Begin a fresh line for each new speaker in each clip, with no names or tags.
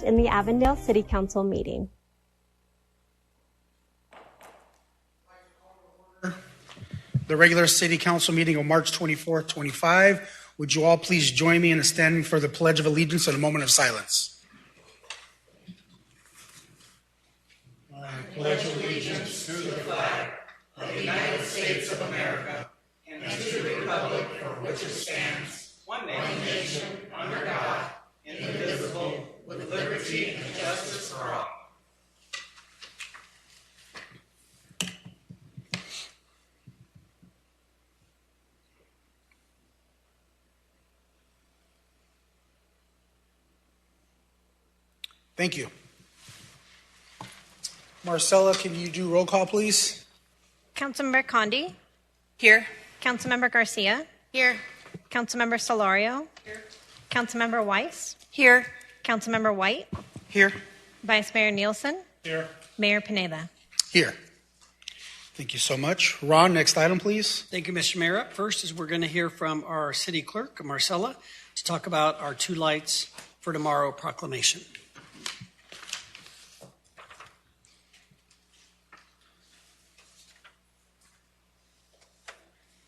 in the Avondale City Council meeting.
The regular City Council meeting of March 24th, 25. Would you all please join me in standing for the Pledge of Allegiance and a moment of silence?
I pledge allegiance to the flag of the United States of America and to the republic for which it stands, one nation, under God, indivisible, with liberty and justice for all.
Thank you. Marcella, can you do roll call, please?
Councilmember Condi?
Here.
Councilmember Garcia?
Here.
Councilmember Solorio? Here. Councilmember Weiss?
Here.
Councilmember White?
Here.
Vice Mayor Nielsen?
Here.
Mayor Pineda?
Here. Thank you so much. Ron, next item, please.
Thank you, Mr. Mayor. Up first is we're going to hear from our city clerk, Marcella, to talk about our Two Lights for Tomorrow proclamation.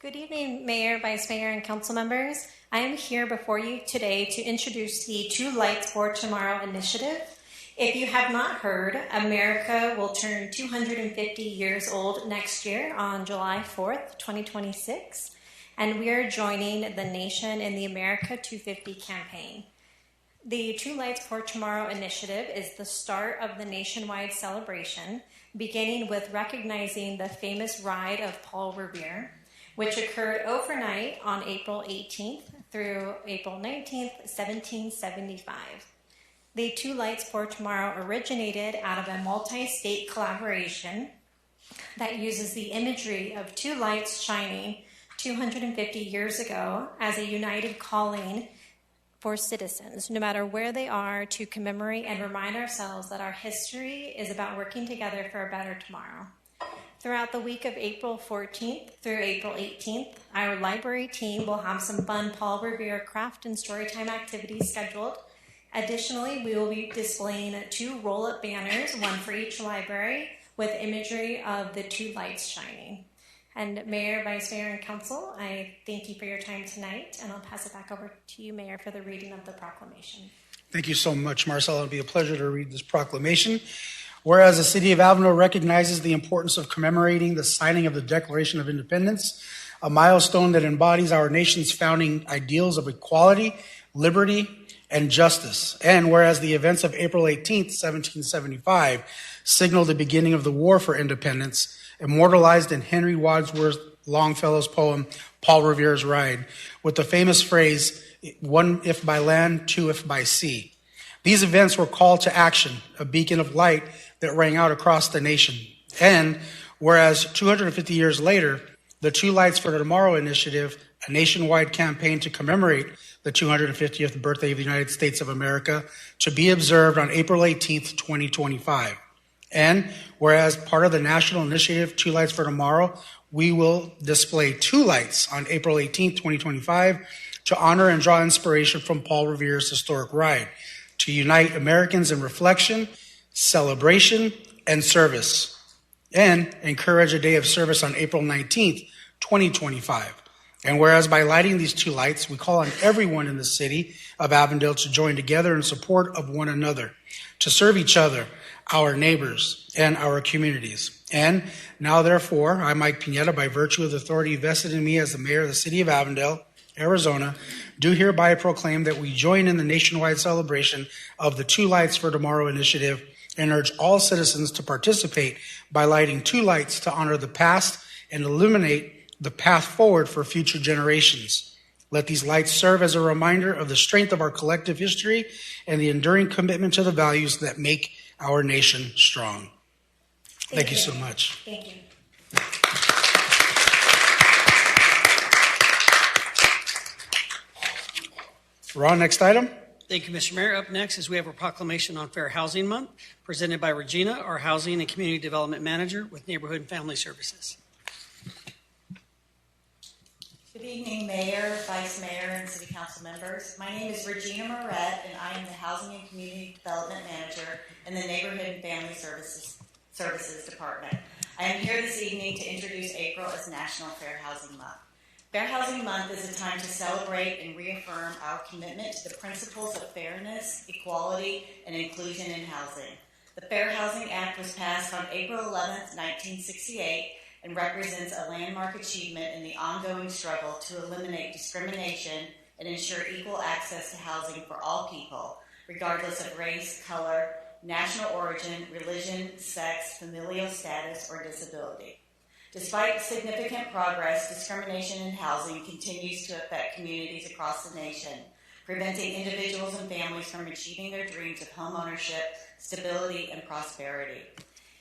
Good evening, Mayor, Vice Mayor, and council members. I am here before you today to introduce the Two Lights for Tomorrow initiative. If you have not heard, America will turn 250 years old next year on July 4th, 2026, and we are joining the nation in the America 250 campaign. The Two Lights for Tomorrow initiative is the start of the nationwide celebration, beginning with recognizing the famous ride of Paul Revere, which occurred overnight on April 18th through April 19th, 1775. The Two Lights for Tomorrow originated out of a multi-state collaboration that uses the imagery of two lights shining 250 years ago as a united calling for citizens, no matter where they are, to commemorate and remind ourselves that our history is about working together for a better tomorrow. Throughout the week of April 14th through April 18th, our library team will have some fun Paul Revere craft and storytime activities scheduled. Additionally, we will be displaying two roll-up banners, one for each library, with imagery of the two lights shining. And Mayor, Vice Mayor, and Council, I thank you for your time tonight, and I'll pass it back over to you, Mayor, for the reading of the proclamation.
Thank you so much, Marcella. It'll be a pleasure to read this proclamation. Whereas the City of Avondale recognizes the importance of commemorating the signing of the Declaration of Independence, a milestone that embodies our nation's founding ideals of equality, liberty, and justice. And whereas the events of April 18th, 1775, signaled the beginning of the War for Independence, immortalized in Henry Wadsworth Longfellow's poem, Paul Revere's Ride, with the famous phrase, one if by land, two if by sea. These events were call to action, a beacon of light that rang out across the nation. And whereas 250 years later, the Two Lights for Tomorrow initiative, a nationwide campaign to commemorate the 250th birthday of the United States of America, to be observed on April 18th, 2025. And whereas part of the national initiative, Two Lights for Tomorrow, we will display two lights on April 18th, 2025, to honor and draw inspiration from Paul Revere's historic ride, to unite Americans in reflection, celebration, and service, and encourage a day of service on April 19th, 2025. And whereas by lighting these two lights, we call on everyone in the city of Avondale to join together in support of one another, to serve each other, our neighbors, and our communities. And now, therefore, I, Mike Pineda, by virtue of the authority vested in me as the mayor of the city of Avondale, Arizona, do hereby proclaim that we join in the nationwide celebration of the Two Lights for Tomorrow initiative and urge all citizens to participate by lighting two lights to honor the past and illuminate the path forward for future generations. Let these lights serve as a reminder of the strength of our collective history and the enduring commitment to the values that make our nation strong. Thank you so much.
Thank you.
Ron, next item.
Thank you, Mr. Mayor. Up next is we have a proclamation on Fair Housing Month, presented by Regina, our Housing and Community Development Manager with Neighborhood and Family Services.
Good evening, Mayor, Vice Mayor, and City Council members. My name is Regina Moret, and I am the Housing and Community Development Manager in the Neighborhood and Family Services Department. I am here this evening to introduce April as National Fair Housing Month. Fair Housing Month is a time to celebrate and reaffirm our commitment to the principles of fairness, equality, and inclusion in housing. The Fair Housing Act was passed on April 11th, 1968, and represents a landmark achievement in the ongoing struggle to eliminate discrimination and ensure equal access to housing for all people, regardless of race, color, national origin, religion, sex, familial status, or disability. Despite significant progress, discrimination in housing continues to affect communities across the nation, preventing individuals and families from achieving their dreams of homeownership, stability, and prosperity.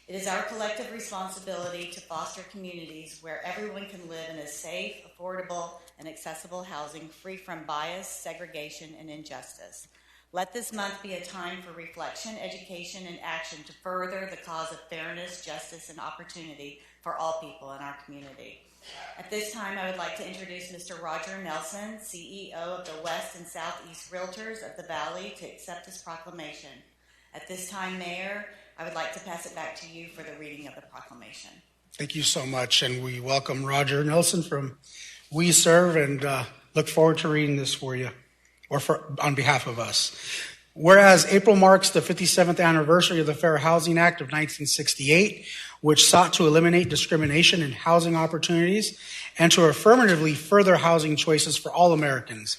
It is our collective responsibility to foster communities where everyone can live in a safe, affordable, and accessible housing free from bias, segregation, and injustice. Let this month be a time for reflection, education, and action to further the cause of fairness, justice, and opportunity for all people in our community. At this time, I would like to introduce Mr. Roger Nelson, CEO of the West and Southeast Realtors of the Valley, to accept this proclamation. At this time, Mayor, I would like to pass it back to you for the reading of the proclamation.
Thank you so much, and we welcome Roger Nelson from We Serve, and look forward to reading this for you, or on behalf of us. Whereas April marks the 57th anniversary of the Fair Housing Act of 1968, which sought to eliminate discrimination in housing opportunities and to affirmatively further housing choices for all Americans.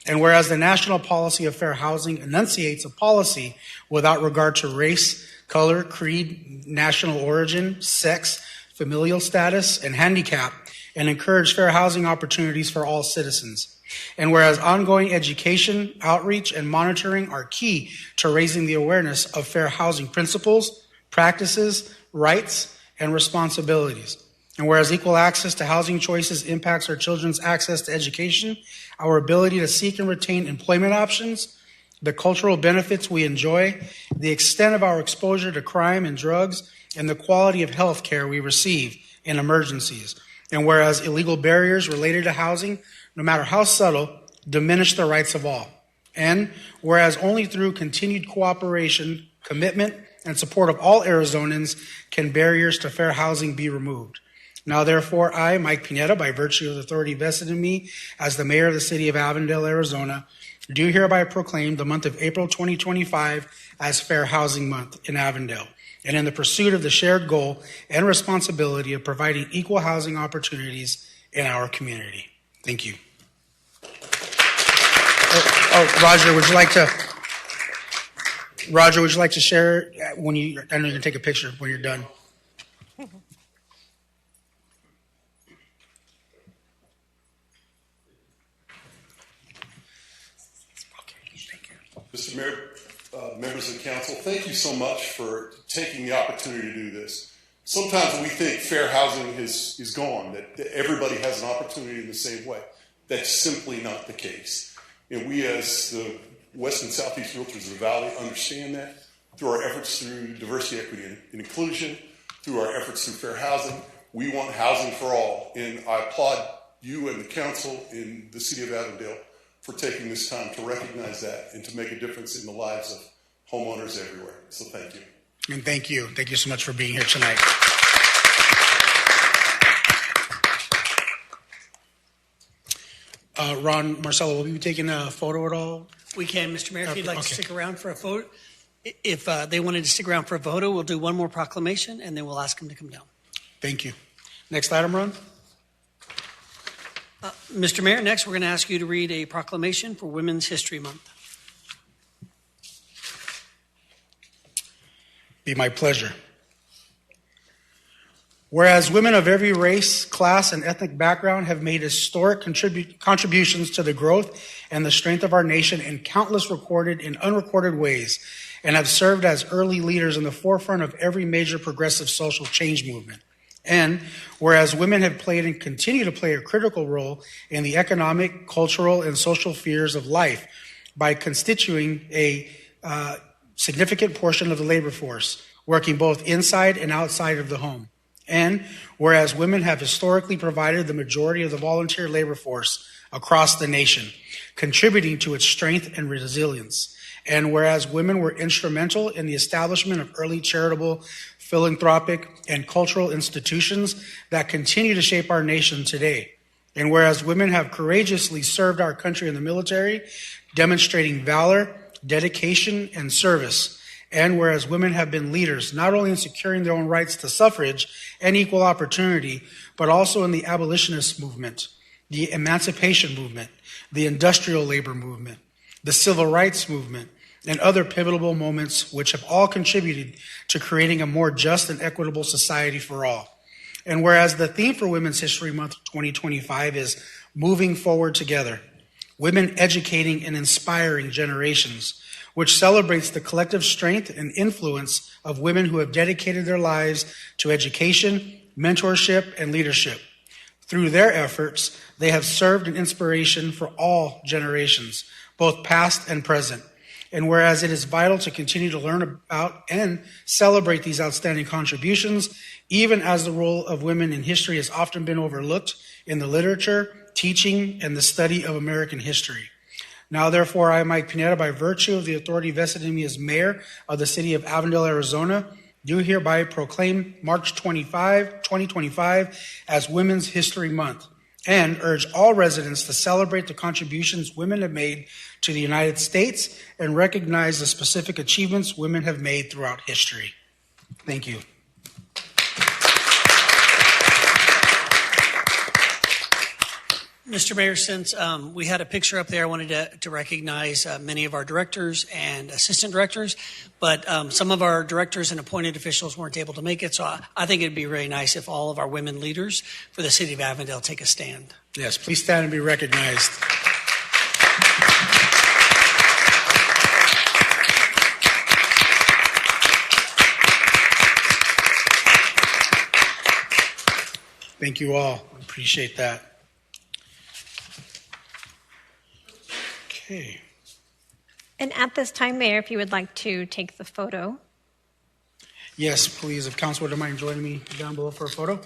And whereas the national policy of fair housing enunciates a policy without regard to race, color, creed, national origin, sex, familial status, and handicap, and encourage fair housing opportunities for all citizens. And whereas ongoing education, outreach, and monitoring are key to raising the awareness of fair housing principles, practices, rights, and responsibilities. And whereas equal access to housing choices impacts our children's access to education, our ability to seek and retain employment options, the cultural benefits we enjoy, the extent of our exposure to crime and drugs, and the quality of health care we receive in emergencies. And whereas illegal barriers related to housing, no matter how subtle, diminish the rights of all. And whereas only through continued cooperation, commitment, and support of all Arizonans can barriers to fair housing be removed. Now, therefore, I, Mike Pineda, by virtue of the authority vested in me as the mayor of the city of Avondale, Arizona, do hereby proclaim the month of April 2025 as Fair Housing Month in Avondale, and in the pursuit of the shared goal and responsibility of providing equal housing opportunities in our community. Thank you. Roger, would you like to share when you, I know you can take a picture when you're done.
Mr. Mayor, members of the council, thank you so much for taking the opportunity to do this. Sometimes we think fair housing is gone, that everybody has an opportunity in the same way. That's simply not the case. And we as the West and Southeast Realtors of the Valley understand that through our efforts through diversity, equity, and inclusion, through our efforts through fair housing. We want housing for all. And I applaud you and the council in the city of Avondale for taking this time to recognize that and to make a difference in the lives of homeowners everywhere. So thank you.
And thank you. Thank you so much for being here tonight. Ron, Marcelo, will you be taking a photo at all?
We can, Mr. Mayor, if you'd like to stick around for a photo. If they wanted to stick around for a photo, we'll do one more proclamation, and then we'll ask them to come down.
Thank you. Next item, Ron.
Mr. Mayor, next we're going to ask you to read a proclamation for Women's History Month.
Be my pleasure. Whereas women of every race, class, and ethnic background have made historic contributions to the growth and the strength of our nation in countless recorded and unrecorded ways, and have served as early leaders in the forefront of every major progressive social change movement. And whereas women have played and continue to play a critical role in the economic, cultural, and social spheres of life by constituting a significant portion of the labor force, working both inside and outside of the home. And whereas women have historically provided the majority of the volunteer labor force across the nation, contributing to its strength and resilience. And whereas women were instrumental in the establishment of early charitable, philanthropic, and cultural institutions that continue to shape our nation today. And whereas women have courageously served our country in the military, demonstrating valor, dedication, and service. And whereas women have been leaders, not only in securing their own rights to suffrage and equal opportunity, but also in the abolitionist movement, the emancipation movement, the industrial labor movement, the civil rights movement, and other pivotal moments which have all contributed to creating a more just and equitable society for all. And whereas the theme for Women's History Month 2025 is Moving Forward Together, Women Educating and Inspiring Generations, which celebrates the collective strength and influence of women who have dedicated their lives to education, mentorship, and leadership. Through their efforts, they have served an inspiration for all generations, both past and present. And whereas it is vital to continue to learn about and celebrate these outstanding contributions, even as the role of women in history has often been overlooked in the literature, teaching, and the study of American history. Now, therefore, I, Mike Pineda, by virtue of the authority vested in me as mayor of the city of Avondale, Arizona, do hereby proclaim March 2025 as Women's History Month and urge all residents to celebrate the contributions women have made to the United States and recognize the specific achievements women have made throughout history. Thank you.
Mr. Mayor, since we had a picture up there, I wanted to recognize many of our directors and assistant directors, but some of our directors and appointed officials weren't able to make it, so I think it'd be really nice if all of our women leaders for the city of Avondale take a stand.
Yes, please stand and be recognized. Thank you all. Appreciate that. Okay.
And at this time, Mayor, if you would like to take the photo.
Yes, please. If council wouldn't mind joining me down below for a photo.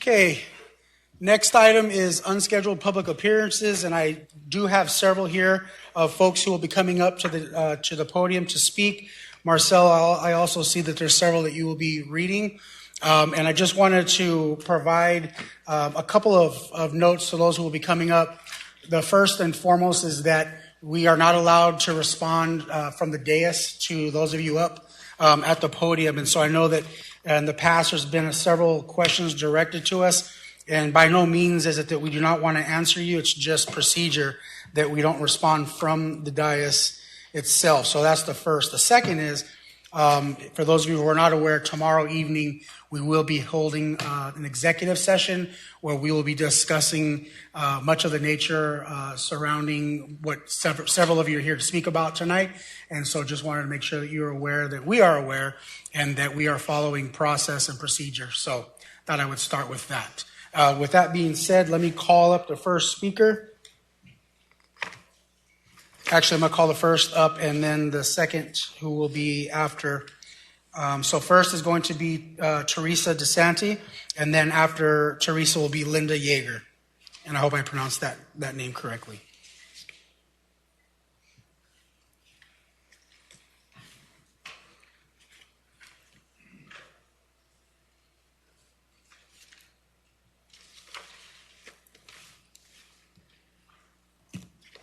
Okay, next item is unscheduled public appearances, and I do have several here of folks who will be coming up to the podium to speak. Marcel, I also see that there's several that you will be reading, and I just wanted to provide a couple of notes to those who will be coming up. The first and foremost is that we are not allowed to respond from the dais to those of you up at the podium, and so I know that in the past there's been several questions directed to us, and by no means is it that we do not want to answer you. It's just procedure that we don't respond from the dais itself. So that's the first. The second is, for those of you who are not aware, tomorrow evening we will be holding an executive session where we will be discussing much of the nature surrounding what several of you are here to speak about tonight. And so just wanted to make sure that you're aware that we are aware and that we are following process and procedure. So thought I would start with that. With that being said, let me call up the first speaker. Actually, I'm going to call the first up and then the second who will be after. So first is going to be Teresa DeSanti, and then after Teresa will be Linda Yeager. And I hope I pronounced that name correctly.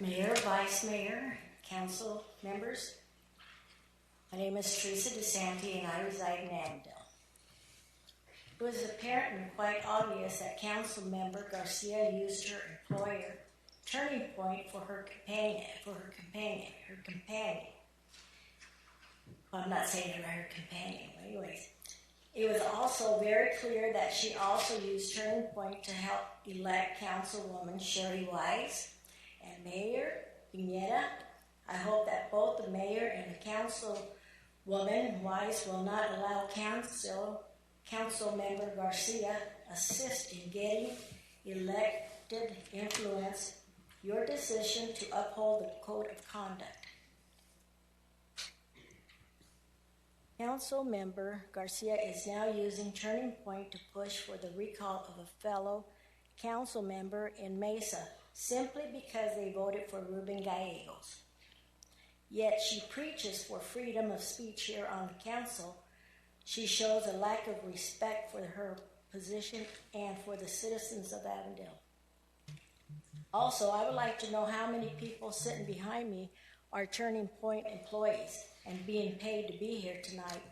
Mayor, Vice Mayor, Council members, my name is Teresa DeSanti and I reside in Avondale. It was apparent and quite obvious that Council Member Garcia used her employer Turning Point for her companion. Well, I'm not saying her companion, but anyways. It was also very clear that she also used Turning Point to help elect Councilwoman Sherry Wise and Mayor Pineda. I hope that both the mayor and the councilwoman Wise will not allow council member Garcia assist in getting elected influence your decision to uphold the code of conduct. Council member Garcia is now using Turning Point to push for the recall of a fellow council member in Mesa simply because they voted for Ruben Gallegos. Yet she preaches for freedom of speech here on the council. She shows a lack of respect for her position and for the citizens of Avondale. Also, I would like to know how many people sitting behind me are Turning Point employees and being paid to be here tonight,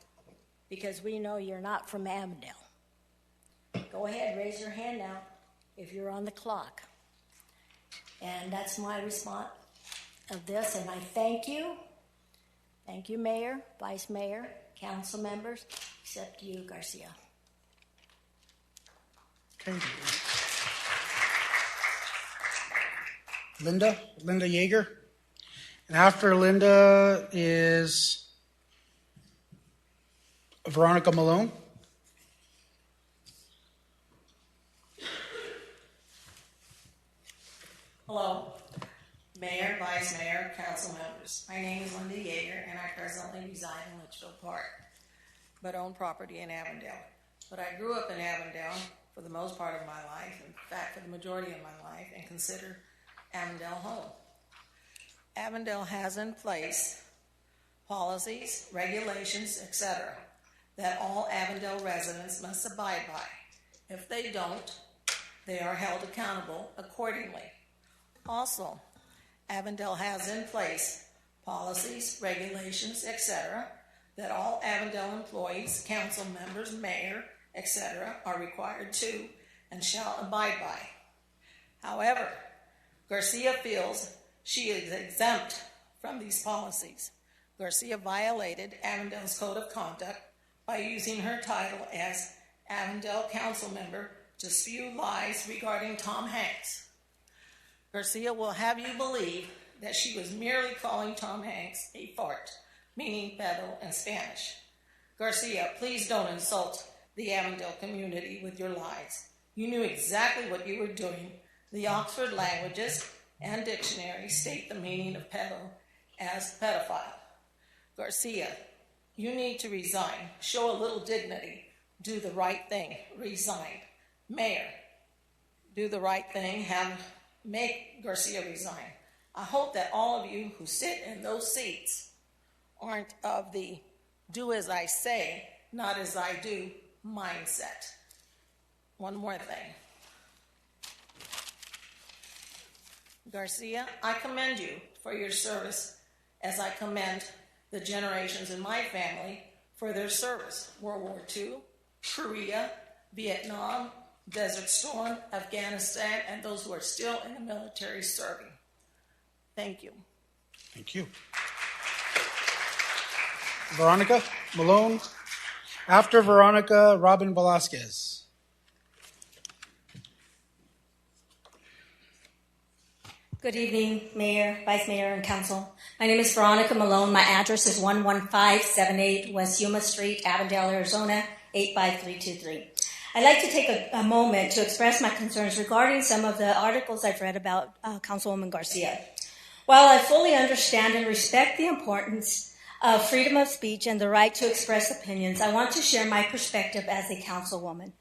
because we know you're not from Avondale. Go ahead, raise your hand now if you're on the clock. And that's my response of this, and I thank you. Thank you, Mayor, Vice Mayor, Council members, except you, Garcia.
Okay. Linda Yeager. And after Linda is Veronica Malone.
Hello, Mayor, Vice Mayor, Council members. My name is Linda Yeager, and I presently reside in Litchfield Park, but own property in Avondale. But I grew up in Avondale for the most part of my life, in fact, for the majority of my life, and consider Avondale home. Avondale has in place policies, regulations, etc., that all Avondale residents must abide by. If they don't, they are held accountable accordingly. Also, Avondale has in place policies, regulations, etc., that all Avondale employees, council members, mayor, etc., are required to and shall abide by. However, Garcia feels she is exempt from these policies. Garcia violated Avondale's code of conduct by using her title as Avondale council member to spew lies regarding Tom Hanks. Garcia will have you believe that she was merely calling Tom Hanks a fart, meaning pedo in Spanish. Garcia, please don't insult the Avondale community with your lies. You knew exactly what you were doing. The Oxford languages and dictionary state the meaning of pedo as pedophile. Garcia, you need to resign. Show a little dignity. Do the right thing. Resign. Mayor, do the right thing, make Garcia resign. I hope that all of you who sit in those seats aren't of the do as I say, not as I do mindset. One more thing. Garcia, I commend you for your service as I commend the generations in my family for their service. World War II, Korea, Vietnam, Desert Storm, Afghanistan, and those who are still in the military serving. Thank you.
Thank you. Veronica Malone. After Veronica, Robin Velasquez.
Good evening, Mayor, Vice Mayor, and Council. My name is Veronica Malone. My address is 11578 West Yuma Street, Avondale, Arizona, 85323. I'd like to take a moment to express my concerns regarding some of the articles I've read about Councilwoman Garcia. While I fully understand and respect the importance of freedom of speech and the right to express opinions, I want to share my perspective as a councilwoman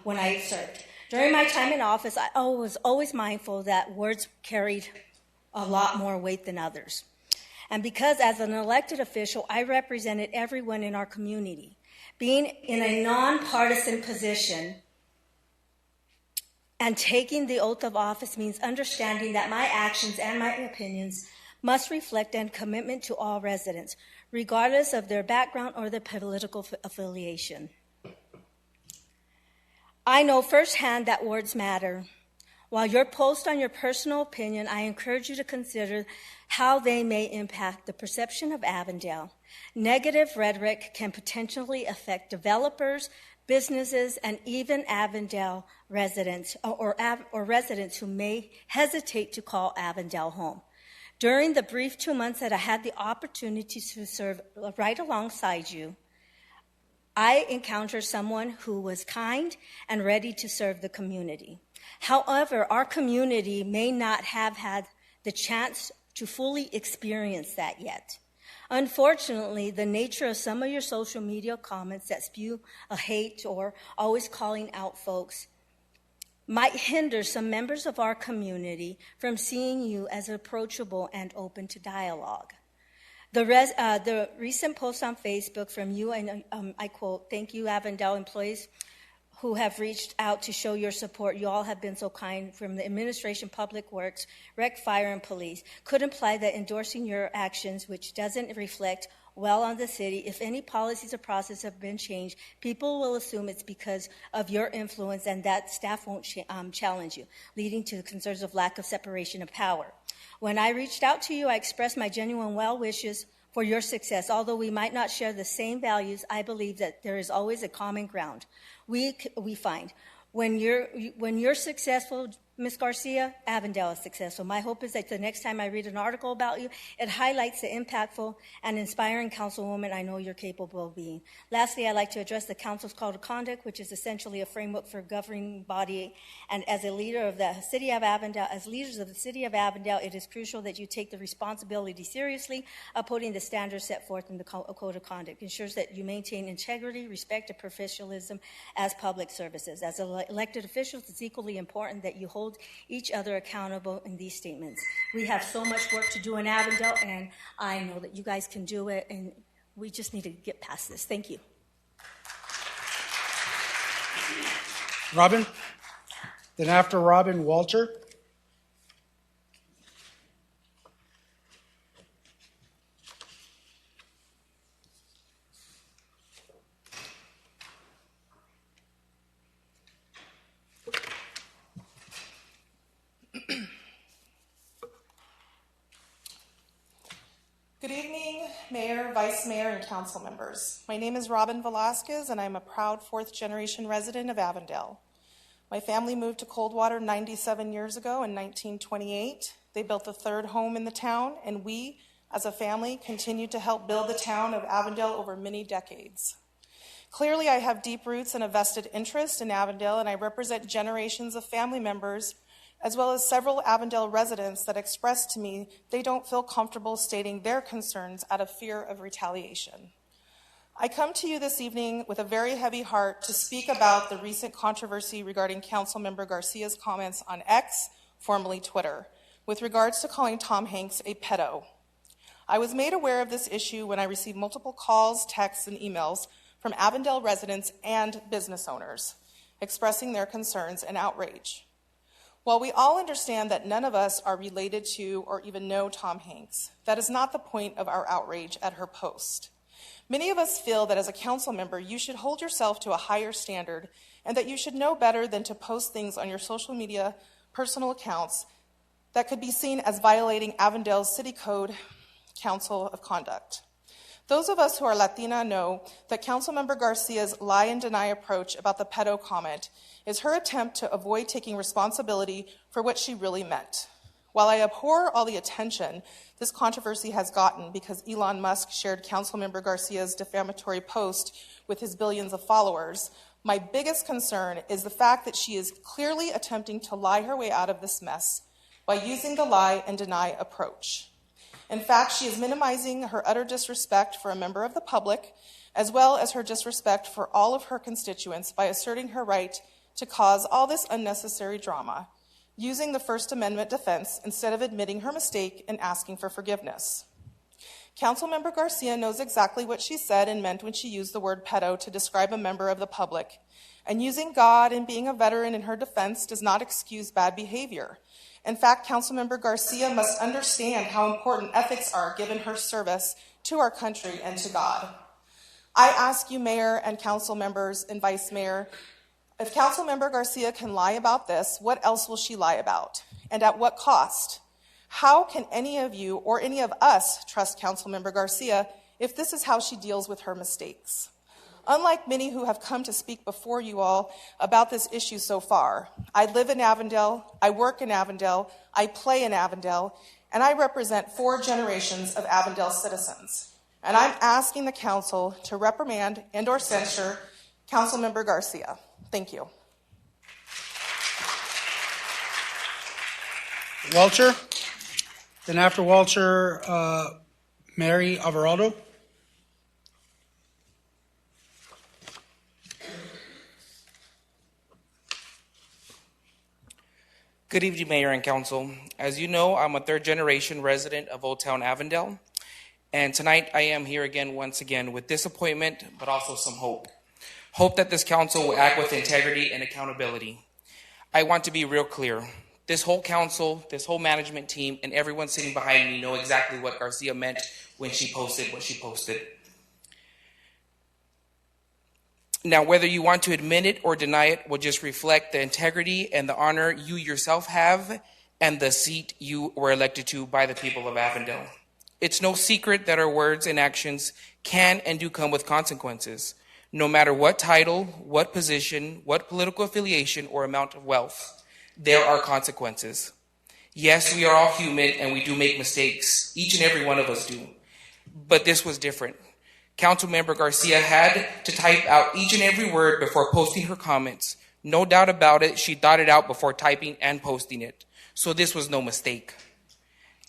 when I served. During my time in office, I was always mindful that words carried a lot more weight than others. And because as an elected official, I represented everyone in our community. Being in a nonpartisan position and taking the oath of office means understanding that my actions and my opinions must reflect a commitment to all residents, regardless of their background or their political affiliation. I know firsthand that words matter. While your post on your personal opinion, I encourage you to consider how they may impact the perception of Avondale. Negative rhetoric can potentially affect developers, businesses, and even Avondale residents or residents who may hesitate to call Avondale home. During the brief 2 months that I had the opportunity to serve right alongside you, I encountered someone who was kind and ready to serve the community. However, our community may not have had the chance to fully experience that yet. Unfortunately, the nature of some of your social media comments that spew a hate or always calling out folks might hinder some members of our community from seeing you as approachable and open to dialogue. The recent post on Facebook from you, and I quote, "Thank you, Avondale employees who have reached out to show your support. You all have been so kind, from the administration, public works, rec, fire, and police," could imply that endorsing your actions, which doesn't reflect well on the city, if any policies or processes have been changed, people will assume it's because of your influence and that staff won't challenge you, leading to concerns of lack of separation of power. When I reached out to you, I expressed my genuine well wishes for your success. Although we might not share the same values, I believe that there is always a common ground we find. When you're successful, Ms. Garcia, Avondale is successful. My hope is that the next time I read an article about you, it highlights the impactful and inspiring councilwoman I know you're capable of being. Lastly, I'd like to address the council's code of conduct, which is essentially a framework for governing body. And as a leader of the city of Avondale, as leaders of the city of Avondale, it is crucial that you take the responsibility seriously, upholding the standards set forth in the code of conduct. It ensures that you maintain integrity, respect, and professionalism as public services. As elected officials, it's equally important that you hold each other accountable in these statements. We have so much work to do in Avondale, and I know that you guys can do it, and we just need to get past this. Thank you.
Robin? Then after Robin, Walter?
Good evening, Mayor, Vice Mayor, and council members. My name is Robin Velasquez, and I'm a proud fourth-generation resident of Avondale. My family moved to Coldwater 97 years ago in 1928. They built the third home in the town, and we, as a family, continued to help build the town of Avondale over many decades. Clearly, I have deep roots and a vested interest in Avondale, and I represent generations of family members as well as several Avondale residents that expressed to me they don't feel comfortable stating their concerns out of fear of retaliation. I come to you this evening with a very heavy heart to speak about the recent controversy regarding Councilmember Garcia's comments on X, formerly Twitter, with regards to calling Tom Hanks a pedo. I was made aware of this issue when I received multiple calls, texts, and emails from Avondale residents and business owners expressing their concerns and outrage. While we all understand that none of us are related to or even know Tom Hanks, that is not the point of our outrage at her post. Many of us feel that as a council member, you should hold yourself to a higher standard and that you should know better than to post things on your social media personal accounts that could be seen as violating Avondale's City Code Council of Conduct. Those of us who are Latina know that Councilmember Garcia's lie and deny approach about the pedo comment is her attempt to avoid taking responsibility for what she really meant. While I abhor all the attention this controversy has gotten because Elon Musk shared Councilmember Garcia's defamatory post with his billions of followers, my biggest concern is the fact that she is clearly attempting to lie her way out of this mess by using the lie and deny approach. In fact, she is minimizing her utter disrespect for a member of the public, as well as her disrespect for all of her constituents by asserting her right to cause all this unnecessary drama, using the First Amendment defense instead of admitting her mistake and asking for forgiveness. Councilmember Garcia knows exactly what she said and meant when she used the word pedo to describe a member of the public, and using God and being a veteran in her defense does not excuse bad behavior. In fact, Councilmember Garcia must understand how important ethics are given her service to our country and to God. I ask you, Mayor and council members and Vice Mayor, if Councilmember Garcia can lie about this, what else will she lie about? And at what cost? How can any of you or any of us trust Councilmember Garcia if this is how she deals with her mistakes? Unlike many who have come to speak before you all about this issue so far, I live in Avondale, I work in Avondale, I play in Avondale, and I represent 4 generations of Avondale citizens. And I'm asking the council to reprimand and or censure Councilmember Garcia. Thank you.
Walter. Then after Walter, Mary Alvarado.
Good evening, Mayor and Council. As you know, I'm a 3rd-generation resident of Old Town Avondale, and tonight I am here again, once again, with disappointment, but also some hope. Hope that this council will act with integrity and accountability. I want to be real clear. This whole council, this whole management team, and everyone sitting behind me know exactly what Garcia meant when she posted what she posted. Now, whether you want to admit it or deny it will just reflect the integrity and the honor you yourself have and the seat you were elected to by the people of Avondale. It's no secret that our words and actions can and do come with consequences. No matter what title, what position, what political affiliation, or amount of wealth, there are consequences. Yes, we are all human and we do make mistakes. Each and every one of us do. But this was different. Councilmember Garcia had to type out each and every word before posting her comments. No doubt about it, she thought it out before typing and posting it. So this was no mistake.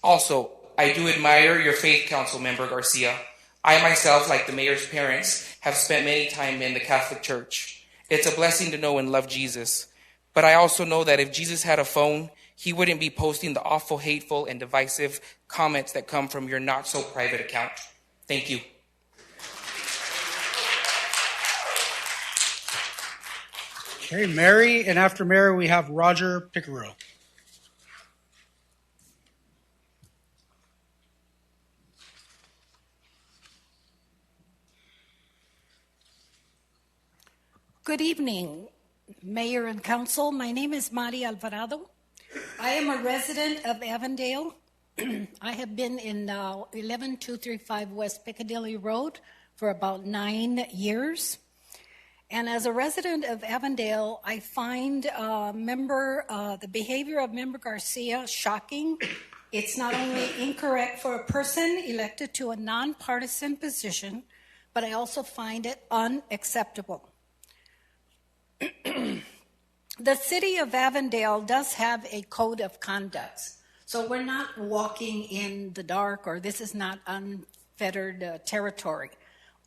Also, I do admire your faith, Councilmember Garcia. I myself, like the mayor's parents, have spent many time in the Catholic Church. It's a blessing to know and love Jesus. But I also know that if Jesus had a phone, he wouldn't be posting the awful, hateful, and divisive comments that come from your not-so-private account. Thank you.
Okay, Mary, and after Mary, we have Roger Picaro.
Good evening, Mayor and Council. My name is Mari Alvarado. I am a resident of Avondale. I have been in 11235 West Piccadilly Road for about 9 years. And as a resident of Avondale, I find the behavior of Member Garcia shocking. It's not only incorrect for a person elected to a nonpartisan position, but I also find it unacceptable. The city of Avondale does have a code of conduct. So we're not walking in the dark, or this is not unfettered territory.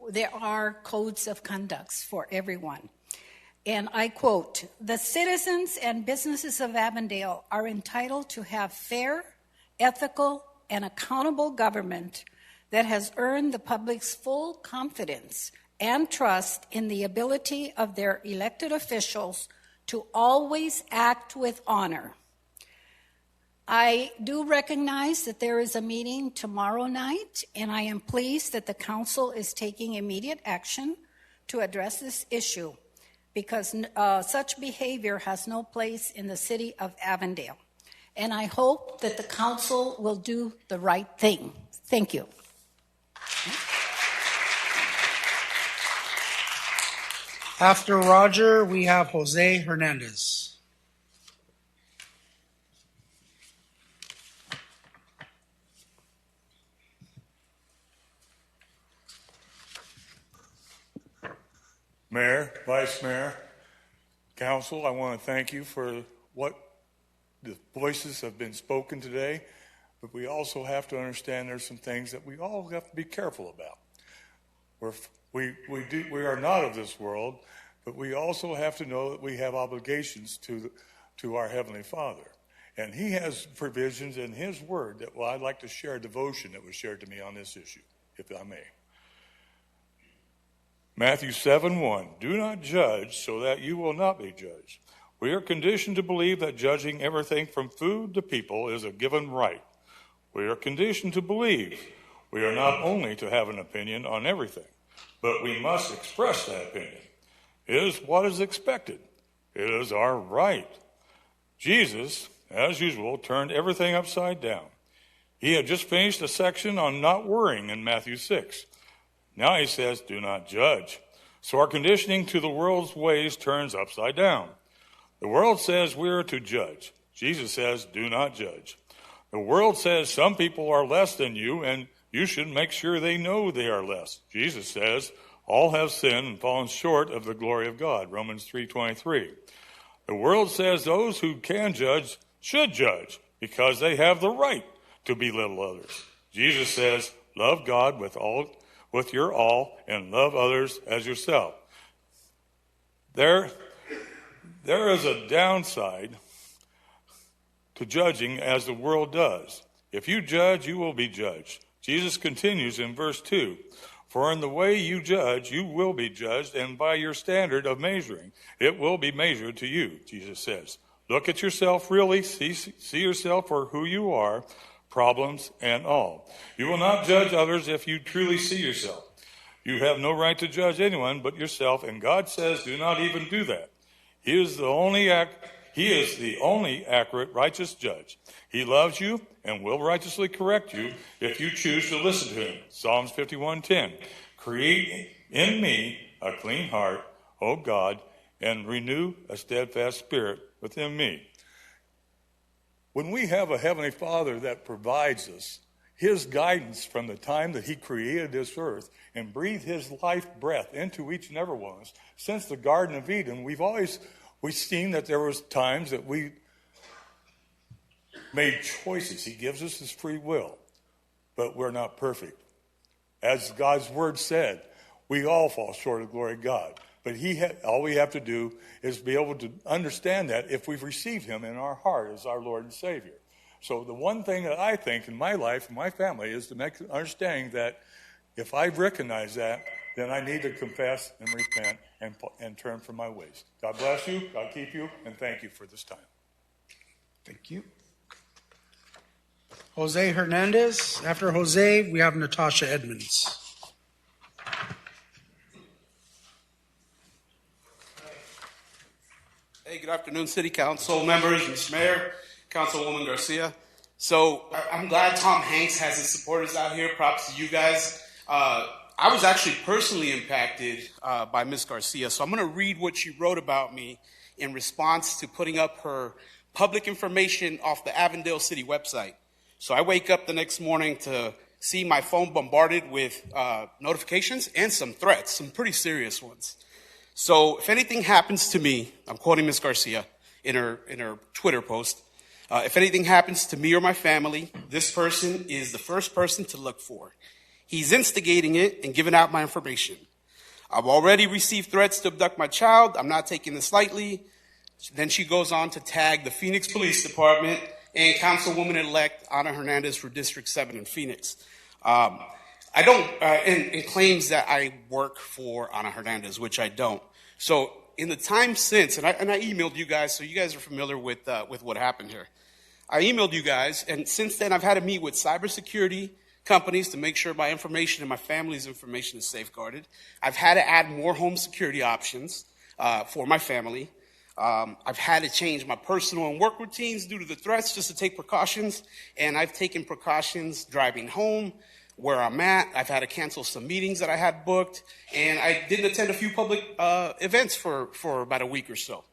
there are codes of conducts for everyone. And I quote, "The citizens and businesses of Avondale are entitled to have fair, ethical, and accountable government that has earned the public's full confidence and trust in the ability of their elected officials to always act with honor." I do recognize that there is a meeting tomorrow night, and I am pleased that the council is taking immediate action to address this issue, because such behavior has no place in the city of Avondale. And I hope that the council will do the right thing. Thank you.
After Roger, we have Jose Hernandez.
Mayor, Vice Mayor, Council, I want to thank you for what the voices have been spoken today, but we also have to understand there's some things that we all have to be careful about. We are not of this world, but we also have to know that we have obligations to our Heavenly Father. And He has provisions in His Word that, well, I'd like to share a devotion that was shared to me on this issue, if I may. Matthew 7:1, "Do not judge so that you will not be judged. We are conditioned to believe that judging everything from food to people is a given right. We are conditioned to believe we are not only to have an opinion on everything, but we must express that opinion. It is what is expected. It is our right." Jesus, as usual, turned everything upside down. He had just finished a section on not worrying in Matthew 6. Now He says, "Do not judge." So our conditioning to the world's ways turns upside down. The world says we are to judge. Jesus says, "Do not judge." The world says some people are less than you, and you should make sure they know they are less. Jesus says, "All have sinned and fallen short of the glory of God." Romans 3:23. The world says those who can judge should judge because they have the right to belittle others. Jesus says, "Love God with your all and love others as yourself." There is a downside to judging as the world does. If you judge, you will be judged. Jesus continues in verse 2, "For in the way you judge, you will be judged, and by your standard of measuring, it will be measured to you," Jesus says. Look at yourself really, see yourself for who you are, problems and all. You will not judge others if you truly see yourself. You have no right to judge anyone but yourself, and God says do not even do that. He is the only accurate, righteous judge. He loves you and will righteously correct you if you choose to listen to Him. Psalms 51:10. "Create in me a clean heart, O God, and renew a steadfast spirit within me." When we have a Heavenly Father that provides us His guidance from the time that He created this earth and breathed His life breath into each and every one of us, since the Garden of Eden, we've seen that there was times that we made choices. He gives us His free will, but we're not perfect. As God's Word said, we all fall short of the glory of God. But all we have to do is be able to understand that if we've received Him in our heart as our Lord and Savior. So the one thing that I think in my life and my family is to make understanding that if I recognize that, then I need to confess and repent and turn from my ways. God bless you, God keep you, and thank you for this time.
Thank you. Jose Hernandez. After Jose, we have Natasha Edmonds.
Hey, good afternoon, City Council members, Mr. Mayor, Councilwoman Garcia. So I'm glad Tom Hanks has his supporters out here. Props to you guys. I was actually personally impacted by Ms. Garcia, so I'm going to read what she wrote about me in response to putting up her public information off the Avondale City website. So I wake up the next morning to see my phone bombarded with notifications and some threats, some pretty serious ones. So if anything happens to me, I'm quoting Ms. Garcia in her Twitter post, if anything happens to me or my family, this person is the first person to look for. He's instigating it and giving out my information. I've already received threats to abduct my child. I'm not taking this lightly. Then she goes on to tag the Phoenix Police Department and Councilwoman-elect Ana Hernandez for District 7 in Phoenix. And claims that I work for Ana Hernandez, which I don't. So in the time since, and I emailed you guys, so you guys are familiar with what happened here. I emailed you guys, and since then I've had to meet with cybersecurity companies to make sure my information and my family's information is safeguarded. I've had to add more home security options for my family. I've had to change my personal and work routines due to the threats just to take precautions, and I've taken precautions driving home, where I'm at. I've had to cancel some meetings that I had booked, and I didn't attend a few public events for about a week or so.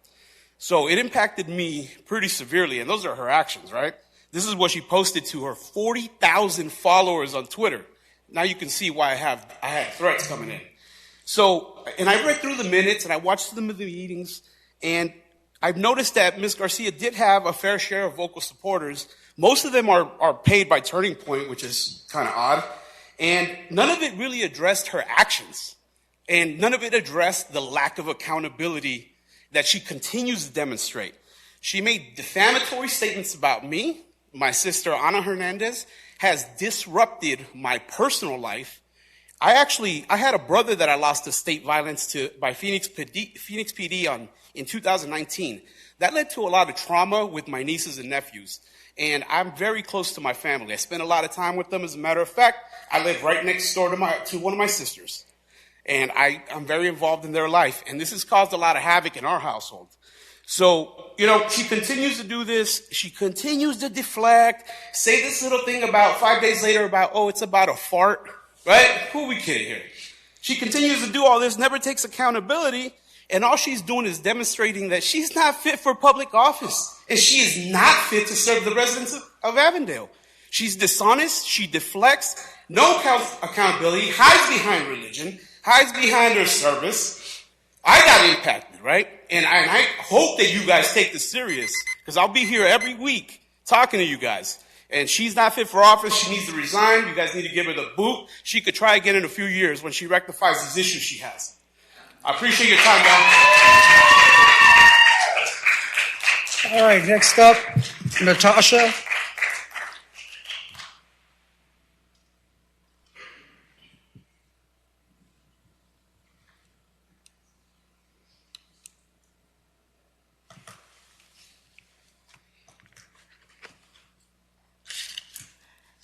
So it impacted me pretty severely, and those are her actions, right? This is what she posted to her 40,000 followers on Twitter. Now you can see why I had threats coming in. So, and I read through the minutes, and I watched some of the meetings, and I've noticed that Ms. Garcia did have a fair share of vocal supporters. Most of them are paid by Turning Point, which is kind of odd. And none of it really addressed her actions. And none of it addressed the lack of accountability that she continues to demonstrate. She made defamatory statements about me. My sister, Ana Hernandez, has disrupted my personal life. I had a brother that I lost to state violence by Phoenix PD in 2019. That led to a lot of trauma with my nieces and nephews. And I'm very close to my family. I spend a lot of time with them. As a matter of fact, I live right next door to one of my sisters. And I'm very involved in their life. And this has caused a lot of havoc in our household. So, she continues to do this. She continues to deflect, say this little thing about 5 days later about, it's about a fart, right? Who are we kidding here? She continues to do all this, never takes accountability. And all she's doing is demonstrating that she's not fit for public office. And she is not fit to serve the residents of Avondale. She's dishonest. She deflects. No accountability. Hides behind religion. Hides behind her service. I got impacted, right? And I hope that you guys take this serious. Because I'll be here every week talking to you guys. And she's not fit for office. She needs to resign. You guys need to give her the boot. She could try again in a few years when she rectifies these issues she has. I appreciate your time, guys.
All right, next up, Natasha.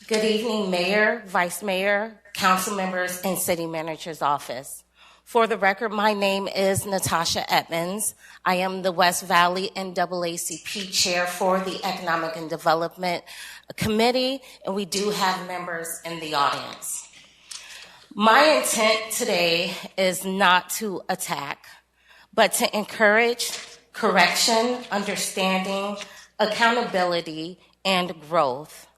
Good evening, Mayor, Vice Mayor, council members, and City Manager's Office. For the record, my name is Natasha Edmonds. I am the West Valley NAACP Chair for the Economic and Development Committee, and we do have members in the audience. My intent today is not to attack, but to encourage correction, understanding, accountability, and growth.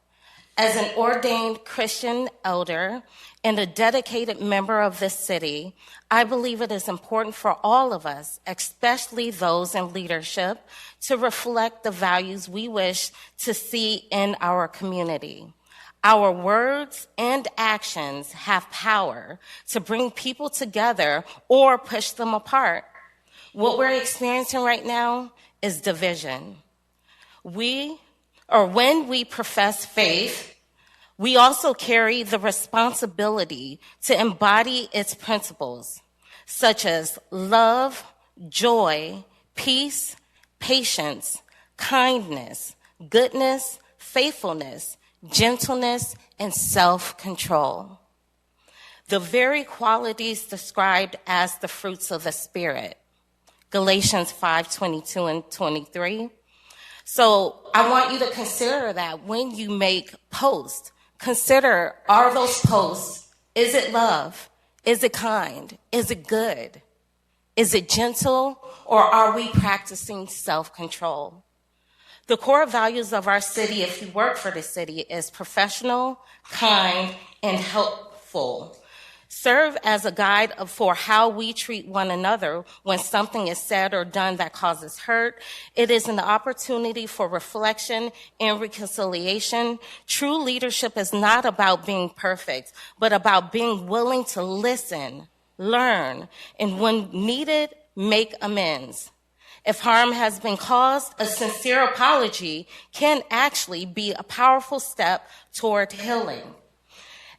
As an ordained Christian elder and a dedicated member of this city, I believe it is important for all of us, especially those in leadership, to reflect the values we wish to see in our community. Our words and actions have power to bring people together or push them apart. What we're experiencing right now is division. When we profess faith, we also carry the responsibility to embody its principles, such as love, joy, peace, patience, kindness, goodness, faithfulness, gentleness, and self-control. The very qualities described as the fruits of the Spirit. Galatians 5:22 and 23. So I want you to consider that when you make posts, consider, are those posts, is it love? Is it kind? Is it good? Is it gentle? Or are we practicing self-control? The core values of our city, if you work for the city, is professional, kind, and helpful. serve as a guide for how we treat one another when something is said or done that causes hurt. It is an opportunity for reflection and reconciliation. True leadership is not about being perfect, but about being willing to listen, learn, and when needed, make amends. If harm has been caused, a sincere apology can actually be a powerful step toward healing.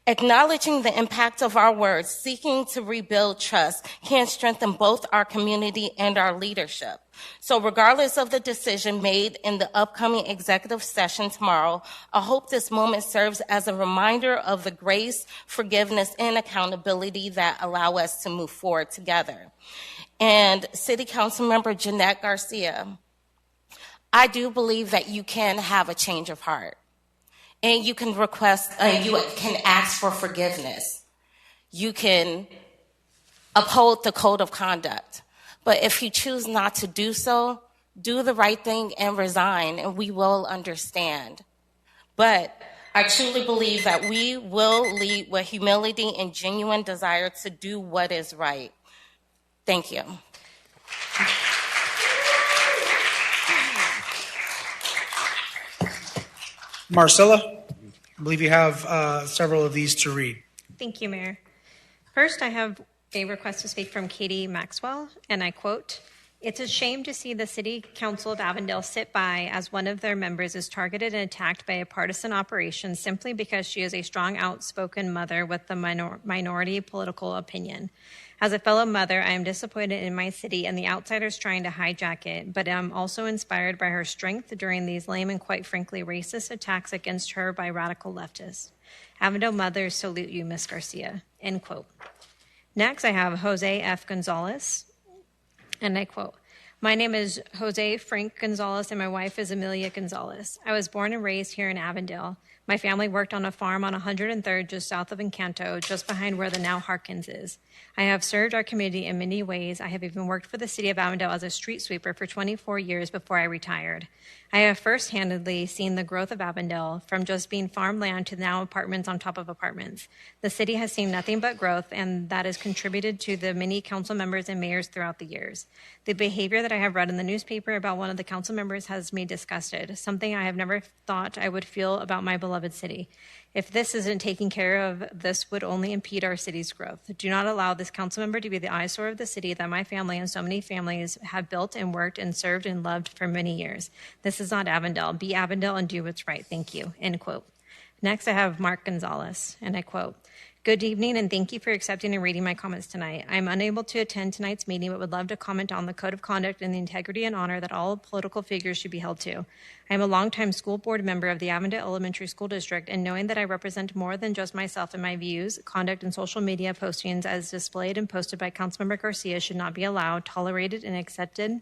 Acknowledging the impact of our words, seeking to rebuild trust, can strengthen both our community and our leadership. So regardless of the decision made in the upcoming executive session tomorrow, I hope this moment serves as a reminder of the grace, forgiveness, and accountability that allow us to move forward together. And City Council Member Jeanette Garcia, I do believe that you can have a change of heart. And you can request, you can ask for forgiveness. You can uphold the code of conduct. But if you choose not to do so, do the right thing and resign, and we will understand. But I truly believe that we will lead with humility and genuine desire to do what is right. Thank you.
Marcella, I believe you have several of these to read.
Thank you, Mayor. First, I have a request to speak from Katie Maxwell, and I quote, "It's a shame to see the City Council of Avondale sit by as one of their members is targeted and attacked by a partisan operation simply because she is a strong, outspoken mother with a minority political opinion. As a fellow mother, I am disappointed in my city and the outsiders trying to hijack it, but I'm also inspired by her strength during these lame and quite frankly racist attacks against her by radical leftists. Avondale mothers salute you, Ms. Garcia," end quote. Next, I have Jose F. Gonzalez, and I quote, "My name is Jose Frank Gonzalez, and my wife is Amelia Gonzalez. I was born and raised here in Avondale. My family worked on a farm on 103rd just south of Encanto, just behind where the now Harkins is. I have served our community in many ways. I have even worked for the city of Avondale as a street sweeper for 24 years before I retired. I have first-handedly seen the growth of Avondale from just being farmland to now apartments on top of apartments. The city has seen nothing but growth, and that has contributed to the many council members and mayors throughout the years. The behavior that I have read in the newspaper about one of the council members has me disgusted, something I have never thought I would feel about my beloved city. If this isn't taken care of, this would only impede our city's growth. Do not allow this council member to be the eyesore of the city that my family and so many families have built and worked and served and loved for many years. This is not Avondale. Be Avondale and do what's right. Thank you," end quote. Next, I have Mark Gonzalez, and I quote, "Good evening, and thank you for accepting and reading my comments tonight. I am unable to attend tonight's meeting, but would love to comment on the code of conduct and the integrity and honor that all political figures should be held to. I am a longtime school board member of the Avondale Elementary School District, and knowing that I represent more than just myself and my views, conduct, and social media postings as displayed and posted by Councilmember Garcia should not be allowed, tolerated, and accepted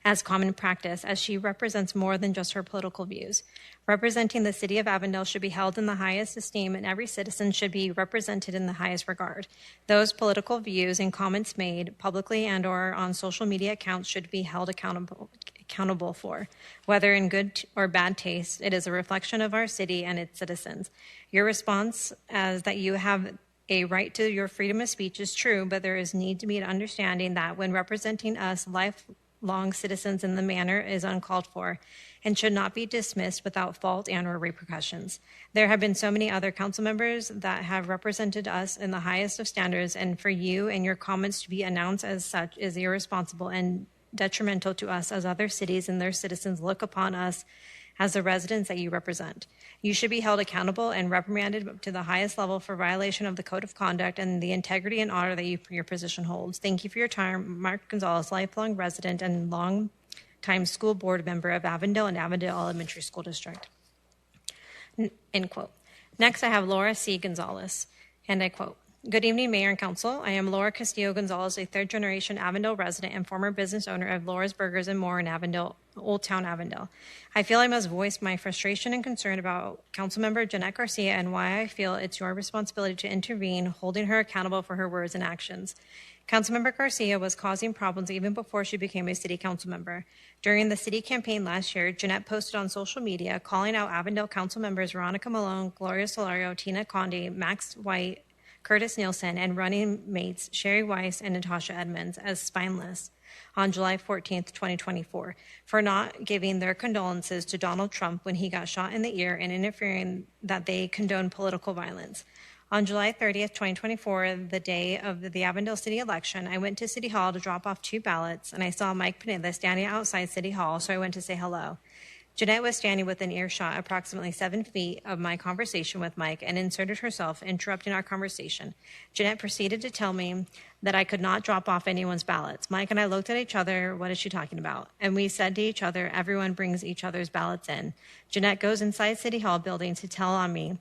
as common practice, as she represents more than just her political views. Representing the city of Avondale should be held in the highest esteem, and every citizen should be represented in the highest regard. Those political views and comments made publicly and or on social media accounts should be held accountable for. Whether in good or bad taste, it is a reflection of our city and its citizens. Your response as that you have a right to your freedom of speech is true, but there is need to be an understanding that when representing us lifelong citizens in the manner is uncalled for and should not be dismissed without fault and or repercussions. There have been so many other council members that have represented us in the highest of standards, and for you and your comments to be announced as such is irresponsible and detrimental to us as other cities and their citizens look upon us as the residents that you represent. You should be held accountable and reprimanded to the highest level for violation of the code of conduct and the integrity and honor that your position holds. Thank you for your time. Mark Gonzalez, lifelong resident and long-time school board member of Avondale and Avondale Elementary School District." End quote. Next, I have Laura C. Gonzalez, and I quote, "Good evening, Mayor and Council. I am Laura Castillo Gonzalez, a third-generation Avondale resident and former business owner of Laura's Burgers and More in Avondale, Old Town Avondale. I feel I must voice my frustration and concern about Councilmember Jeanette Garcia and why I feel it's your responsibility to intervene, holding her accountable for her words and actions. Councilmember Garcia was causing problems even before she became a city council member. During the city campaign last year, Jeanette posted on social media calling out Avondale council members Veronica Malone, Gloria Solario, Tina Condi, Max White, Curtis Nielsen, and running mates Sherry Weiss and Natasha Edmonds as spineless on July 14th, 2024, for not giving their condolences to Donald Trump when he got shot in the ear and interfering that they condone political violence. On July 30th, 2024, the day of the Avondale City election, I went to City Hall to drop off 2 ballots, and I saw Mike Pineda standing outside City Hall, so I went to say hello. Jeanette was standing within earshot approximately 7 feet of my conversation with Mike and inserted herself, interrupting our conversation. Jeanette proceeded to tell me that I could not drop off anyone's ballots. Mike and I looked at each other, what is she talking about? And we said to each other, everyone brings each other's ballots in. Jeanette goes inside City Hall building to tell on me.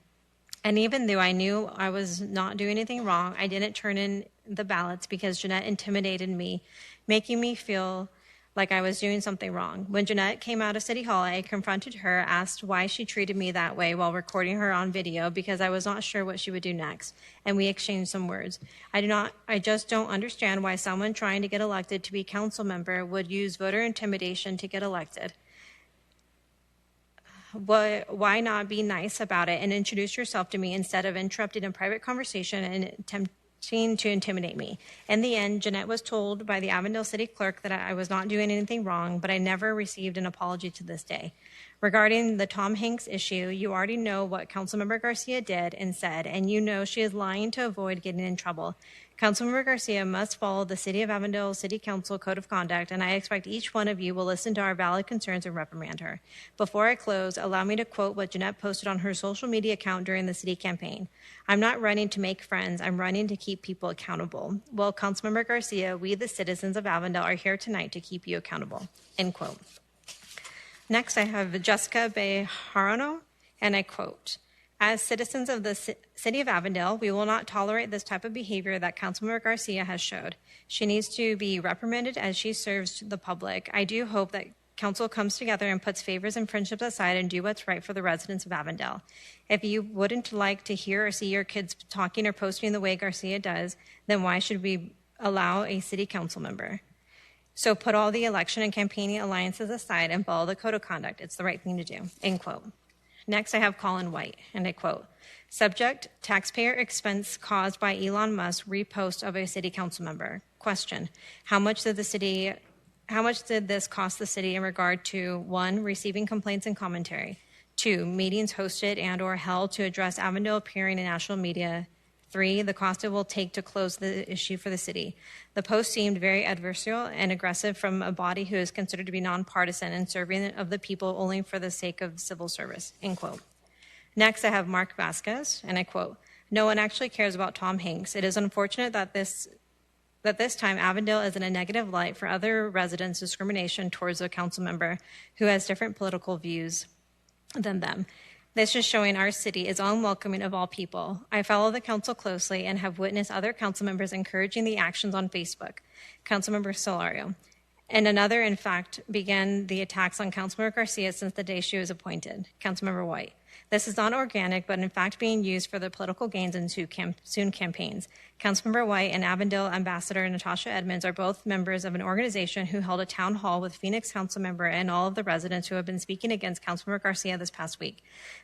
And even though I knew I was not doing anything wrong, I didn't turn in the ballots because Jeanette intimidated me, making me feel like I was doing something wrong. When Jeanette came out of City Hall, I confronted her, asked why she treated me that way while recording her on video because I was not sure what she would do next, and we exchanged some words. I just don't understand why someone trying to get elected to be council member would use voter intimidation to get elected. Why not be nice about it and introduce yourself to me instead of interrupting a private conversation and attempting to intimidate me? In the end, Jeanette was told by the Avondale City Clerk that I was not doing anything wrong, but I never received an apology to this day. Regarding the Tom Hanks issue, you already know what Councilmember Garcia did and said, and you know she is lying to avoid getting in trouble. Councilmember Garcia must follow the City of Avondale City Council Code of Conduct, and I expect each one of you will listen to our valid concerns and reprimand her. Before I close, allow me to quote what Jeanette posted on her social media account during the city campaign. I'm not running to make friends, I'm running to keep people accountable. Well, Councilmember Garcia, we the citizens of Avondale are here tonight to keep you accountable. End quote. Next, I have Jessica Bejarano, and I quote, as citizens of the City of Avondale, we will not tolerate this type of behavior that Councilmember Garcia has showed. She needs to be reprimanded as she serves the public. I do hope that Council comes together and puts favors and friendships aside and do what's right for the residents of Avondale. If you wouldn't like to hear or see your kids talking or posting the way Garcia does, then why should we allow a city council member? So put all the election and campaigning alliances aside and follow the code of conduct. It's the right thing to do. End quote. Next, I have Colin White, and I quote, subject, taxpayer expense caused by Elon Musk repost of a city council member. Question, how much did this cost the city in regard to 1, receiving complaints and commentary, 2, meetings hosted and or held to address Avondale appearing in national media, 3, the cost it will take to close the issue for the city. The post seemed very adversarial and aggressive from a body who is considered to be nonpartisan and serving of the people only for the sake of civil service, end quote. Next, I have Mark Vasquez, and I quote, no one actually cares about Tom Hanks. It is unfortunate that this time Avondale is in a negative light for other residents' discrimination towards a council member who has different political views than them. This is showing our city is unwelcoming of all people. I follow the council closely and have witnessed other council members encouraging the actions on Facebook. Councilmember Solario. And another, in fact, began the attacks on Councilmember Garcia since the day she was appointed. Councilmember White. This is not organic, but in fact being used for the political gains in soon campaigns. Councilmember White and Avondale Ambassador Natasha Edmonds are both members of an organization who held a town hall with Phoenix council member and all of the residents who have been speaking against Councilmember Garcia this past week.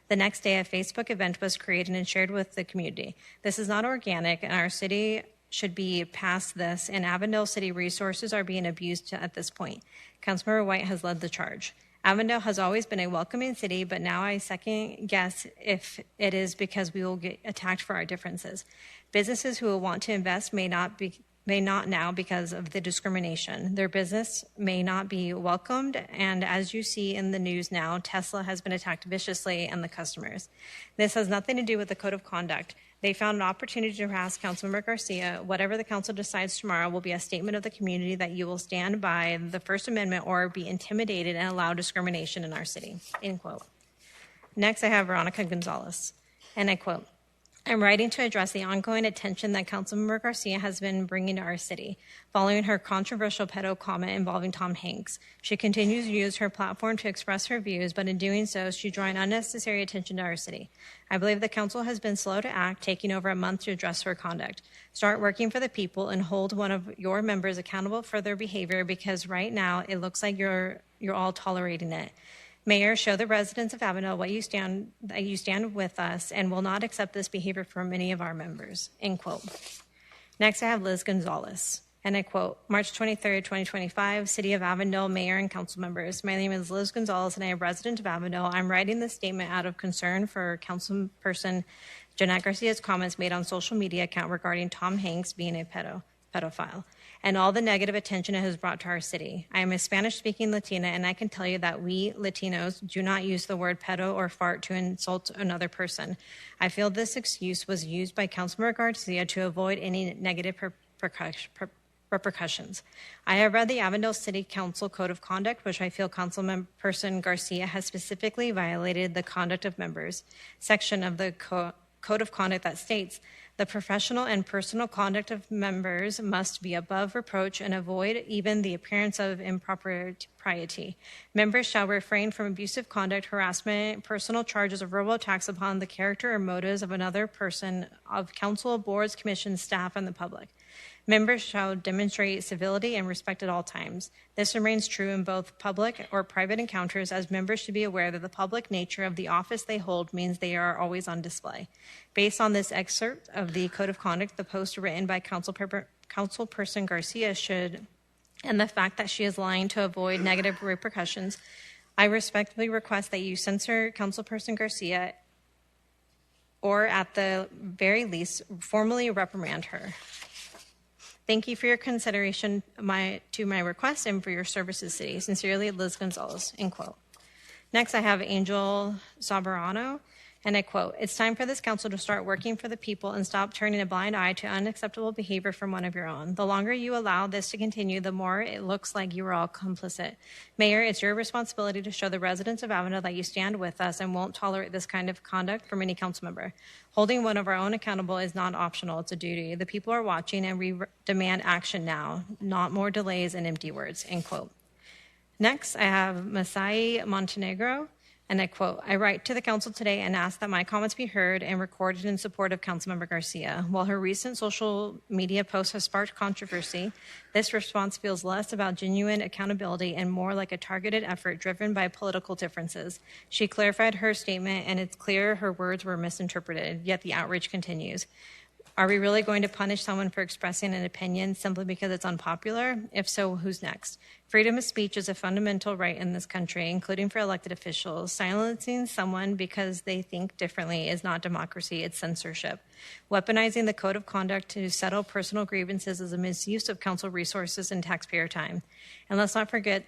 The next day, a Facebook event was created and shared with the community. This is not organic, and our city should be past this, and Avondale City resources are being abused at this point. Councilmember White has led the charge. Avondale has always been a welcoming city, but now I second guess if it is because we will get attacked for our differences. Businesses who will want to invest may not now because of the discrimination. Their business may not be welcomed, and as you see in the news now, Tesla has been attacked viciously and the customers. This has nothing to do with the code of conduct. They found an opportunity to harass Councilmember Garcia. Whatever the council decides tomorrow will be a statement of the community that you will stand by the First Amendment or be intimidated and allow discrimination in our city, end quote. Next, I have Veronica Gonzalez, and I quote, I'm writing to address the ongoing attention that Councilmember Garcia has been bringing to our city, following her controversial pedo comment involving Tom Hanks. She continues to use her platform to express her views, but in doing so, she's drawing unnecessary attention to our city. I believe the council has been slow to act, taking over a month to address her conduct. Start working for the people and hold one of your members accountable for their behavior, because right now it looks like you're all tolerating it. Mayor, show the residents of Avondale that you stand with us and will not accept this behavior from any of our members, end quote. Next, I have Liz Gonzalez, and I quote, March 23rd, 2025, City of Avondale Mayor and Council members. My name is Liz Gonzalez, and I am a resident of Avondale. I'm writing this statement out of concern for Councilperson Jeanette Garcia's comments made on social media account regarding Tom Hanks being a pedophile and all the negative attention it has brought to our city. I am a Spanish-speaking Latina, and I can tell you that we Latinos do not use the word pedo or fart to insult another person. I feel this excuse was used by Councilmember Garcia to avoid any negative repercussions. I have read the Avondale City Council Code of Conduct, which I feel Councilperson Garcia has specifically violated the conduct of members section of the Code of Conduct that states, the professional and personal conduct of members must be above reproach and avoid even the appearance of impropriety. Members shall refrain from abusive conduct, harassment, personal charges, or verbal attacks upon the character or motives of another person, of council, boards, commissions, staff, and the public. Members shall demonstrate civility and respect at all times. This remains true in both public or private encounters, as members should be aware that the public nature of the office they hold means they are always on display. Based on this excerpt of the Code of Conduct, the post written by Councilperson Garcia and the fact that she is lying to avoid negative repercussions, I respectfully request that you censor Councilperson Garcia or at the very least, formally reprimand her. Thank you for your consideration to my request and for your service to the city. Sincerely, Liz Gonzalez, end quote. Next, I have Angel Soberano, and I quote, it's time for this council to start working for the people and stop turning a blind eye to unacceptable behavior from one of your own. The longer you allow this to continue, the more it looks like you are all complicit. Mayor, it's your responsibility to show the residents of Avondale that you stand with us and won't tolerate this kind of conduct from any council member. Holding one of our own accountable is not optional, it's a duty. The people are watching and we demand action now, not more delays and empty words, end quote. Next, I have Masai Montenegro, and I quote, I write to the council today and ask that my comments be heard and recorded in support of Councilmember Garcia. While her recent social media posts have sparked controversy, this response feels less about genuine accountability and more like a targeted effort driven by political differences. She clarified her statement, and it's clear her words were misinterpreted, yet the outrage continues. Are we really going to punish someone for expressing an opinion simply because it's unpopular? If so, who's next? Freedom of speech is a fundamental right in this country, including for elected officials. Silencing someone because they think differently is not democracy, it's censorship. Weaponizing the code of conduct to settle personal grievances is a misuse of council resources and taxpayer time. And let's not forget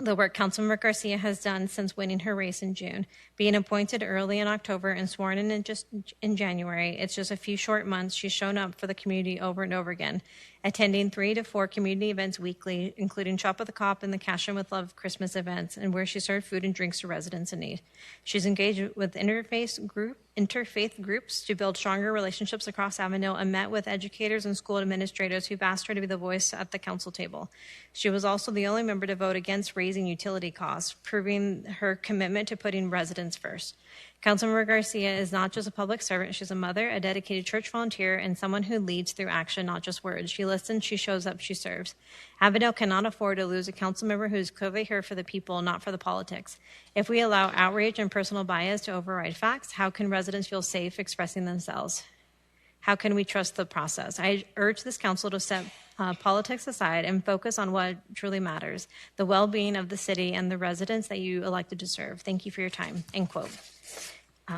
the work Councilmember Garcia has done since winning her race in June. Being appointed early in October and sworn in January, it's just a few short months she's shown up for the community over and over again, attending 3 to 4 community events weekly, including Shop with the Cop and the Cash In With Love Christmas events, and where she served food and drinks to residents in need. She's engaged with interfaith groups to build stronger relationships across Avondale and met with educators and school administrators who've asked her to be the voice at the council table. She was also the only member to vote against raising utility costs, proving her commitment to putting residents first. Councilmember Garcia is not just a public servant. She's a mother, a dedicated church volunteer, and someone who leads through action, not just words. She listens, she shows up, she serves. Avondale cannot afford to lose a council member who is clearly here for the people, not for the politics. If we allow outrage and personal bias to override facts, how can residents feel safe expressing themselves? How can we trust the process? I urge this council to set politics aside and focus on what truly matters, the well-being of the city and the residents that you elected to serve. Thank you for your time, end quote.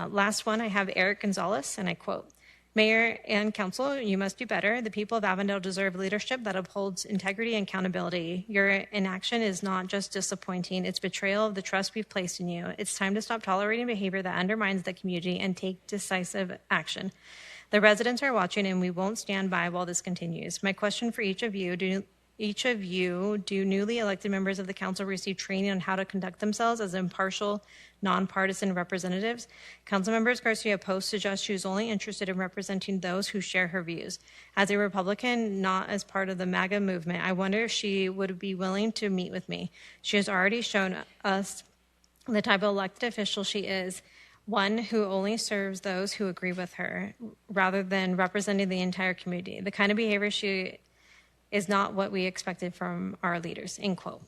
Last one, I have Eric Gonzalez, and I quote, Mayor and council, you must do better. The people of Avondale deserve leadership that upholds integrity and accountability. Your inaction is not just disappointing, it's betrayal of the trust we've placed in you. It's time to stop tolerating behavior that undermines the community and take decisive action. The residents are watching, and we won't stand by while this continues. My question for each of you, do newly elected members of the council receive training on how to conduct themselves as impartial, nonpartisan representatives? Councilmember Garcia posts suggest she is only interested in representing those who share her views. As a Republican, not as part of the MAGA movement, I wonder if she would be willing to meet with me. She has already shown us the type of elected official she is, one who only serves those who agree with her, rather than representing the entire community. The kind of behavior she is not what we expected from our leaders, end quote.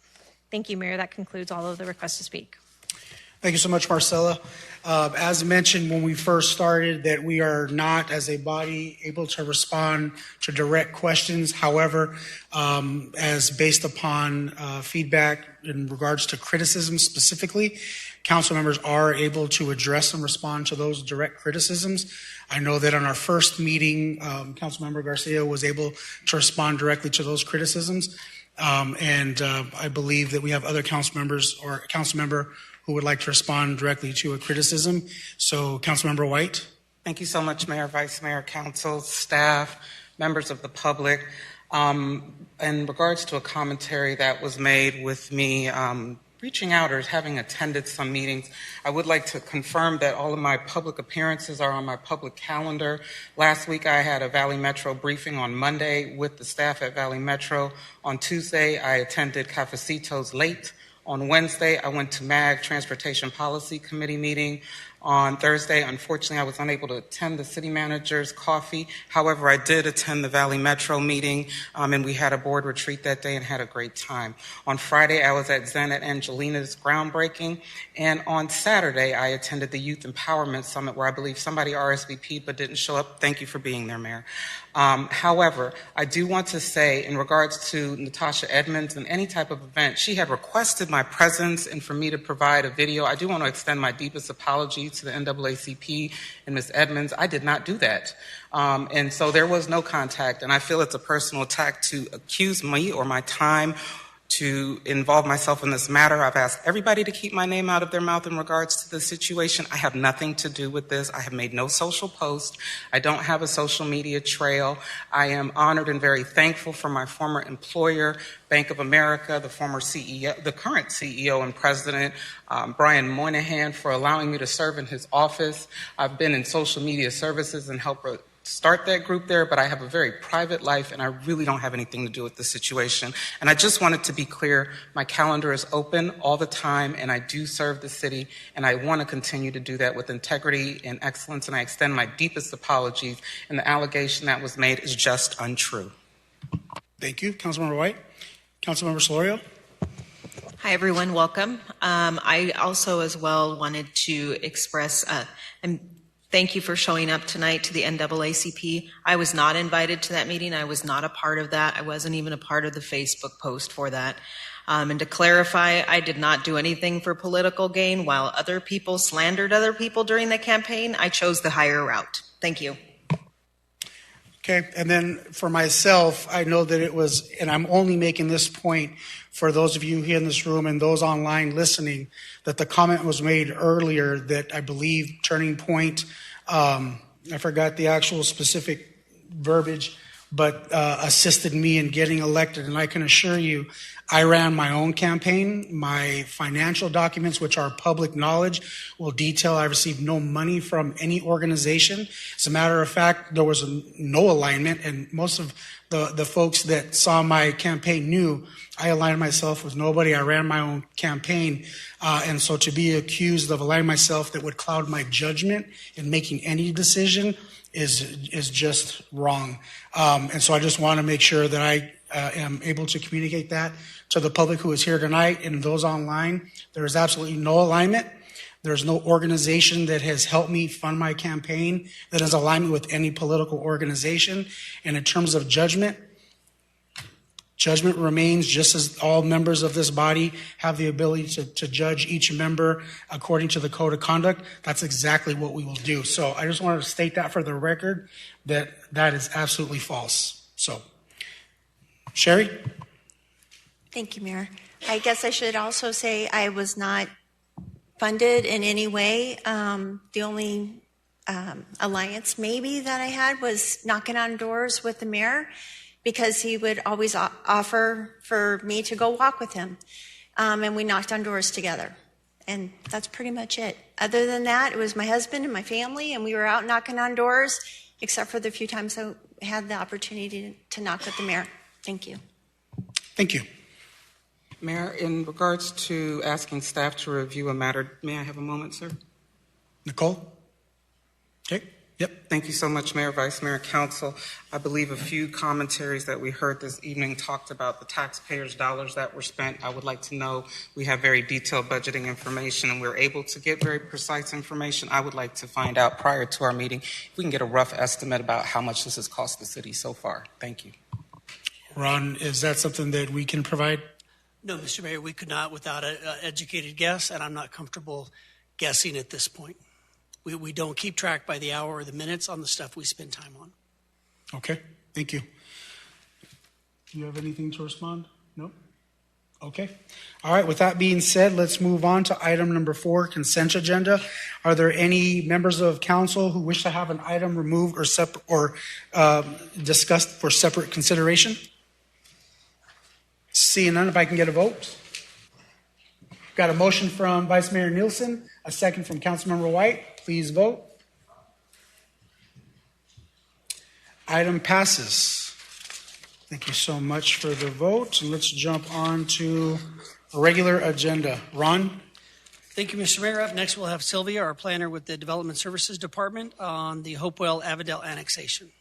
Thank you, Mayor. That concludes all of the requests to speak.
Thank you so much, Marcella. As mentioned when we first started, that we are not, as a body, able to respond to direct questions. However, as based upon feedback in regards to criticism specifically, council members are able to address and respond to those direct criticisms. I know that on our first meeting, Councilmember Garcia was able to respond directly to those criticisms. And I believe that we have other council members or a council member who would like to respond directly to a criticism. So, Councilmember White.
Thank you so much, Mayor, Vice Mayor, Council, staff, members of the public. In regards to a commentary that was made with me reaching out or having attended some meetings, I would like to confirm that all of my public appearances are on my public calendar. Last week I had a Valley Metro briefing on Monday with the staff at Valley Metro. On Tuesday I attended Cafecitos late. On Wednesday I went to MAG Transportation Policy Committee meeting. On Thursday, unfortunately, I was unable to attend the city manager's coffee. However, I did attend the Valley Metro meeting, and we had a board retreat that day and had a great time. On Friday, I was at Zen at Angelina's groundbreaking, and on Saturday, I attended the Youth Empowerment Summit, where I believe somebody RSVP'd but didn't show up. Thank you for being there, Mayor. However, I do want to say, in regards to Natasha Edmonds and any type of event, she had requested my presence and for me to provide a video. I do want to extend my deepest apologies to the NAACP and Ms. Edmonds. I did not do that. And so there was no contact, and I feel it's a personal attack to accuse me or my time to involve myself in this matter. I've asked everybody to keep my name out of their mouth in regards to the situation. I have nothing to do with this. I have made no social post. I don't have a social media trail. I am honored and very thankful for my former employer, Bank of America, the former CEO, the current CEO and president, Brian Moynihan, for allowing me to serve in his office. I've been in social media services and helped start that group there, but I have a very private life and I really don't have anything to do with the situation. And I just wanted to be clear, my calendar is open all the time and I do serve the city and I want to continue to do that with integrity and excellence, and I extend my deepest apologies, and the allegation that was made is just untrue.
Thank you. Councilmember White. Councilmember Solorio.
Hi, everyone. Welcome. I also as well wanted to express thank you for showing up tonight to the NAACP. I was not invited to that meeting. I was not a part of that. I wasn't even a part of the Facebook post for that. And to clarify, I did not do anything for political gain. While other people slandered other people during the campaign, I chose the higher route. Thank you.
Okay, and then for myself, I know that it was, and I'm only making this point for those of you here in this room and those online listening, that the comment was made earlier that I believe Turning Point, I forgot the actual specific verbiage, but assisted me in getting elected. And I can assure you, I ran my own campaign. My financial documents, which are public knowledge, will detail I received no money from any organization. As a matter of fact, there was no alignment, and most of the folks that saw my campaign knew I aligned myself with nobody. I ran my own campaign. And so to be accused of aligning myself that would cloud my judgment in making any decision is just wrong. And so I just want to make sure that I am able to communicate that to the public who is here tonight and those online. There is absolutely no alignment. There's no organization that has helped me fund my campaign that is alignment with any political organization. And in terms of judgment, judgment remains, just as all members of this body have the ability to judge each member according to the code of conduct. That's exactly what we will do. So I just wanted to state that for the record, that is absolutely false. So, Sherry?
Thank you, Mayor. I guess I should also say I was not funded in any way. The only alliance maybe that I had was knocking on doors with the mayor, because he would always offer for me to go walk with him. And we knocked on doors together. And that's pretty much it. Other than that, it was my husband and my family, and we were out knocking on doors, except for the few times I had the opportunity to knock with the mayor. Thank you.
Thank you.
Mayor, in regards to asking staff to review a matter, may I have a moment, sir?
Nicole? Okay.
Yep. Thank you so much, Mayor, Vice Mayor, and Council. I believe a few commentaries that we heard this evening talked about the taxpayers' dollars that were spent. I would like to know, we have very detailed budgeting information and we're able to get very precise information. I would like to find out prior to our meeting if we can get a rough estimate about how much this has cost the city so far. Thank you.
Ron, is that something that we can provide?
No, Mr. Mayor, we could not without an educated guess, and I'm not comfortable guessing at this point. We don't keep track by the hour or the minutes on the stuff we spend time on.
Okay, thank you. Do you have anything to respond? No? Okay. All right, with that being said, let's move on to item number 4, consent agenda. Are there any members of council who wish to have an item removed or discussed for separate consideration? Seeing none, if I can get a vote. Got a motion from Vice Mayor Nielsen, a second from Councilmember White. Please vote. Item passes. Thank you so much for the vote. And let's jump on to a regular agenda. Ron?
Thank you, Mr. Mayor. Up next, we'll have Sylvia, our planner with the Development Services Department, on the Hopewell Avondale annexation.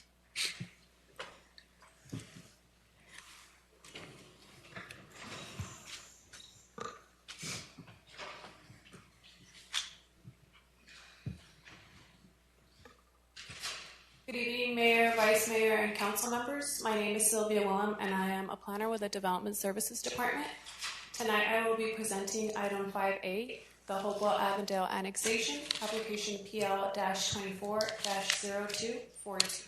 Good evening, Mayor, Vice Mayor, and council members. My name is Sylvia Willem, and I am a planner with the Development Services Department. Tonight, I will be presenting item 5A, the Hopewell Avondale annexation, application PL-24-0242.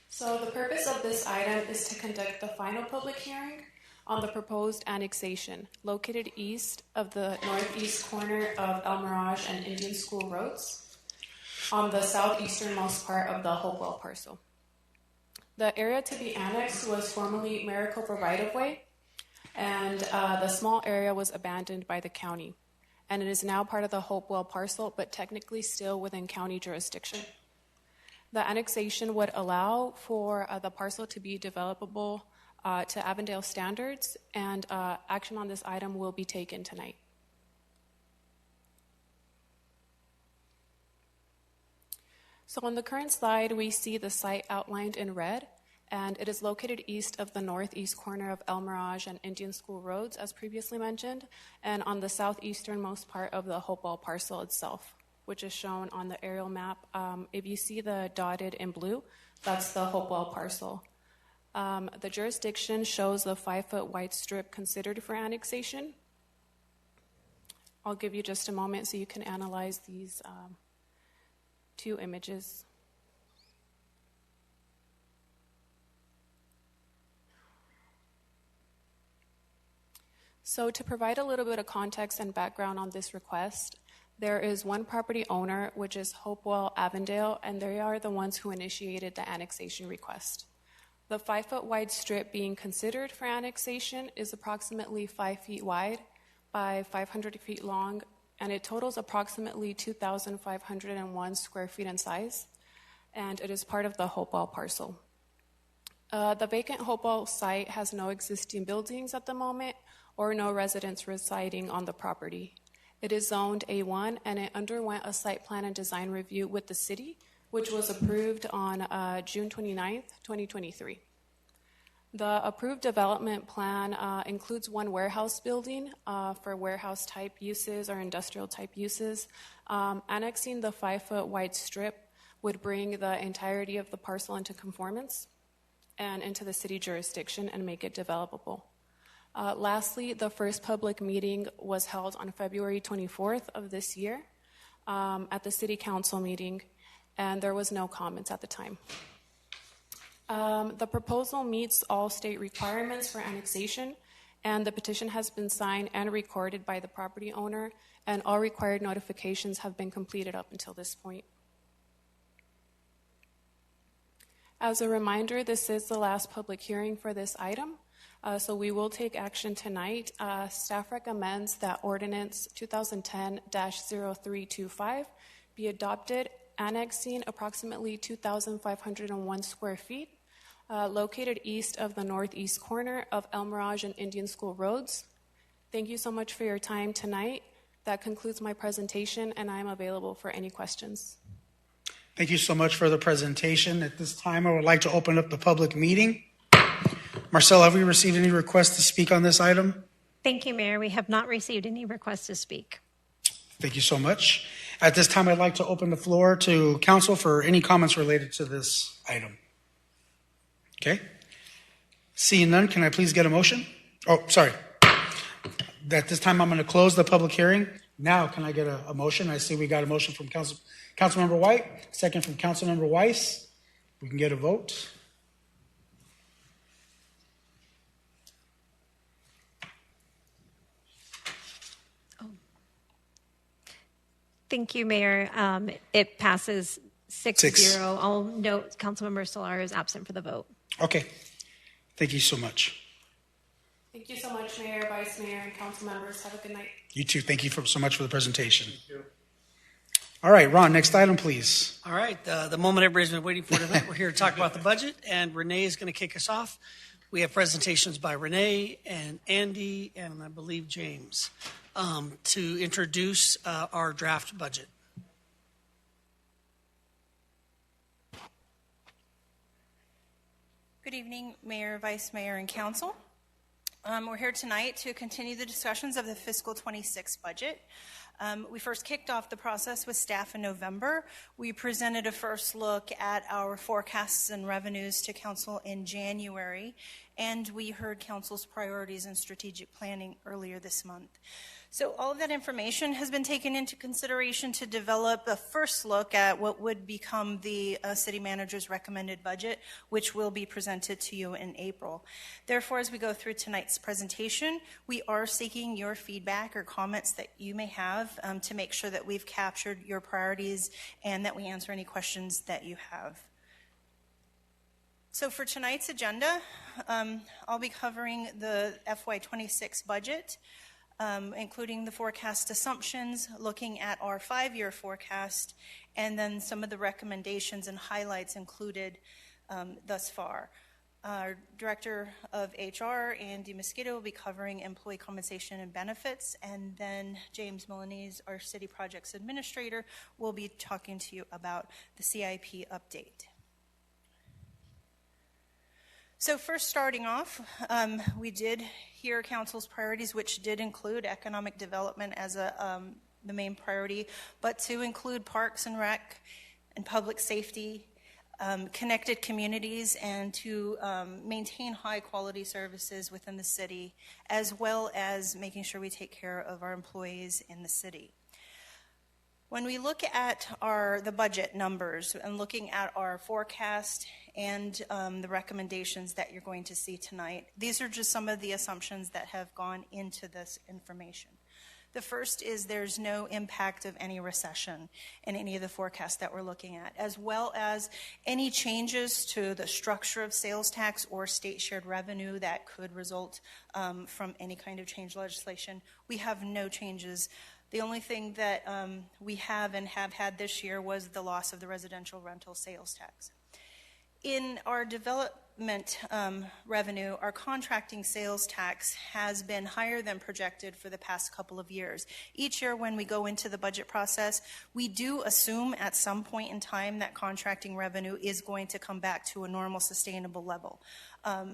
So the purpose of this item is to conduct the final public hearing on the proposed annexation located east of the northeast corner of El Mirage and Indian School Roads, on the southeasternmost part of the Hopewell parcel. The area to be annexed was formerly Maricopa right-of-way, and the small area was abandoned by the county, and it is now part of the Hopewell parcel, but technically still within county jurisdiction. The annexation would allow for the parcel to be developable to Avondale standards, and action on this item will be taken tonight. So on the current slide, we see the site outlined in red, and it is located east of the northeast corner of El Mirage and Indian School Roads, as previously mentioned, and on the southeasternmost part of the Hopewell parcel itself, which is shown on the aerial map. If you see the dotted in blue, that's the Hopewell parcel. The jurisdiction shows the 5-foot wide strip considered for annexation. I'll give you just a moment so you can analyze these two images. So to provide a little bit of context and background on this request, there is one property owner, which is Hopewell Avondale, and they are the ones who initiated the annexation request. The 5-foot wide strip being considered for annexation is approximately 5 feet wide by 500 feet long, and it totals approximately 2,501 square feet in size, and it is part of the Hopewell parcel. The vacant Hopewell site has no existing buildings at the moment or no residents residing on the property. It is zoned A1, and it underwent a site plan and design review with the city, which was approved on June 29th, 2023. The approved development plan includes one warehouse building for warehouse type uses or industrial type uses. Annexing the 5-foot wide strip would bring the entirety of the parcel into conformance and into the city jurisdiction and make it developable. Lastly, the first public meeting was held on February 24th of this year at the city council meeting, and there was no comments at the time. The proposal meets all state requirements for annexation, and the petition has been signed and recorded by the property owner, and all required notifications have been completed up until this point. As a reminder, this is the last public hearing for this item, so we will take action tonight. Staff recommends that Ordinance 2010-0325 be adopted, annexing approximately 2,501 square feet, located east of the northeast corner of El Mirage and Indian School Roads. Thank you so much for your time tonight. That concludes my presentation, and I am available for any questions.
Thank you so much for the presentation. At this time, I would like to open up the public meeting. Marcel, have we received any requests to speak on this item?
Thank you, Mayor. We have not received any requests to speak.
Thank you so much. At this time, I'd like to open the floor to council for any comments related to this item. Okay. Seeing none, can I please get a motion? Oh, sorry. At this time, I'm going to close the public hearing. Now, can I get a motion? I see we got a motion from Councilmember White, second from Councilmember Weiss. We can get a vote.
Thank you, Mayor. It passes 6-0. I'll note Councilmember Solar is absent for the vote.
Okay. Thank you so much.
Thank you so much, Mayor, Vice Mayor, and council members. Have a good night.
You too. Thank you so much for the presentation. Thank you. All right, Ron, next item, please.
All right, the moment everybody's been waiting for tonight. We're here to talk about the budget, and Renee is going to kick us off. We have presentations by Renee and Andy and I believe James to introduce our draft budget.
Good evening, Mayor, Vice Mayor, and Council. We're here tonight to continue the discussions of the fiscal 26 budget. We first kicked off the process with staff in November. We presented a first look at our forecasts and revenues to Council in January, and we heard Council's priorities and strategic planning earlier this month. So all of that information has been taken into consideration to develop a first look at what would become the city manager's recommended budget, which will be presented to you in April. Therefore, as we go through tonight's presentation, we are seeking your feedback or comments that you may have to make sure that we've captured your priorities and that we answer any questions that you have. So for tonight's agenda, I'll be covering the FY26 budget, including the forecast assumptions, looking at our 5-year forecast, and then some of the recommendations and highlights included thus far. Our Director of HR, Andy Mosquito, will be covering employee compensation and benefits, and then James Milanese, our City Projects Administrator, will be talking to you about the CIP update. So first, starting off, we did hear Council's priorities, which did include economic development as the main priority, but to include parks and rec and public safety, connected communities, and to maintain high-quality services within the city, as well as making sure we take care of our employees in the city. When we look at the budget numbers and looking at our forecast and the recommendations that you're going to see tonight, these are just some of the assumptions that have gone into this information. The first is there's no impact of any recession in any of the forecasts that we're looking at, as well as any changes to the structure of sales tax or state shared revenue that could result from any kind of change legislation. We have no changes. The only thing that we have and have had this year was the loss of the residential rental sales tax. In our development revenue, our contracting sales tax has been higher than projected for the past couple of years. Each year when we go into the budget process, we do assume at some point in time that contracting revenue is going to come back to a normal, sustainable level.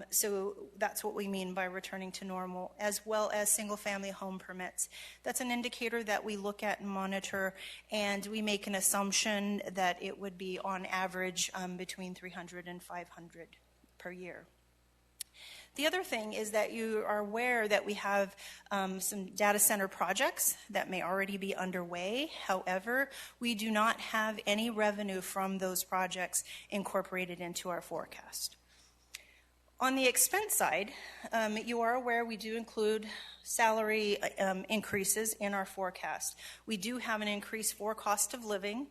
So that's what we mean by returning to normal, as well as single-family home permits. That's an indicator that we look at and monitor, and we make an assumption that it would be on average between 300 and 500 per year. The other thing is that you are aware that we have some data center projects that may already be underway. However, we do not have any revenue from those projects incorporated into our forecast. On the expense side, you are aware we do include salary increases in our forecast. We do have an increase for cost of living,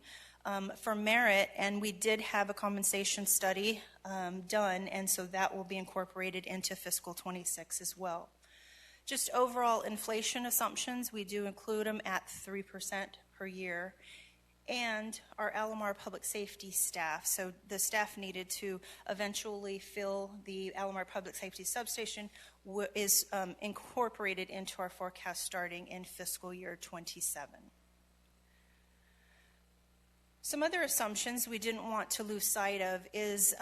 for merit, and we did have a compensation study done, and so that will be incorporated into fiscal 26 as well. Just overall inflation assumptions, we do include them at 3% per year. and our Alomar Public Safety staff. So the staff needed to eventually fill the Alomar Public Safety substation is incorporated into our forecast starting in fiscal year 27. Some other assumptions we didn't want to lose sight of is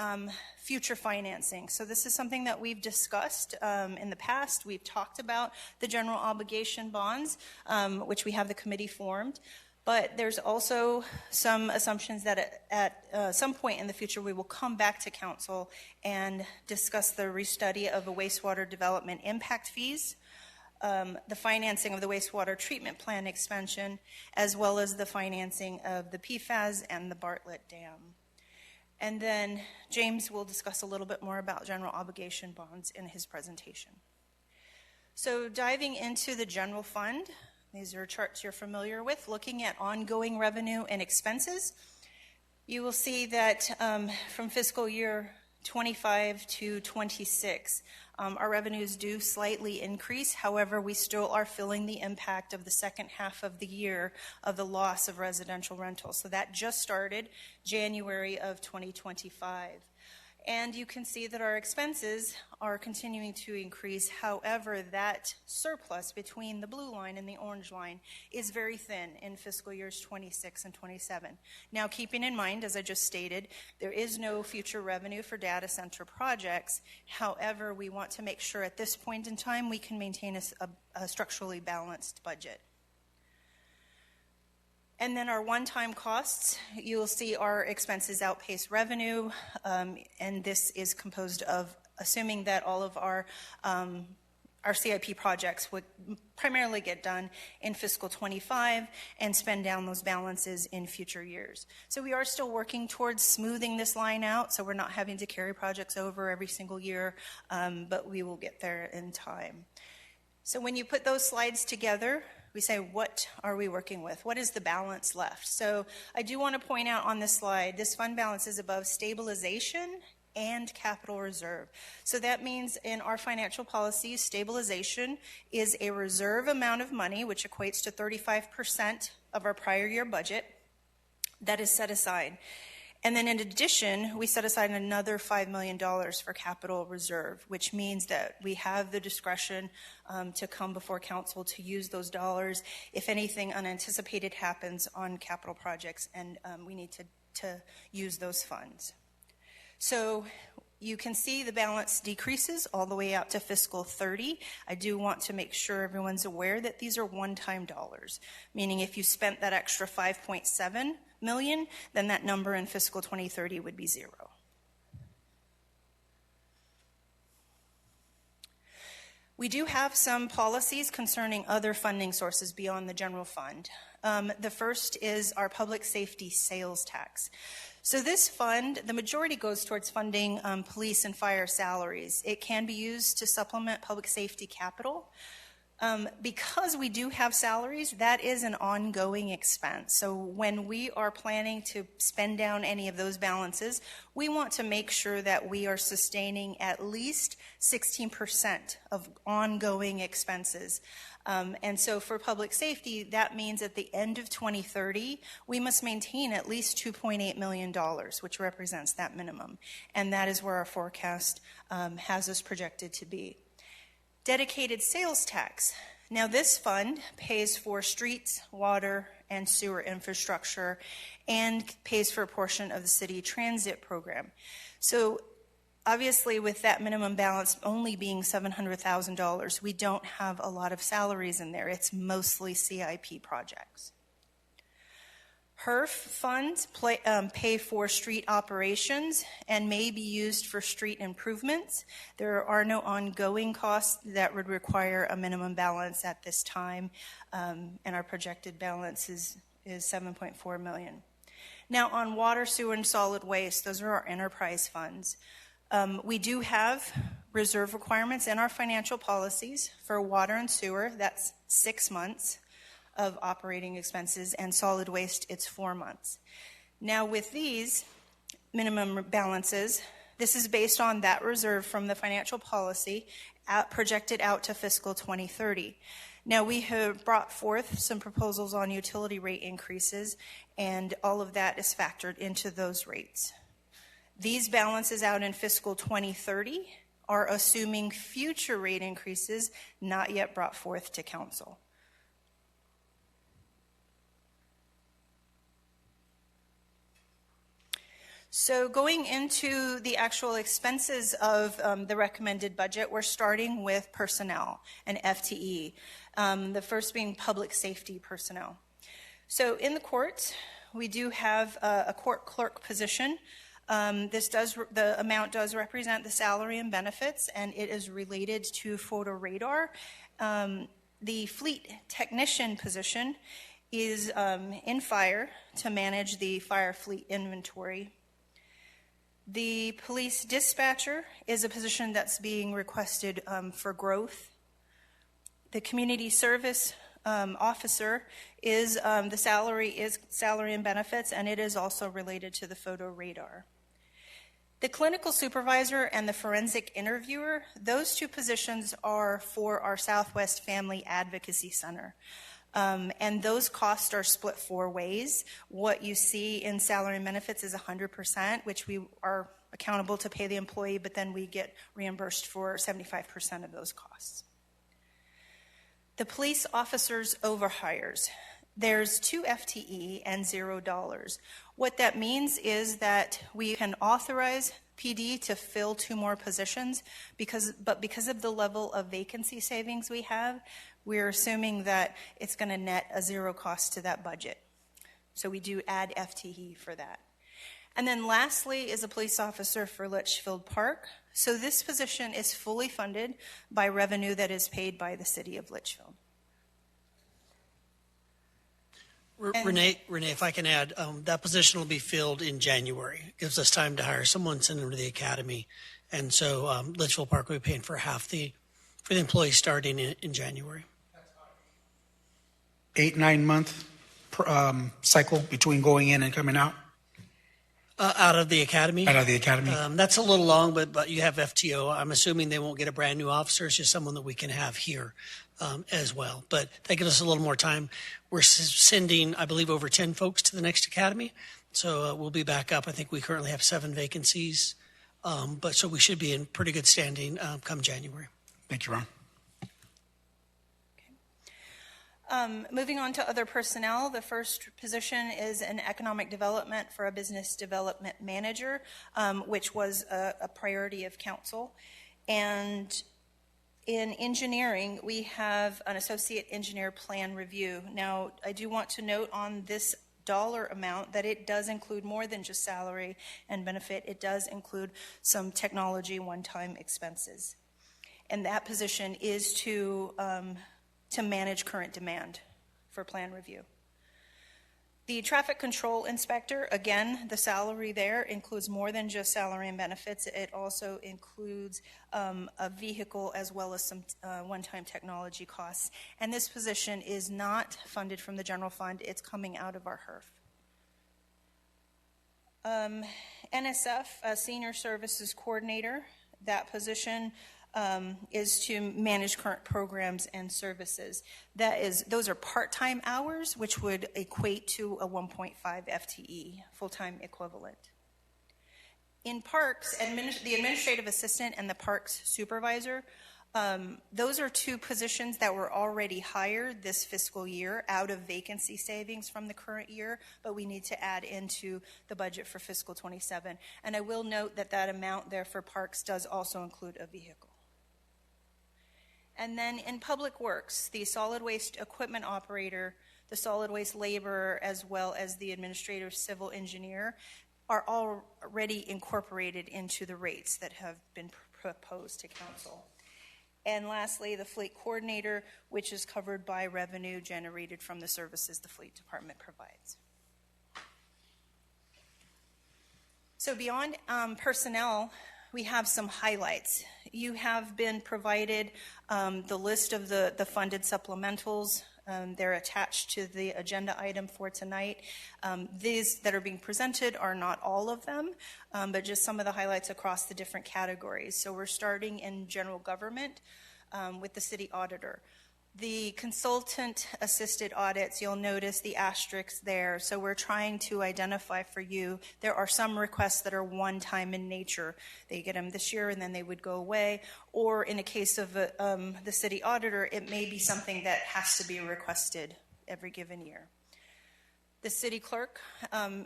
future financing. So this is something that we've discussed in the past. We've talked about the general obligation bonds, which we have the committee formed. But there's also some assumptions that at some point in the future we will come back to council and discuss the restudy of a wastewater development impact fees, the financing of the wastewater treatment plant expansion, as well as the financing of the PFAS and the Bartlett Dam. And then James will discuss a little bit more about general obligation bonds in his presentation. So diving into the general fund, these are charts you're familiar with, looking at ongoing revenue and expenses. You will see that from fiscal year 25 to 26, our revenues do slightly increase. However, we still are feeling the impact of the second half of the year of the loss of residential rentals. So that just started January of 2025. And you can see that our expenses are continuing to increase. However, that surplus between the blue line and the orange line is very thin in fiscal years 26 and 27. Now, keeping in mind, as I just stated, there is no future revenue for data center projects. However, we want to make sure at this point in time we can maintain a structurally balanced budget. And then our one-time costs, you'll see our expenses outpace revenue, and this is composed of assuming that all of our CIP projects would primarily get done in fiscal 25 and spend down those balances in future years. So we are still working towards smoothing this line out, so we're not having to carry projects over every single year, but we will get there in time. So when you put those slides together, we say, what are we working with? What is the balance left? So I do want to point out on this slide, this fund balance is above stabilization and capital reserve. So that means in our financial policies, stabilization is a reserve amount of money, which equates to 35% of our prior year budget that is set aside. And then in addition, we set aside another $5 million for capital reserve, which means that we have the discretion to come before council to use those dollars if anything unanticipated happens on capital projects, and we need to use those funds. So you can see the balance decreases all the way out to fiscal 30. I do want to make sure everyone's aware that these are one-time dollars, meaning if you spent that extra $5.7 million, then that number in fiscal 2030 would be zero. We do have some policies concerning other funding sources beyond the general fund. The first is our public safety sales tax. So this fund, the majority goes towards funding police and fire salaries. It can be used to supplement public safety capital. Because we do have salaries, that is an ongoing expense. So when we are planning to spend down any of those balances, we want to make sure that we are sustaining at least 16% of ongoing expenses. And so for public safety, that means at the end of 2030, we must maintain at least $2.8 million, which represents that minimum. And that is where our forecast has us projected to be. Dedicated sales tax. Now this fund pays for streets, water, and sewer infrastructure and pays for a portion of the city transit program. So obviously with that minimum balance only being $700,000, we don't have a lot of salaries in there. It's mostly CIP projects. HERF funds pay for street operations and may be used for street improvements. There are no ongoing costs that would require a minimum balance at this time, and our projected balance is $7.4 million. Now on water, sewer, and solid waste, those are our enterprise funds. We do have reserve requirements in our financial policies for water and sewer. That's 6 months of operating expenses, and solid waste, it's 4 months. Now with these minimum balances, this is based on that reserve from the financial policy projected out to fiscal 2030. Now, we have brought forth some proposals on utility rate increases, and all of that is factored into those rates. These balances out in fiscal 2030 are assuming future rate increases not yet brought forth to council. So going into the actual expenses of the recommended budget, we're starting with personnel and FTE, the first being public safety personnel. So in the courts, we do have a court clerk position. The amount does represent the salary and benefits, and it is related to photo radar. The fleet technician position is in fire to manage the fire fleet inventory. The police dispatcher is a position that's being requested for growth. The community service officer is the salary and benefits, and it is also related to the photo radar. The clinical supervisor and the forensic interviewer, those two positions are for our Southwest Family Advocacy Center. And those costs are split 4 ways. What you see in salary and benefits is 100%, which we are accountable to pay the employee, but then we get reimbursed for 75% of those costs. The police officers overhires. There's 2 FTE and $0. What that means is that we can authorize PD to fill 2 more positions, but because of the level of vacancy savings we have, we're assuming that it's going to net a 0 cost to that budget. So we do add FTE for that. And then lastly is a police officer for Litchfield Park. So this position is fully funded by revenue that is paid by the city of Litchfield.
Renee, if I can add, that position will be filled in January. It gives us time to hire someone, send them to the academy. And so Litchfield Park will be paying for half for the employees starting in January.
8-9 month cycle between going in and coming out?
Out of the academy?
Out of the academy.
That's a little long, but you have FTO. I'm assuming they won't get a brand new officer. It's just someone that we can have here as well. But that gives us a little more time. We're sending, I believe, over 10 folks to the next academy. So we'll be back up. I think we currently have 7 vacancies. But so we should be in pretty good standing come January.
Thank you, Ron.
Moving on to other personnel, the first position is an economic development for a business development manager, which was a priority of council. And in engineering, we have an associate engineer plan review. Now, I do want to note on this dollar amount that it does include more than just salary and benefit. It does include some technology one-time expenses. And that position is to manage current demand for plan review. The traffic control inspector, again, the salary there includes more than just salary and benefits. It also includes a vehicle as well as some one-time technology costs. And this position is not funded from the general fund. It's coming out of our HERF. NSF, Senior Services Coordinator, that position is to manage current programs and services. Those are part-time hours, which would equate to a 1.5 FTE, full-time equivalent. In parks, the administrative assistant and the parks supervisor, those are 2 positions that were already hired this fiscal year out of vacancy savings from the current year, but we need to add into the budget for fiscal 27. And I will note that that amount there for parks does also include a vehicle. And then in public works, the solid waste equipment operator, the solid waste laborer, as well as the administrative civil engineer are already incorporated into the rates that have been proposed to council. And lastly, the fleet coordinator, which is covered by revenue generated from the services the fleet department provides. So beyond personnel, we have some highlights. You have been provided the list of the funded supplementals. They're attached to the agenda item for tonight. These that are being presented are not all of them, but just some of the highlights across the different categories. So we're starting in general government with the city auditor. The consultant-assisted audits, you'll notice the asterisks there. So we're trying to identify for you, there are some requests that are one-time in nature. They get them this year and then they would go away. Or in a case of the city auditor, it may be something that has to be requested every given year. The city clerk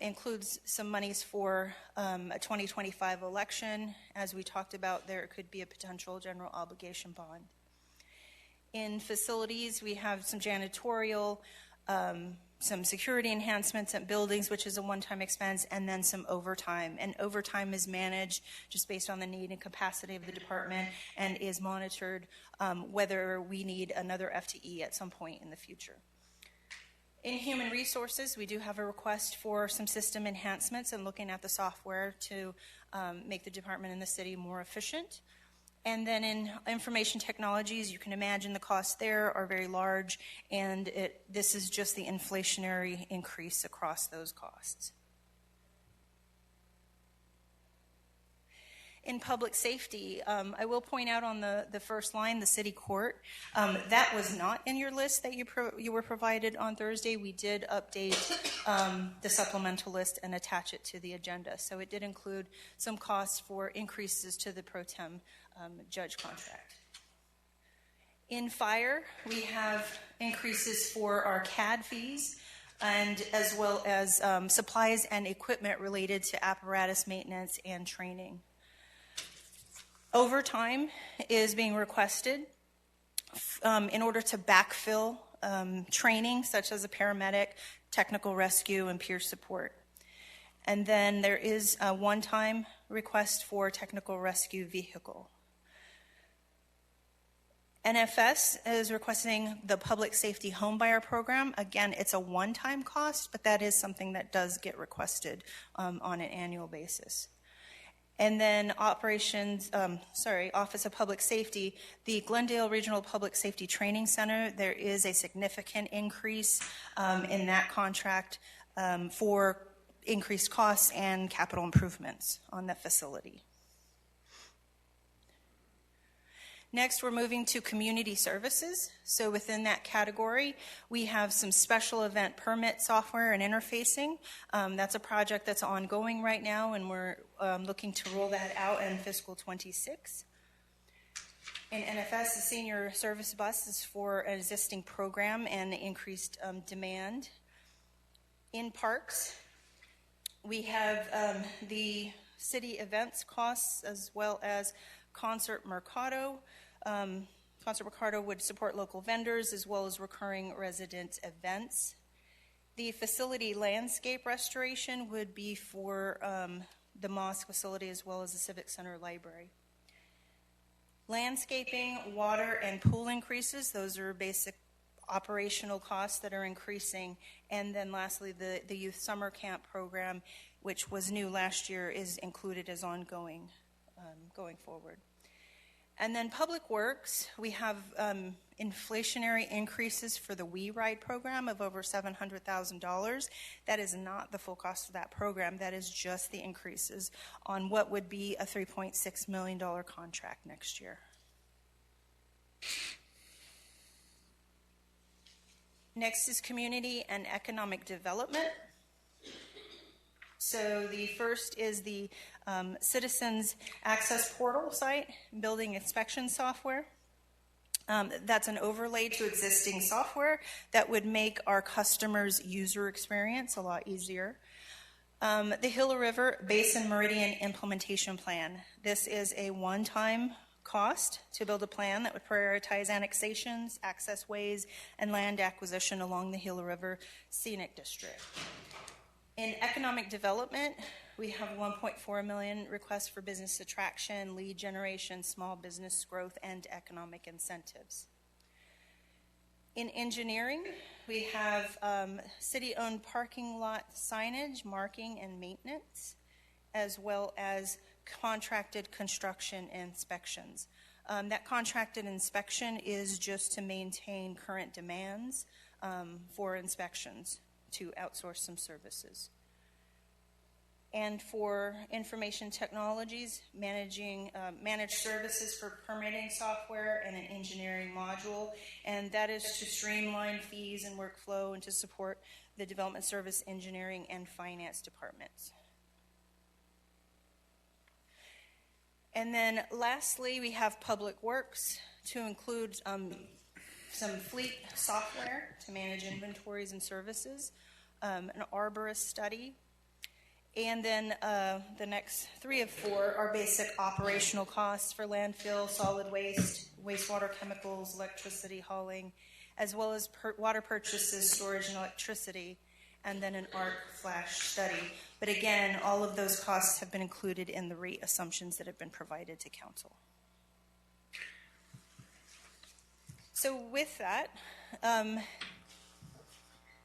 includes some monies for a 2025 election. As we talked about, there could be a potential general obligation bond. In facilities, we have some janitorial, some security enhancements at buildings, which is a one-time expense, and then some overtime. And overtime is managed just based on the need and capacity of the department and is monitored whether we need another FTE at some point in the future. In human resources, we do have a request for some system enhancements and looking at the software to make the department and the city more efficient. And then in information technologies, you can imagine the costs there are very large, and this is just the inflationary increase across those costs. In public safety, I will point out on the first line, the city court, that was not in your list that you were provided on Thursday. We did update the supplemental list and attach it to the agenda. So it did include some costs for increases to the pro tem judge contract. In fire, we have increases for our CAD fees, and as well as supplies and equipment related to apparatus maintenance and training. Overtime is being requested in order to backfill training such as a paramedic, technical rescue, and peer support. And then there is a one-time request for technical rescue vehicle. NFS is requesting the public safety homebuyer program. Again, it's a one-time cost, but that is something that does get requested on an annual basis. And then Office of Public Safety, the Glendale Regional Public Safety Training Center, there is a significant increase in that contract for increased costs and capital improvements on that facility. Next, we're moving to community services. So within that category, we have some special event permit software and interfacing. That's a project that's ongoing right now, and we're looking to roll that out in fiscal 26. In NFS, the senior service bus is for an existing program and increased demand. In parks, we have the city events costs as well as Concert Mercado. Concert Mercado would support local vendors as well as recurring resident events. The facility landscape restoration would be for the mosque facility as well as the Civic Center library. Landscaping, water, and pool increases, those are basic operational costs that are increasing. And then lastly, the youth summer camp program, which was new last year, is included as ongoing going forward. And then Public Works, we have inflationary increases for the We Ride program of over $700,000. That is not the full cost of that program. That is just the increases on what would be a $3.6 million contract next year. Next is community and economic development. So the first is the Citizens Access Portal site, building inspection software. That's an overlay to existing software that would make our customers' user experience a lot easier. The Gila River Basin Meridian Implementation Plan. This is a one-time cost to build a plan that would prioritize annexations, access ways, and land acquisition along the Gila River Scenic District. In economic development, we have $1.4 million requests for business attraction, lead generation, small business growth, and economic incentives. In engineering, we have city-owned parking lot signage, marking, and maintenance, as well as contracted construction inspections. That contracted inspection is just to maintain current demands for inspections to outsource some services. and for information technologies, managed services for permitting software and an engineering module, and that is to streamline fees and workflow and to support the development service, engineering, and finance departments. And then lastly, we have public works to include some fleet software to manage inventories and services, an arborist study, and then the next 3 of 4 are basic operational costs for landfill, solid waste, wastewater chemicals, electricity hauling, as well as water purchases, storage, and electricity, and then an ARC flash study. But again, all of those costs have been included in the rate assumptions that have been provided to council. So with that,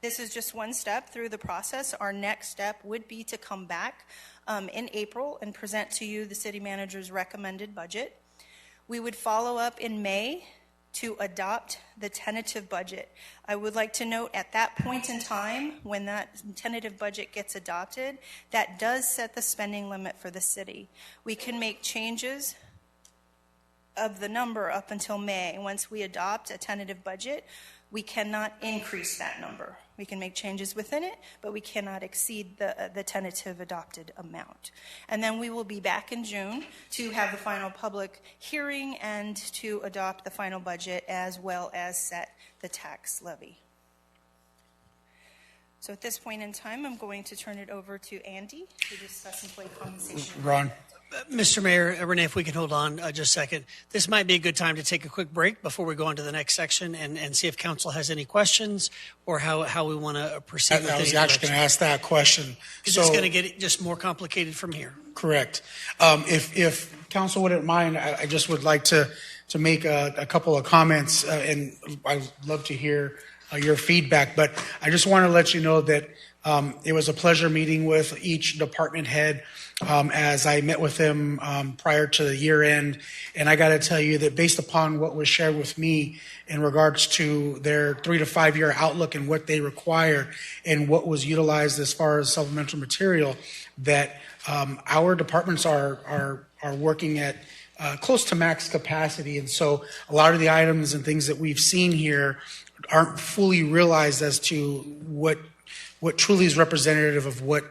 this is just one step through the process. Our next step would be to come back in April and present to you the city manager's recommended budget. We would follow up in May to adopt the tentative budget. I would like to note at that point in time, when that tentative budget gets adopted, that does set the spending limit for the city. We can make changes of the number up until May. Once we adopt a tentative budget, we cannot increase that number. We can make changes within it, but we cannot exceed the tentative adopted amount. And then we will be back in June to have the final public hearing and to adopt the final budget as well as set the tax levy. So at this point in time, I'm going to turn it over to Andy to discuss employee compensation.
Ron.
Mr. Mayor, Renee, if we can hold on just a second. This might be a good time to take a quick break before we go on to the next section and see if council has any questions or how we want to proceed with
I was actually going to ask that question.
It's just going to get just more complicated from here.
Correct. If council wouldn't mind, I just would like to make a couple of comments, and I'd love to hear your feedback. But I just want to let you know that it was a pleasure meeting with each department head as I met with them prior to the year end. And I got to tell you that based upon what was shared with me in regards to their 3 to 5 year outlook and what they require and what was utilized as far as supplemental material, that our departments are working at close to max capacity. And so a lot of the items and things that we've seen here aren't fully realized as to what truly is representative of what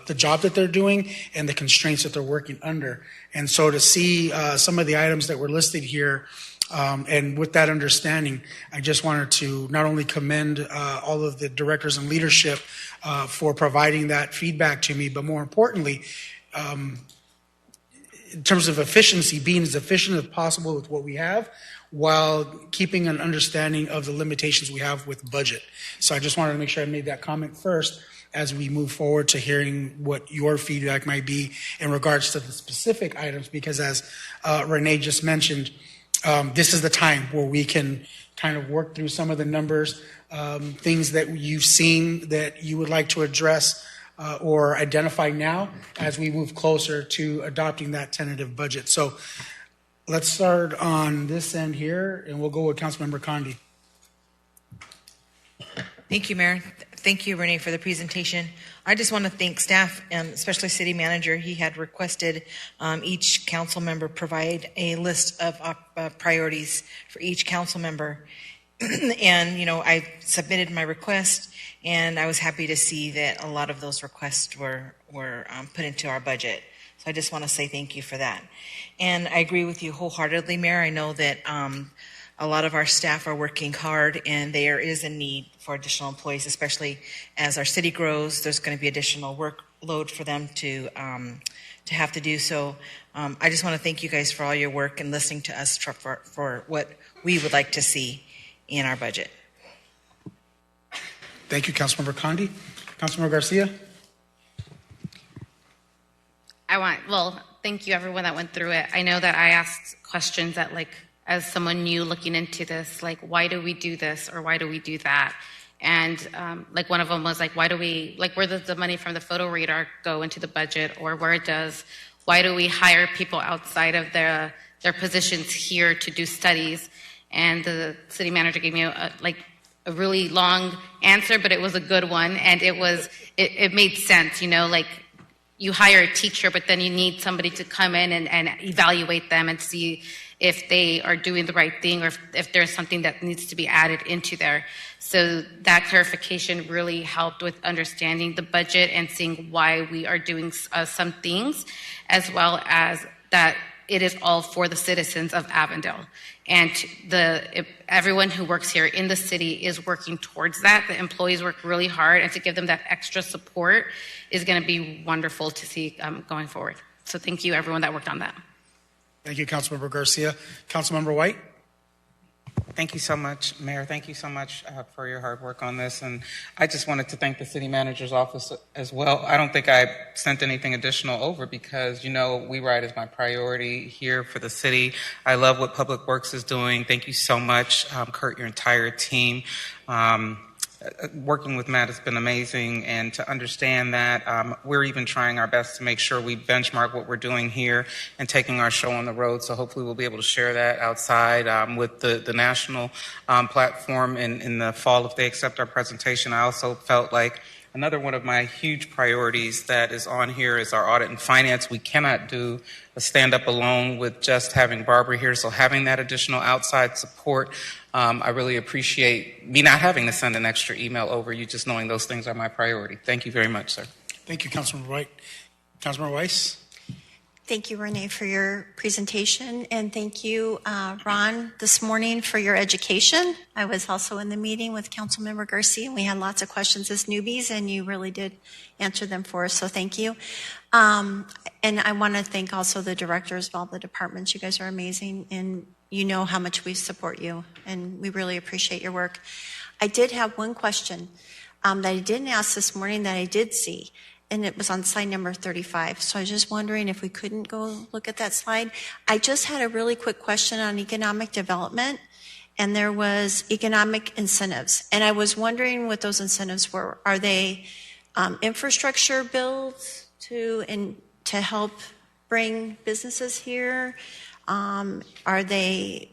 the job that they're doing and the constraints that they're working under. And so to see some of the items that were listed here, and with that understanding, I just wanted to not only commend all of the directors and leadership for providing that feedback to me, but more importantly, in terms of efficiency, being as efficient as possible with what we have, while keeping an understanding of the limitations we have with budget. So I just wanted to make sure I made that comment first as we move forward to hearing what your feedback might be in regards to the specific items, because as Renee just mentioned, this is the time where we can kind of work through some of the numbers, things that you've seen that you would like to address or identify now as we move closer to adopting that tentative budget. So let's start on this end here, and we'll go with Councilmember Condi.
Thank you, Mayor. Thank you, Renee, for the presentation. I just want to thank staff, especially City Manager. He had requested each council member provide a list of priorities for each council member. And, I submitted my request, and I was happy to see that a lot of those requests were put into our budget. So I just want to say thank you for that. And I agree with you wholeheartedly, Mayor. I know that a lot of our staff are working hard, and there is a need for additional employees, especially as our city grows. There's going to be additional workload for them to have to do. So I just want to thank you guys for all your work and listening to us for what we would like to see in our budget.
Thank you, Councilmember Condi. Councilmember Garcia.
Thank you everyone that went through it. I know that I asked questions that, as someone new looking into this, why do we do this or why do we do that? And one of them was why do we, where does the money from the photo radar go into the budget, or why do we hire people outside of their positions here to do studies? And the city manager gave me a really long answer, but it was a good one, and it made sense, you hire a teacher, but then you need somebody to come in and evaluate them and see if they are doing the right thing or if there's something that needs to be added into there. So that clarification really helped with understanding the budget and seeing why we are doing some things, as well as that it is all for the citizens of Avondale. And everyone who works here in the city is working towards that. The employees work really hard, and to give them that extra support is going to be wonderful to see going forward. So thank you, everyone that worked on that.
Thank you, Councilmember Garcia. Councilmember White?
Thank you so much, Mayor. Thank you so much for your hard work on this. And I just wanted to thank the city manager's office as well. I don't think I sent anything additional over because, We Ride is my priority here for the city. I love what Public Works is doing. Thank you so much, Kurt, your entire team. Working with Matt has been amazing, and to understand that we're even trying our best to make sure we benchmark what we're doing here and taking our show on the road. So hopefully we'll be able to share that outside with the national platform in the fall if they accept our presentation. I also felt like another one of my huge priorities that is on here is our audit and finance. We cannot do a stand-up alone with just having Barbara here, so having that additional outside support, I really appreciate me not having to send an extra email over, you just knowing those things are my priority. Thank you very much, sir.
Thank you, Councilmember White. Councilmember Weiss?
Thank you, Renee, for your presentation, and thank you, Ron, this morning for your education. I was also in the meeting with Councilmember Garcia, and we had lots of questions as newbies, and you really did answer them for us, so thank you. And I want to thank also the directors of all the departments. You guys are amazing, and you know how much we support you, and we really appreciate your work. I did have one question that I didn't ask this morning that I did see, and it was on slide number 35. So I was just wondering if we couldn't go look at that slide. I just had a really quick question on economic development, and there was economic incentives. And I was wondering what those incentives were. Are they infrastructure builds to help bring businesses here? Are they,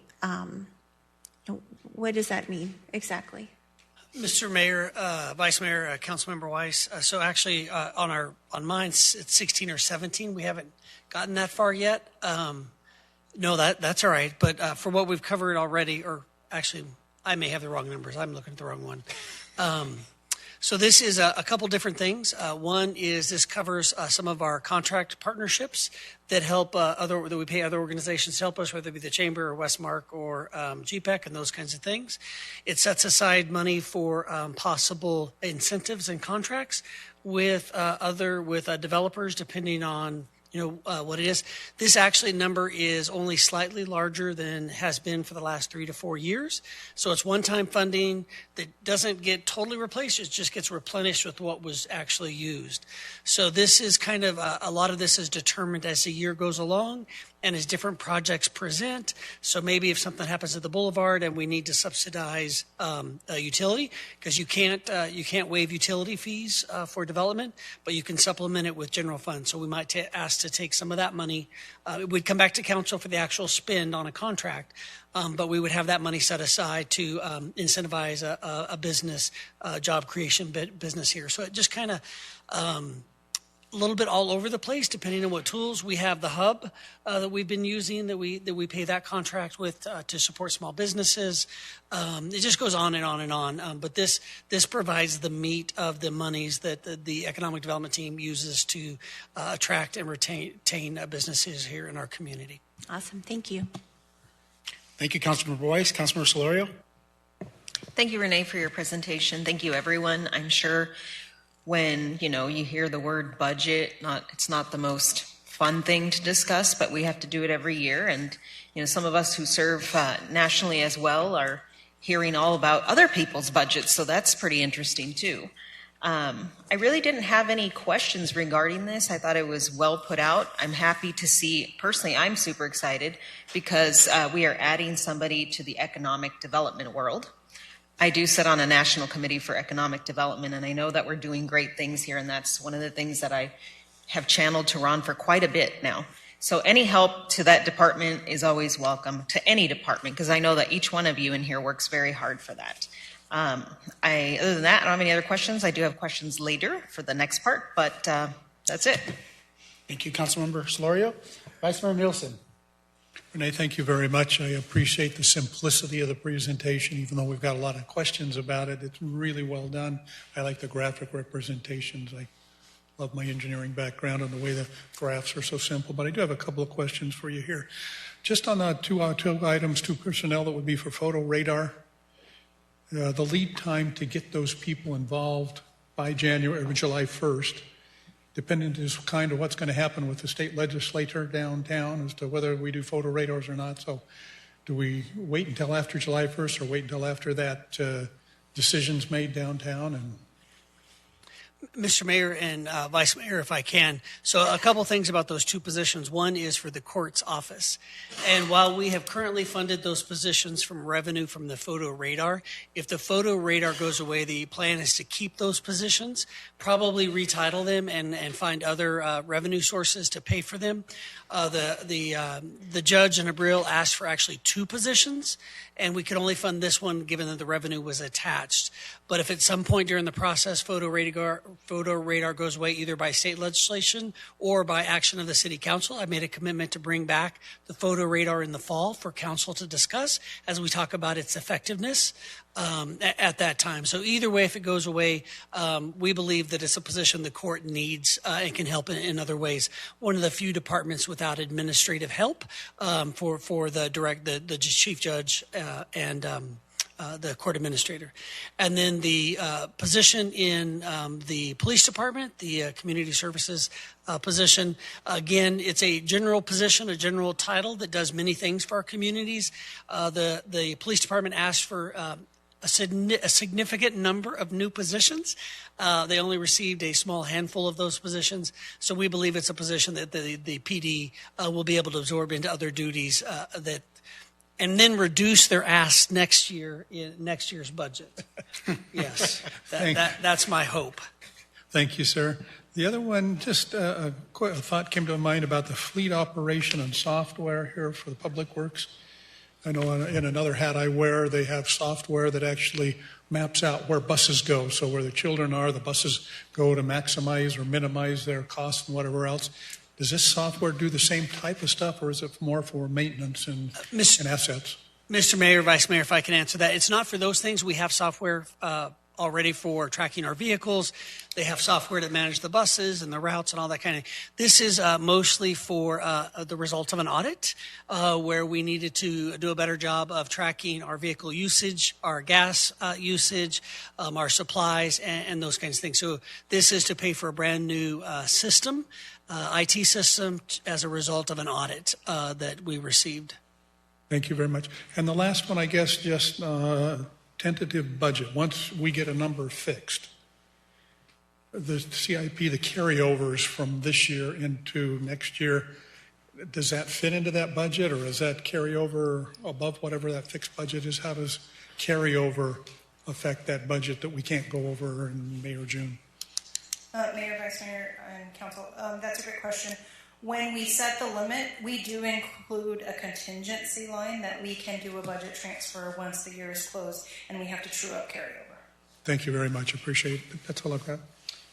what does that mean exactly?
Mr. Mayor, Vice Mayor, Councilmember Weiss. So actually, on mine, it's 16 or 17. We haven't gotten that far yet. No, that's all right. But for what we've covered already, or actually, I may have the wrong numbers. I'm looking at the wrong one. So this is a couple different things. One is this covers some of our contract partnerships that help that we pay other organizations to help us, whether it be the Chamber or Westmark or GPEC and those kinds of things. It sets aside money for possible incentives and contracts with developers, depending on what it is. This actually number is only slightly larger than has been for the last 3 to 4 years. So it's one-time funding that doesn't get totally replaced. It just gets replenished with what was actually used. So this is kind of a lot of this is determined as the year goes along and as different projects present. So maybe if something happens at the boulevard and we need to subsidize a utility, because you can't waive utility fees for development, but you can supplement it with general funds. So we might ask to take some of that money. It would come back to council for the actual spend on a contract, but we would have that money set aside to incentivize a business, job creation business here. So it just kind of a little bit all over the place, depending on what tools. We have the hub that we've been using that we pay that contract with to support small businesses. It just goes on and on and on. But this provides the meat of the monies that the economic development team uses to attract and retain businesses here in our community.
Awesome. Thank you.
Thank you, Councilmember Boyce. Councilmember Solorio.
Thank you, Renee, for your presentation. Thank you, everyone. I'm sure when you hear the word budget, it's not the most fun thing to discuss, but we have to do it every year. And some of us who serve nationally as well are hearing all about other people's budgets, so that's pretty interesting too. I really didn't have any questions regarding this. I thought it was well put out. I'm happy to see, personally, I'm super excited because we are adding somebody to the economic development world. I do sit on a national committee for economic development, and I know that we're doing great things here, and that's one of the things that I have channeled to Ron for quite a bit now. So any help to that department is always welcome, to any department, because I know that each one of you in here works very hard for that. Other than that, I don't have any other questions. I do have questions later for the next part, but that's it.
Thank you, Councilmember Solorio. Vice Mayor Nielsen.
Renee, thank you very much. I appreciate the simplicity of the presentation, even though we've got a lot of questions about it. It's really well done. I like the graphic representations. I love my engineering background and the way the graphs are so simple. But I do have a couple of questions for you here. Just on the two items, two personnel that would be for photo radar, the lead time to get those people involved by July 1st, dependent is kind of what's going to happen with the state legislature downtown as to whether we do photo radars or not. So do we wait until after July 1st or wait until after that decision's made downtown? And
Mr. Mayor and Vice Mayor, if I can. So a couple things about those two positions. One is for the court's office. And while we have currently funded those positions from revenue from the photo radar, if the photo radar goes away, the plan is to keep those positions, probably retitle them and find other revenue sources to pay for them. The judge in Abril asked for actually two positions, and we could only fund this one given that the revenue was attached. But if at some point during the process photo radar goes away either by state legislation or by action of the city council, I made a commitment to bring back the photo radar in the fall for council to discuss as we talk about its effectiveness at that time. So either way, if it goes away, we believe that it's a position the court needs and can help in other ways. One of the few departments without administrative help for the chief judge and the court administrator. And then the position in the police department, the community services position, again, it's a general position, a general title that does many things for our communities. The police department asked for a significant number of new positions. They only received a small handful of those positions. So we believe it's a position that the PD will be able to absorb into other duties and then reduce their asks next year in next year's budget. Yes, that's my hope.
thank you, sir. The other one, just a thought came to my mind about the fleet operation and software here for the Public Works. I know in another hat I wear, they have software that actually maps out where buses go. So where the children are, the buses go to maximize or minimize their costs and whatever else. Does this software do the same type of stuff, or is it more for maintenance and assets?
Mr. Mayor, Vice Mayor, if I can answer that. It's not for those things. We have software already for tracking our vehicles. They have software to manage the buses and the routes and all that kind of. This is mostly for the result of an audit where we needed to do a better job of tracking our vehicle usage, our gas usage, our supplies, and those kinds of things. So this is to pay for a brand new system, IT system, as a result of an audit that we received.
Thank you very much. And the last one, I guess, just tentative budget. Once we get a number fixed, the CIP, the carryovers from this year into next year, does that fit into that budget, or is that carryover above whatever that fixed budget is? How does carryover affect that budget that we can't go over in May or June?
Mayor, Vice Mayor, and Council, that's a great question. When we set the limit, we do include a contingency line that we can do a budget transfer once the year is closed, and we have to true up carryover.
Thank you very much. Appreciate it. That's all I've got.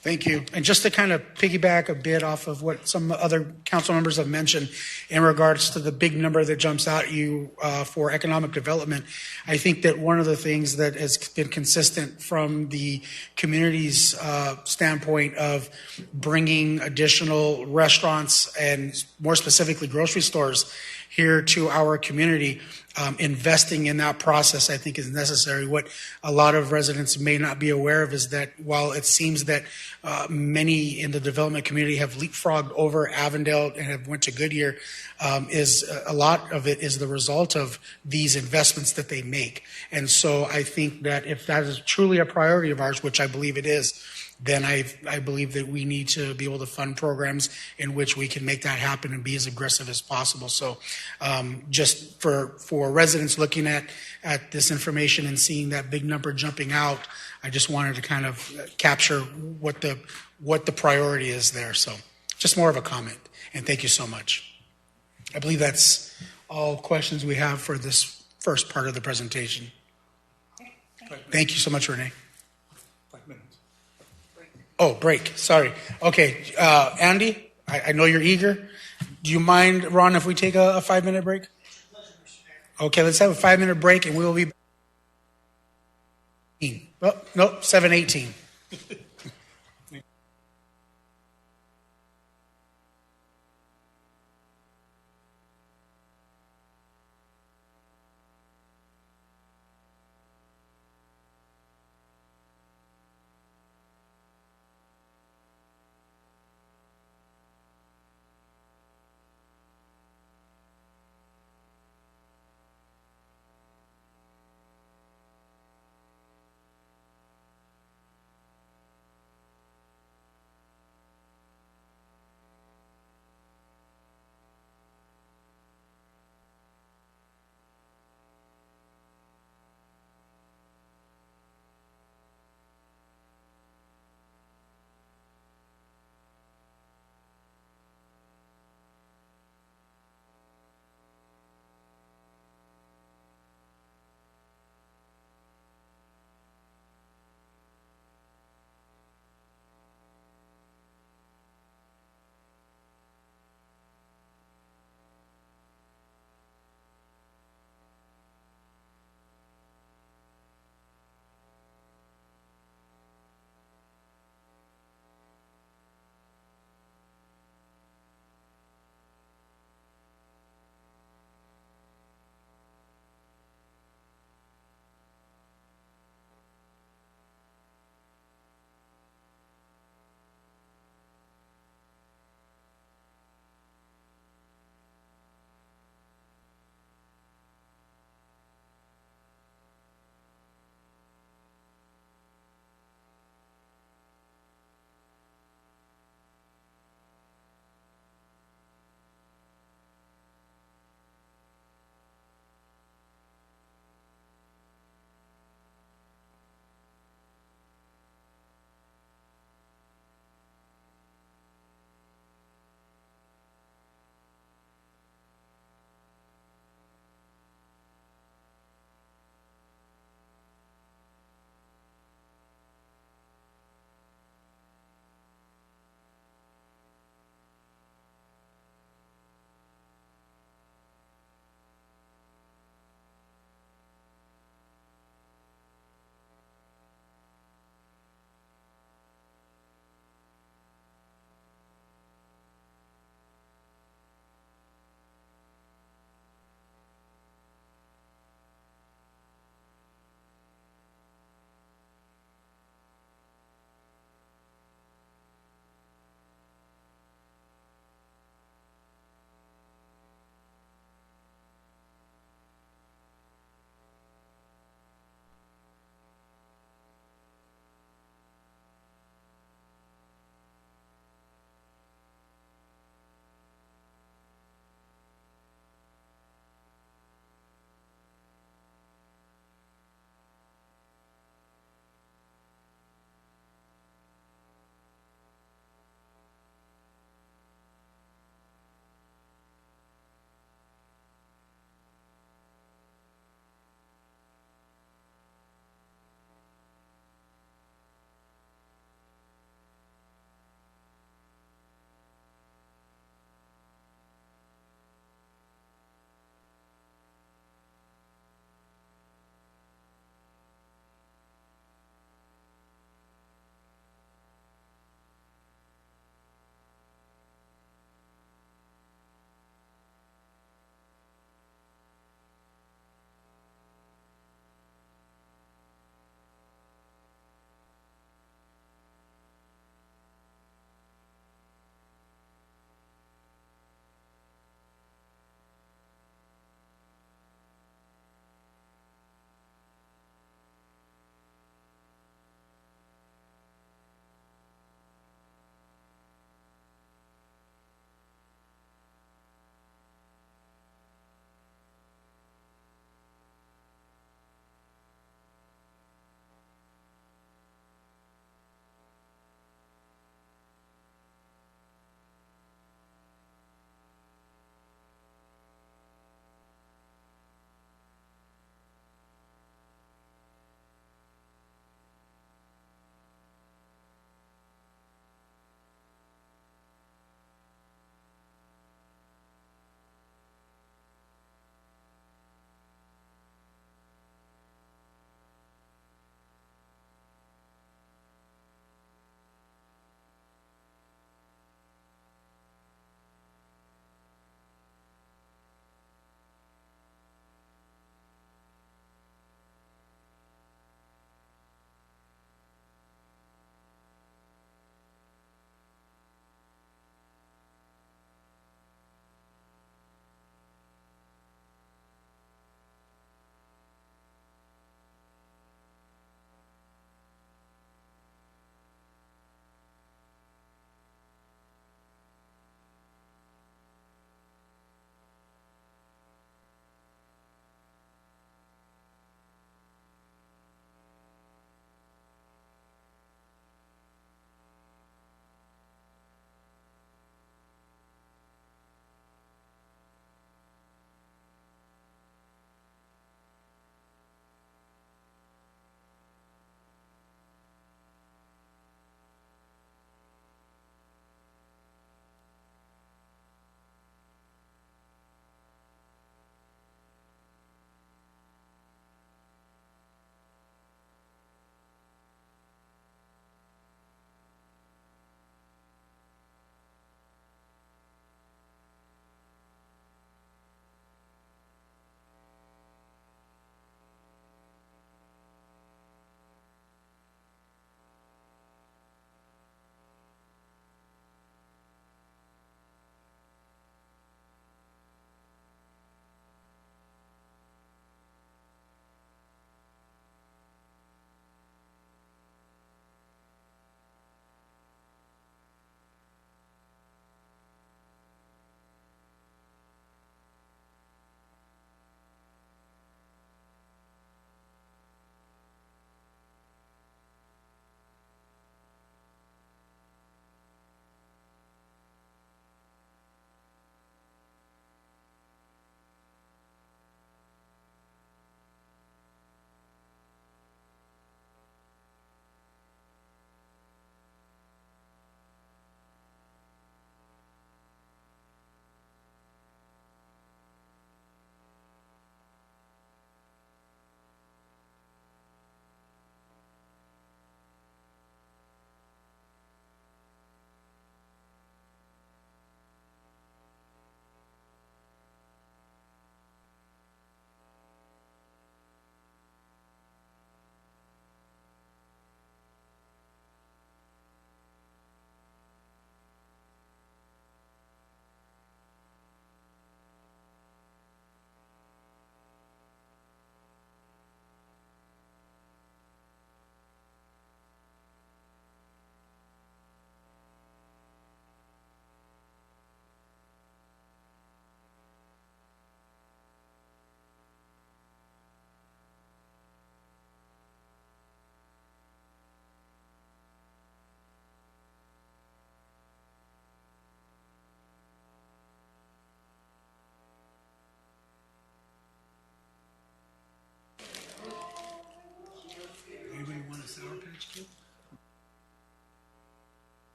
Thank you. And just to kind of piggyback a bit off of what some other council members have mentioned in regards to the big number that jumps out at you for economic development, I think that one of the things that has been consistent from the community's standpoint of bringing additional restaurants and more specifically grocery stores here to our community, investing in that process, I think, is necessary. What a lot of residents may not be aware of is that while it seems that many in the development community have leapfrogged over Avondale and have went to Goodyear, is a lot of it is the result of these investments that they make. And so I think that if that is truly a priority of ours, which I believe it is, then I believe that we need to be able to fund programs in which we can make that happen and be as aggressive as possible. So just for residents looking at this information and seeing that big number jumping out, I just wanted to kind of capture what the priority is there. So just more of a comment, and thank you so much. I believe that's all questions we have for this first part of the presentation. Thank you so much, Renee.
5 minutes.
Oh, break. Sorry. Okay, Andy, I know you're eager. Do you mind, Ron, if we take a 5-minute break? Okay, let's have a 5-minute break and we will be back. Oh, nope, 7:18.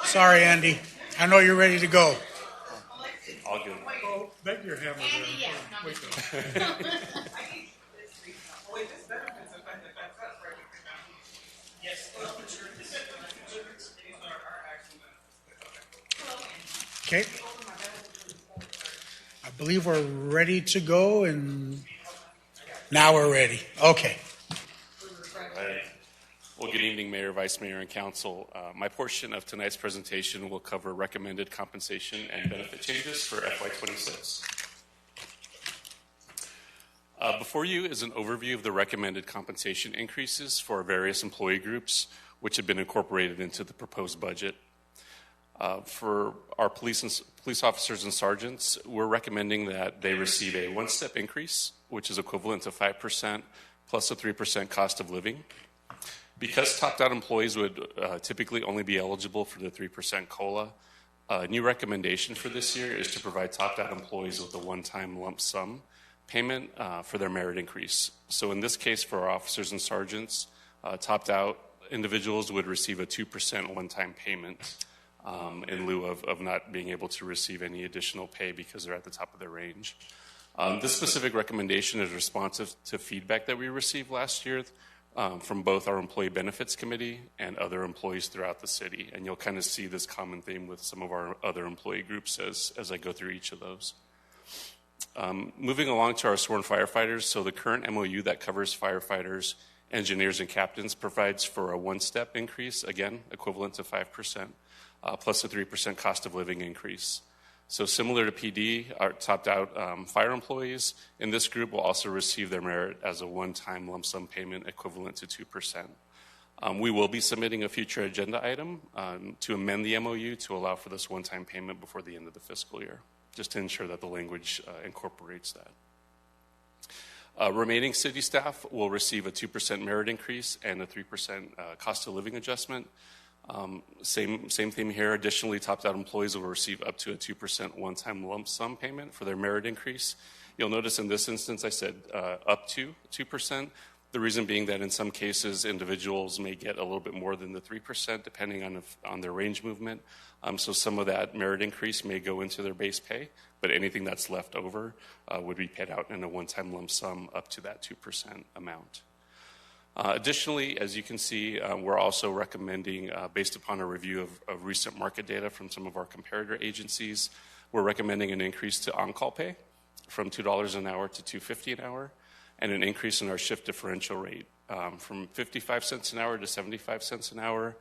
Sorry, Andy. I know you're ready to go.
All good.
Oh, beg your hammer there.
Okay. I believe we're ready to go, and now we're ready. Okay.
Right. Well, good evening, Mayor, Vice Mayor, and Council. My portion of tonight's presentation will cover recommended compensation and benefit changes for FY26. Before you is an overview of the recommended compensation increases for various employee groups, which have been incorporated into the proposed budget. For our police officers and sergeants, we're recommending that they receive a one-step increase, which is equivalent to 5% plus a 3% cost of living. Because top-down employees would typically only be eligible for the 3% COLA, a new recommendation for this year is to provide top-down employees with a one-time lump sum payment for their merit increase. So in this case, for our officers and sergeants, topped-out individuals would receive a 2% one-time payment in lieu of not being able to receive any additional pay because they're at the top of their range. This specific recommendation is responsive to feedback that we received last year from both our Employee Benefits Committee and other employees throughout the city. And you'll kind of see this common theme with some of our other employee groups as I go through each of those. Moving along to our sworn firefighters, so the current MOU that covers firefighters, engineers, and captains provides for a one-step increase, again, equivalent to 5%, plus a 3% cost of living increase. So similar to PD, our topped-out fire employees in this group will also receive their merit as a one-time lump sum payment equivalent to 2%. We will be submitting a future agenda item to amend the MOU to allow for this one-time payment before the end of the fiscal year, just to ensure that the language incorporates that. Remaining city staff will receive a 2% merit increase and a 3% cost of living adjustment. Same theme here. Additionally, topped-out employees will receive up to a 2% one-time lump sum payment for their merit increase. You'll notice in this instance I said up to 2%. The reason being that in some cases individuals may get a little bit more than the 3% depending on their range movement. So some of that merit increase may go into their base pay, but anything that's left over would be paid out in a one-time lump sum up to that 2% amount. Additionally, as you can see, we're also recommending, based upon a review of recent market data from some of our comparator agencies, we're recommending an increase to on-call pay from $2 an hour to $2.50 an hour, and an increase in our shift differential rate from 55 cents an hour to 75 cents an hour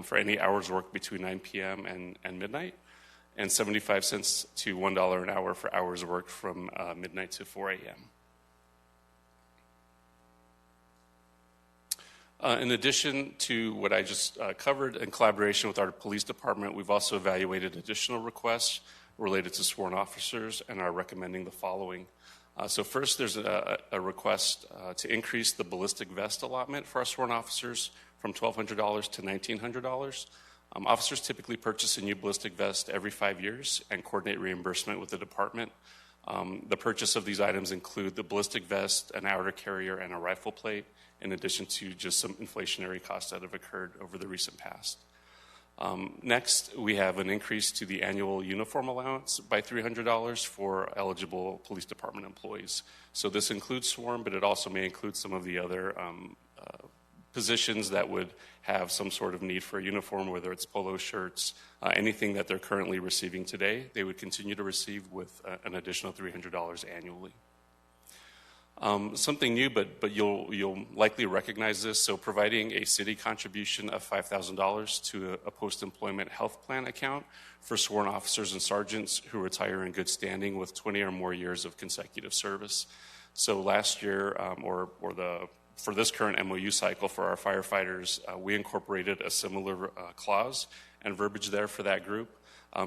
for any hours worked between 9 p.m. and midnight, and 75 cents to $1 an hour for hours worked from midnight to 4 a.m. In addition to what I just covered, in collaboration with our police department, we've also evaluated additional requests related to sworn officers and are recommending the following. So first, there's a request to increase the ballistic vest allotment for our sworn officers from $1,200 to $1,900. Officers typically purchase a new ballistic vest every 5 years and coordinate reimbursement with the department. The purchase of these items include the ballistic vest, an outer carrier, and a rifle plate, in addition to just some inflationary costs that have occurred over the recent past. Next, we have an increase to the annual uniform allowance by $300 for eligible police department employees. So this includes sworn, but it also may include some of the other positions that would have some sort of need for a uniform, whether it's polo shirts, anything that they're currently receiving today, they would continue to receive with an additional $300 annually. Something new, but you'll likely recognize this. So providing a city contribution of $5,000 to a post-employment health plan account for sworn officers and sergeants who retire in good standing with 20 or more years of consecutive service. So last year, for this current MOU cycle for our firefighters, we incorporated a similar clause and verbiage there for that group.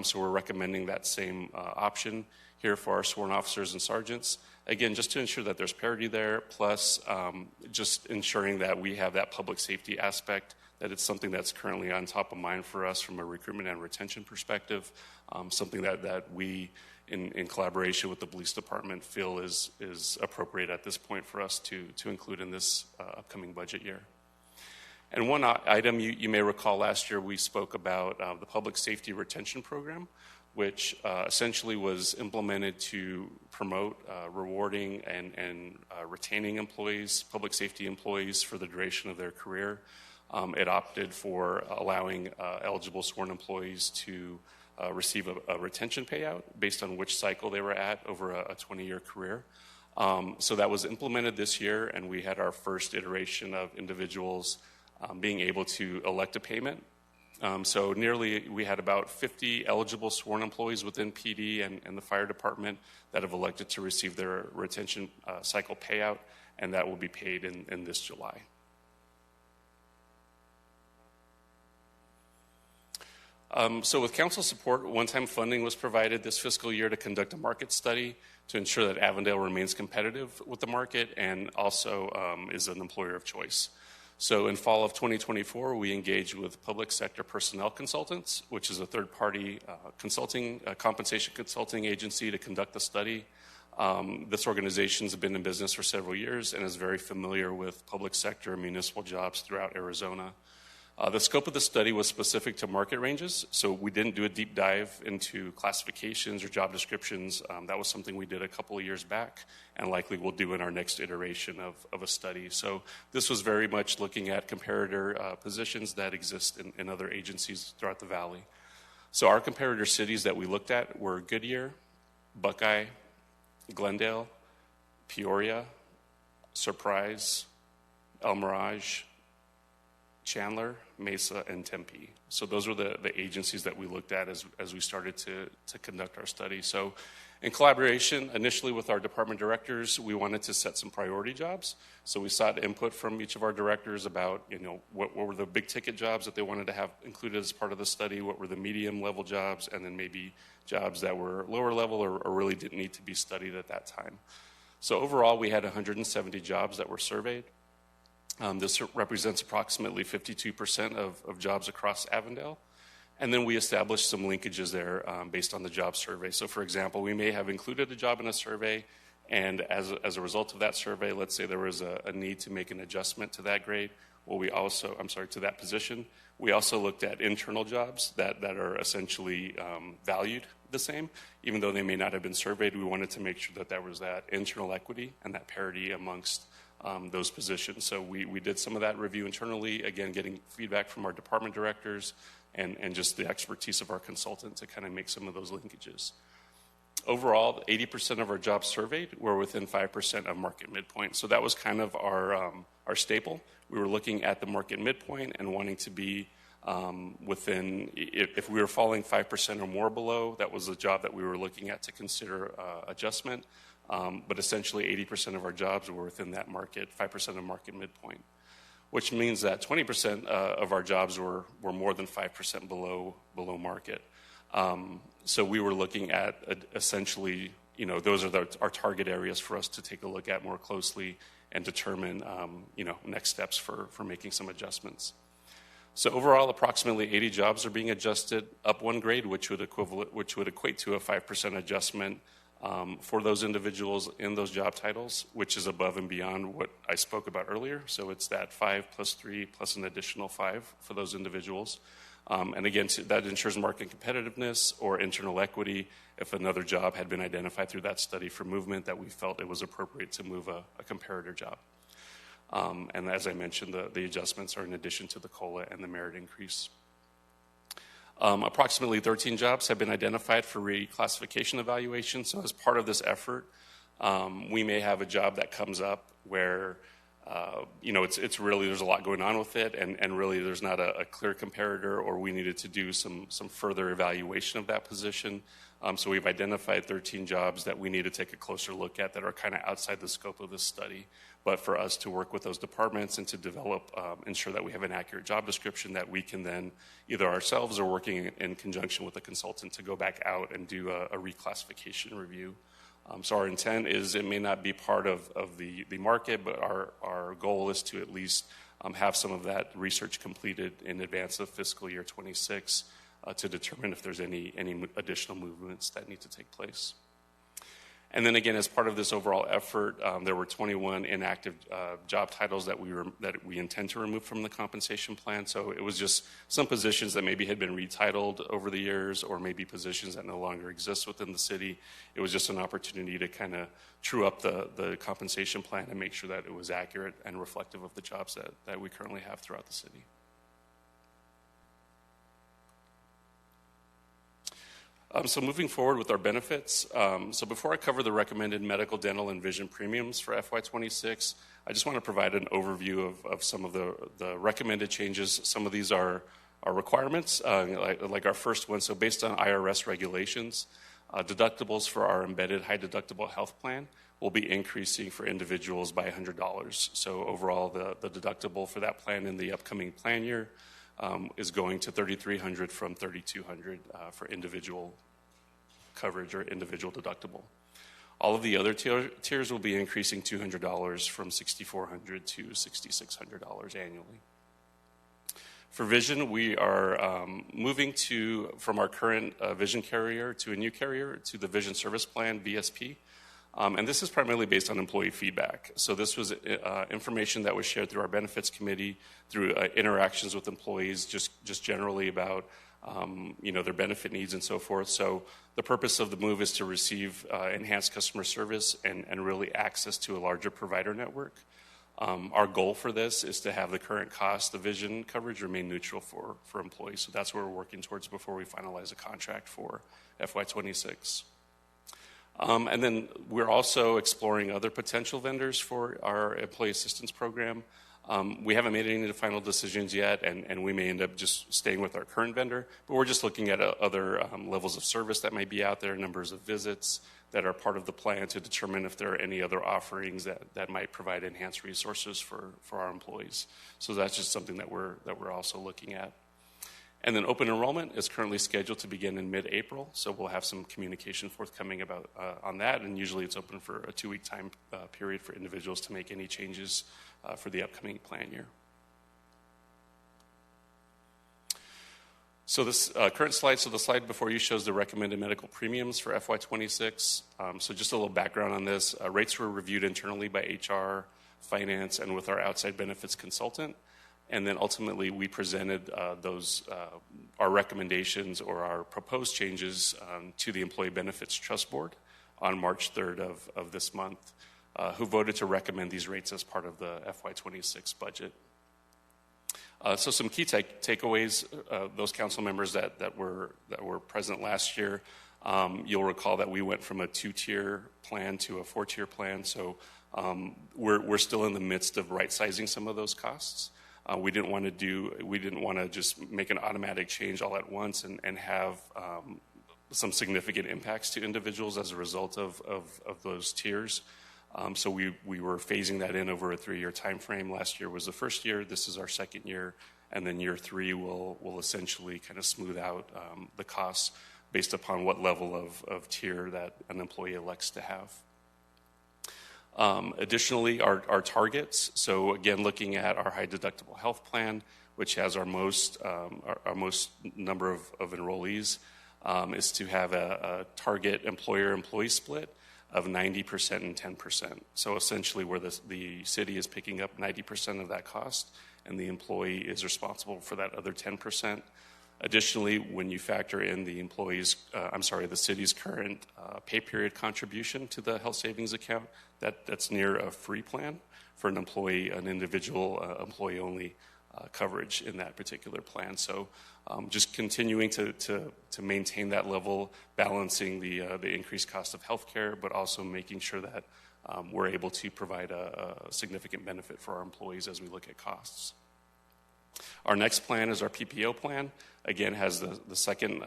So we're recommending that same option here for our sworn officers and sergeants. Again, just to ensure that there's parity there, plus just ensuring that we have that public safety aspect, that it's something that's currently on top of mind for us from a recruitment and retention perspective, something that we, in collaboration with the police department, feel is appropriate at this point for us to include in this upcoming budget year. And one item you may recall last year, we spoke about the Public Safety Retention Program, which essentially was implemented to promote rewarding and retaining employees, public safety employees, for the duration of their career. It opted for allowing eligible sworn employees to receive a retention payout based on which cycle they were at over a 20-year career. So that was implemented this year, and we had our first iteration of individuals being able to elect a payment. So we had about 50 eligible sworn employees within PD and the fire department that have elected to receive their retention cycle payout, and that will be paid in this July. So with council support, one-time funding was provided this fiscal year to conduct a market study to ensure that Avondale remains competitive with the market and also is an employer of choice. So in fall of 2024, we engaged with Public Sector Personnel Consultants, which is a third-party compensation consulting agency, to conduct the study. This organization has been in business for several years and is very familiar with public sector and municipal jobs throughout Arizona. The scope of the study was specific to market ranges, so we didn't do a deep dive into classifications or job descriptions. That was something we did a couple of years back and likely we'll do in our next iteration of a study. So this was very much looking at comparator positions that exist in other agencies throughout the valley. So our comparator cities that we looked at were Goodyear, Buckeye, Glendale, Peoria, Surprise, El Mirage, Chandler, Mesa, and Tempe. So those were the agencies that we looked at as we started to conduct our study. So in collaboration initially with our department directors, we wanted to set some priority jobs. So we sought input from each of our directors about, what were the big ticket jobs that they wanted to have included as part of the study, what were the medium level jobs, and then maybe jobs that were lower level or really didn't need to be studied at that time. So overall, we had 170 jobs that were surveyed. This represents approximately 52% of jobs across Avondale. And then we established some linkages there based on the job survey. So for example, we may have included a job in a survey, and as a result of that survey, let's say there was a need to make an adjustment to that grade. Well, to that position. We also looked at internal jobs that are essentially valued the same. Even though they may not have been surveyed, we wanted to make sure that there was that internal equity and that parity amongst those positions. So we did some of that review internally, again, getting feedback from our department directors and just the expertise of our consultant to kind of make some of those linkages. Overall, 80% of our jobs surveyed were within 5% of market midpoint. So that was kind of our staple. We were looking at the market midpoint and wanting to be within, if we were falling 5% or more below, that was the job that we were looking at to consider adjustment. But essentially 80% of our jobs were within that market, 5% of market midpoint, which means that 20% of our jobs were more than 5% below market. So we were looking at essentially, those are our target areas for us to take a look at more closely and determine, next steps for making some adjustments. So overall, approximately 80 jobs are being adjusted up one grade, which would equate to a 5% adjustment for those individuals in those job titles, which is above and beyond what I spoke about earlier. So it's that 5 plus 3 plus an additional 5 for those individuals. And again, that ensures market competitiveness or internal equity if another job had been identified through that study for movement that we felt it was appropriate to move a comparator job. And as I mentioned, the adjustments are in addition to the COLA and the merit increase. Approximately 13 jobs have been identified for reclassification evaluation. So as part of this effort, we may have a job that comes up where it's really, there's a lot going on with it, and really there's not a clear comparator, or we needed to do some further evaluation of that position. So we've identified 13 jobs that we need to take a closer look at that are kind of outside the scope of this study. But for us to work with those departments and to develop, ensure that we have an accurate job description that we can then either ourselves or working in conjunction with a consultant to go back out and do a reclassification review. So our intent is it may not be part of the market, but our goal is to at least have some of that research completed in advance of fiscal year 26 to determine if there's any additional movements that need to take place. And then again, as part of this overall effort, there were 21 inactive job titles that we intend to remove from the compensation plan. So it was just some positions that maybe had been retitled over the years, or maybe positions that no longer exist within the city. It was just an opportunity to kind of true up the compensation plan and make sure that it was accurate and reflective of the jobs that we currently have throughout the city. So moving forward with our benefits, so before I cover the recommended medical, dental, and vision premiums for FY26, I just want to provide an overview of some of the recommended changes. Some of these are requirements, like our first one. So based on IRS regulations, deductibles for our embedded high deductible health plan will be increasing for individuals by $100. So overall, the deductible for that plan in the upcoming plan year is going to $3,300 from $3,200 for individual coverage or individual deductible. All of the other tiers will be increasing $200 from $6,400 to $6,600 annually. For vision, we are moving from our current vision carrier to a new carrier, to the Vision Service Plan, VSP. And this is primarily based on employee feedback. So this was information that was shared through our benefits committee, through interactions with employees, just generally about their benefit needs and so forth. So the purpose of the move is to receive enhanced customer service and really access to a larger provider network. Our goal for this is to have the current cost of vision coverage remain neutral for employees. So that's what we're working towards before we finalize a contract for FY26. And then we're also exploring other potential vendors for our employee assistance program. We haven't made any final decisions yet, and we may end up just staying with our current vendor, but we're just looking at other levels of service that might be out there, numbers of visits that are part of the plan, to determine if there are any other offerings that might provide enhanced resources for our employees. So that's just something that we're also looking at. And then open enrollment is currently scheduled to begin in mid-April, so we'll have some communication forthcoming about on that, and usually it's open for a 2-week time period for individuals to make any changes for the upcoming plan year. So this current slide, so the slide before you shows the recommended medical premiums for FY26. So just a little background on this. Rates were reviewed internally by HR, finance, and with our outside benefits consultant. And then ultimately, we presented our recommendations or our proposed changes to the Employee Benefits Trust Board on March 3rd of this month, who voted to recommend these rates as part of the FY26 budget. So some key takeaways, those council members that were present last year, you'll recall that we went from a 2-tier plan to a 4-tier plan. So we're still in the midst of right-sizing some of those costs. We didn't want to just make an automatic change all at once and have some significant impacts to individuals as a result of those tiers. So we were phasing that in over a 3-year time frame. Last year was the first year. This is our second year, and then year 3 will essentially kind of smooth out the costs based upon what level of tier that an employee elects to have. Additionally, our targets. So again, looking at our high deductible health plan, which has our most number of enrollees, is to have a target employer-employee split of 90% and 10%. So essentially, where the city is picking up 90% of that cost, and the employee is responsible for that other 10%. Additionally, when you factor in the city's current pay period contribution to the health savings account, that's near a free plan for an individual employee-only coverage in that particular plan. So just continuing to maintain that level, balancing the increased cost of healthcare, but also making sure that we're able to provide a significant benefit for our employees as we look at costs. Our next plan is our PPO plan. Again, has the second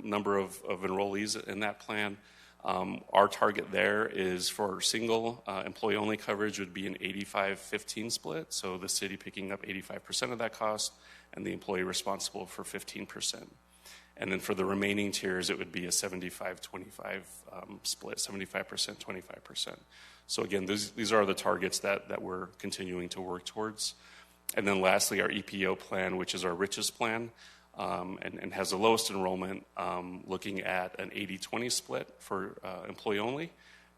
number of enrollees in that plan. Our target there is for single employee-only coverage would be an 85-15 split, so the city picking up 85% of that cost and the employee responsible for 15%. And then for the remaining tiers, it would be a 75-25 split, 75%, 25%. So again, these are the targets that we're continuing to work towards. And then lastly, our EPO plan, which is our richest plan, and has the lowest enrollment, looking at an 80-20 split for employee only,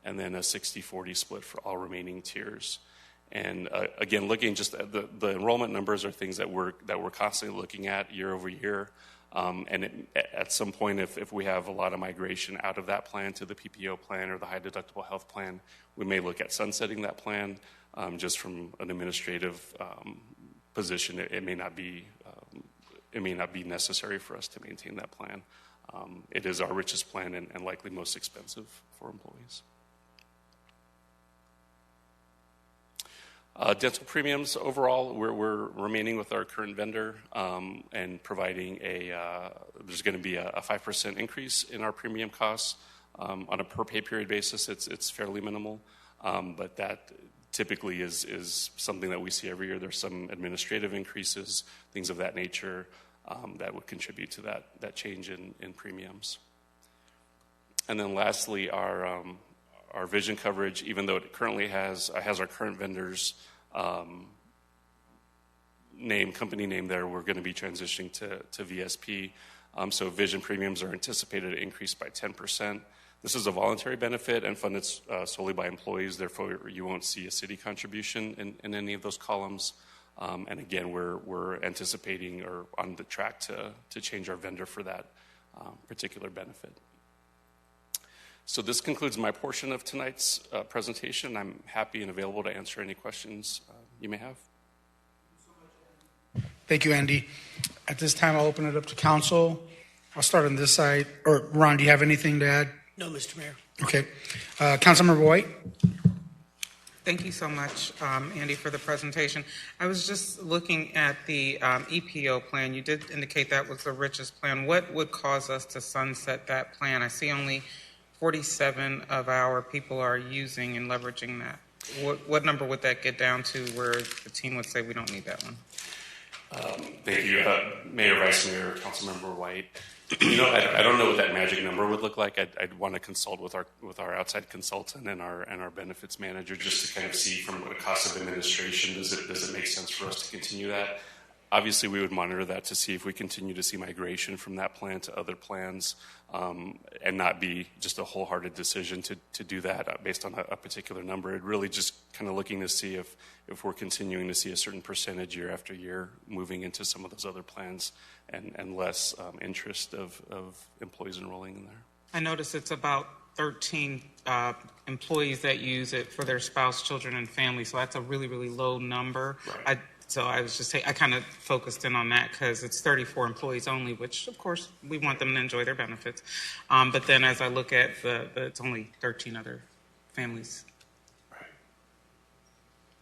and then a 60-40 split for all remaining tiers. And again, looking just at the enrollment numbers are things that we're constantly looking at year over year. At some point, if we have a lot of migration out of that plan to the PPO plan or the high deductible health plan, we may look at sunsetting that plan. Just from an administrative position, it may not be necessary for us to maintain that plan. It is our richest plan and likely most expensive for employees. Dental premiums overall, we're remaining with our current vendor and providing there's going to be a 5% increase in our premium costs. On a per pay period basis, it's fairly minimal, but that typically is something that we see every year. There's some administrative increases, things of that nature that would contribute to that change in premiums. And then lastly, our vision coverage, even though it currently has our current vendor's company name there, we're going to be transitioning to VSP. So vision premiums are anticipated to increase by 10%. This is a voluntary benefit and funded solely by employees. Therefore, you won't see a city contribution in any of those columns. And again, we're anticipating or on the track to change our vendor for that particular benefit. So this concludes my portion of tonight's presentation. I'm happy and available to answer any questions you may have.
Thank you, Andy. At this time, I'll open it up to council. I'll start on this side. Or Ron, do you have anything to add?
No, Mr. Mayor.
Okay. Councilmember White?
Thank you so much, Andy, for the presentation. I was just looking at the EPO plan. You did indicate that was the richest plan. What would cause us to sunset that plan? I see only 47 of our people are using and leveraging that. What number would that get down to where the team would say we don't need that one?
Thank you, Mayor, Vice Mayor, Councilmember White. I don't know what that magic number would look like. I'd want to consult with our outside consultant and our benefits manager just to kind of see from the cost of administration, does it make sense for us to continue that? Obviously, we would monitor that to see if we continue to see migration from that plan to other plans, and not be just a wholehearted decision to do that based on a particular number. It really just kind of looking to see if we're continuing to see a certain percentage year after year moving into some of those other plans and less interest of employees enrolling in there.
I notice it's about 13 employees that use it for their spouse, children, and family, so that's a really, really low number.
Right.
So I was just saying, I kind of focused in on that because it's 34 employees only, which of course we want them to enjoy their benefits. But then as I look at it's only 13 other families.
Right.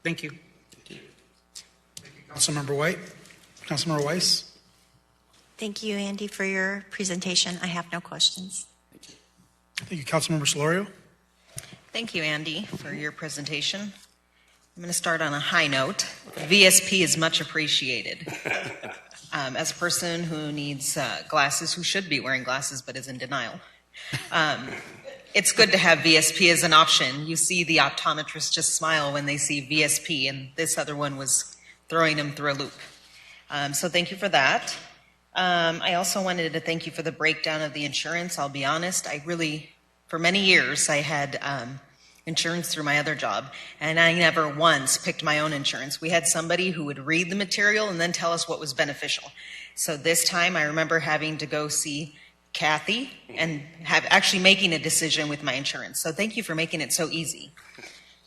Thank you.
Thank you.
Councilmember White? Councilmember Weiss?
Thank you, Andy, for your presentation. I have no questions.
Thank you. Councilmember Solorio?
Thank you, Andy, for your presentation. I'm going to start on a high note. VSP is much appreciated. As a person who needs glasses, who should be wearing glasses but is in denial, it's good to have VSP as an option. You see the optometrists just smile when they see VSP, and this other one was throwing them through a loop. So thank you for that. I also wanted to thank you for the breakdown of the insurance. I'll be honest, for many years, I had insurance through my other job, and I never once picked my own insurance. We had somebody who would read the material and then tell us what was beneficial. So this time I remember having to go see Kathy and actually making a decision with my insurance. So thank you for making it so easy.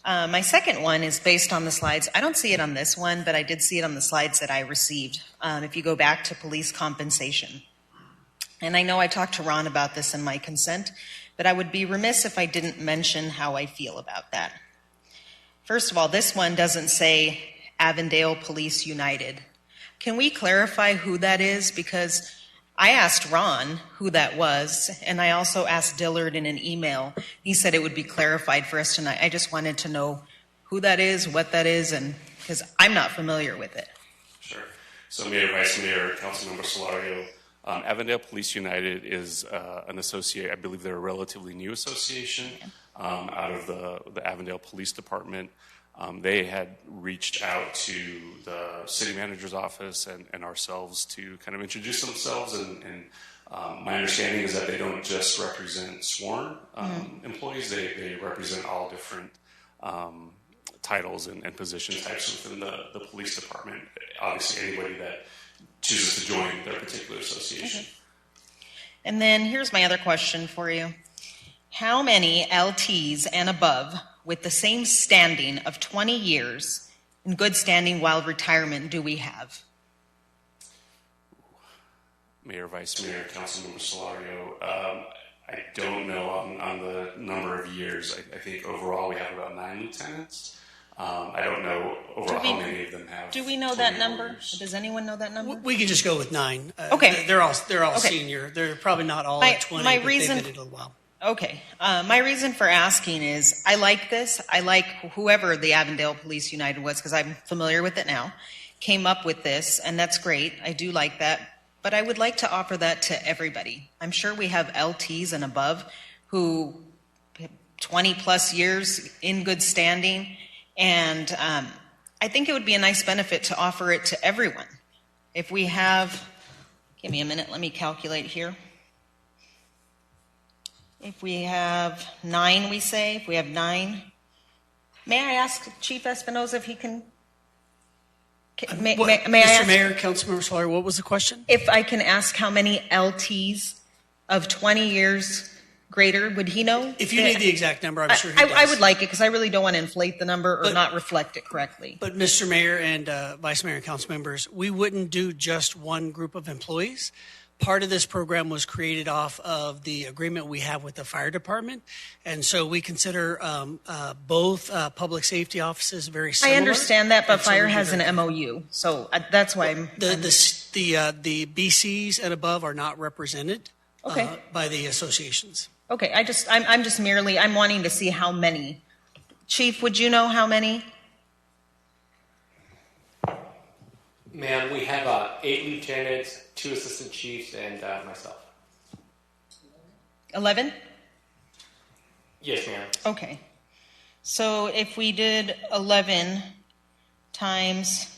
My second one is based on the slides. I don't see it on this one, but I did see it on the slides that I received. If you go back to police compensation. And I know I talked to Ron about this in my consent, but I would be remiss if I didn't mention how I feel about that. First of all, this one doesn't say Avondale Police United. Can we clarify who that is? Because I asked Ron who that was, and I also asked Dillard in an email. He said it would be clarified for us tonight. I just wanted to know who that is, what that is, and because I'm not familiar with it.
Sure. So Mayor, Vice Mayor, Councilmember Solorio, Avondale Police United is an associate. I believe they're a relatively new association out of the Avondale Police Department. They had reached out to the city manager's office and ourselves to kind of introduce themselves and My understanding is that they don't just represent sworn employees, they represent all different titles and position types within the police department. Obviously, anybody that chooses to join their particular association.
Okay. And then here's my other question for you. How many LTs and above with the same standing of 20 years in good standing while retirement do we have?
Mayor, Vice Mayor, Councilmember Solario, I don't know on the number of years. I think overall we have about 9 lieutenants. I don't know overall how many of them have.
Do we know that number? Does anyone know that number?
We can just go with 9.
Okay.
They're all
Okay.
senior. They're probably not all at 20, but they've been in it a while.
Okay. My reason for asking is I like this. I like whoever the Avondale Police United was, because I'm familiar with it now, came up with this, and that's great. I do like that. But I would like to offer that to everybody. I'm sure we have LTs and above who 20 plus years in good standing, and I think it would be a nice benefit to offer it to everyone. If we have, give me a minute, let me calculate here. If we have 9, we say, if we have 9, may I ask Chief Espinoza if he can, may I
Mr.
ask?
Mayor, Councilmember Sawyer, what was the question?
If I can ask how many LTs of 20 years greater, would he know?
If you need the exact number, I'm sure he does.
I would like it, because I really don't want to inflate the number or not reflect it correctly.
But Mr. Mayor and Vice Mayor and Council members, we wouldn't do just one group of employees. Part of this program was created off of the agreement we have with the fire department. And so we consider both public safety offices very similar.
I understand that, but
And so
fire
we
has
do
an MOU, so that's why I'm...
The BCs and above are not represented by the associations.
Okay, I'm just merely, I'm wanting to see how many. Chief, would you know how many?
Ma'am, we have 8 lieutenants, 2 assistant chiefs, and myself.
11?
Yes, ma'am.
Okay. So if we did 11 times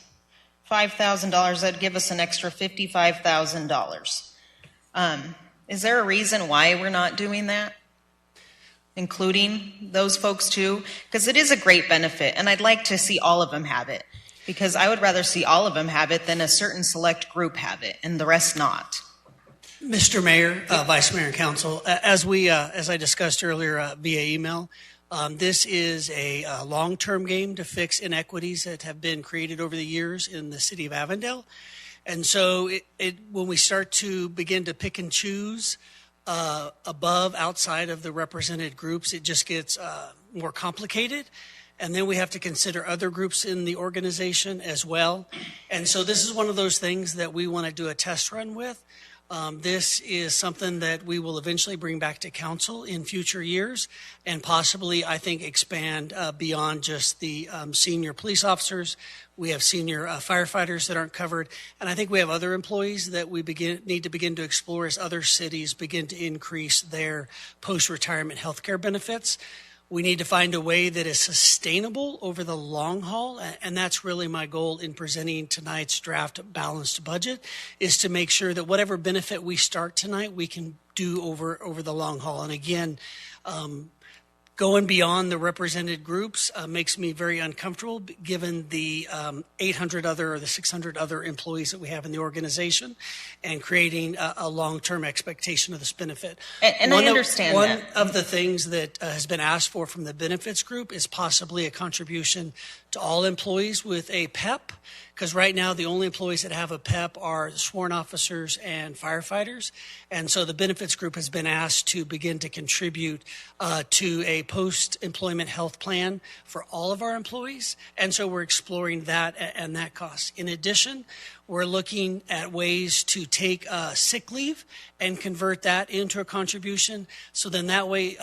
$5,000, that'd give us an extra $55,000. Is there a reason why we're not doing that? Including those folks too? Because it is a great benefit, and I'd like to see all of them have it. Because I would rather see all of them have it than a certain select group have it, and the rest not.
Mr. Mayor, Vice Mayor and Council, as I discussed earlier via email, this is a long-term game to fix inequities that have been created over the years in the city of Avondale. And so when we start to begin to pick and choose above, outside of the represented groups, it just gets more complicated. And then we have to consider other groups in the organization as well. And so this is one of those things that we want to do a test run with. This is something that we will eventually bring back to council in future years and possibly, I think, expand beyond just the senior police officers. We have senior firefighters that aren't covered. And I think we have other employees that we need to begin to explore as other cities begin to increase their post-retirement health care benefits. We need to find a way that is sustainable over the long haul, and that's really my goal in presenting tonight's draft balanced budget, is to make sure that whatever benefit we start tonight, we can do over the long haul. And again, going beyond the represented groups makes me very uncomfortable, given the 800 other or the 600 other employees that we have in the organization, and creating a long-term expectation of this benefit.
And I understand
one
that.
of the things that has been asked for from the benefits group is possibly a contribution to all employees with a PEP, because right now the only employees that have a PEP are sworn officers and firefighters. And so the benefits group has been asked to begin to contribute to a post-employment health plan for all of our employees. And so we're exploring that and that cost. In addition, we're looking at ways to take sick leave and convert that into a contribution. So then that way,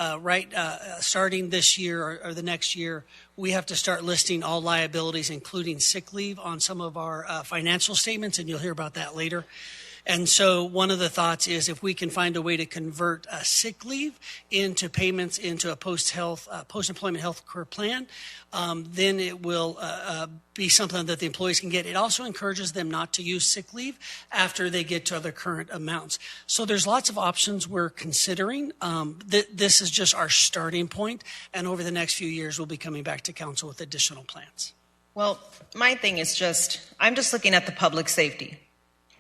starting this year or the next year, we have to start listing all liabilities, including sick leave, on some of our financial statements, and you'll hear about that later. And so one of the thoughts is if we can find a way to convert sick leave into payments into a post-employment health care plan, then it will be something that the employees can get. It also encourages them not to use sick leave after they get to other current amounts. So there's lots of options we're considering. This is just our starting point, and over the next few years, we'll be coming back to council with additional plans.
Well, my thing is I'm just looking at the public safety.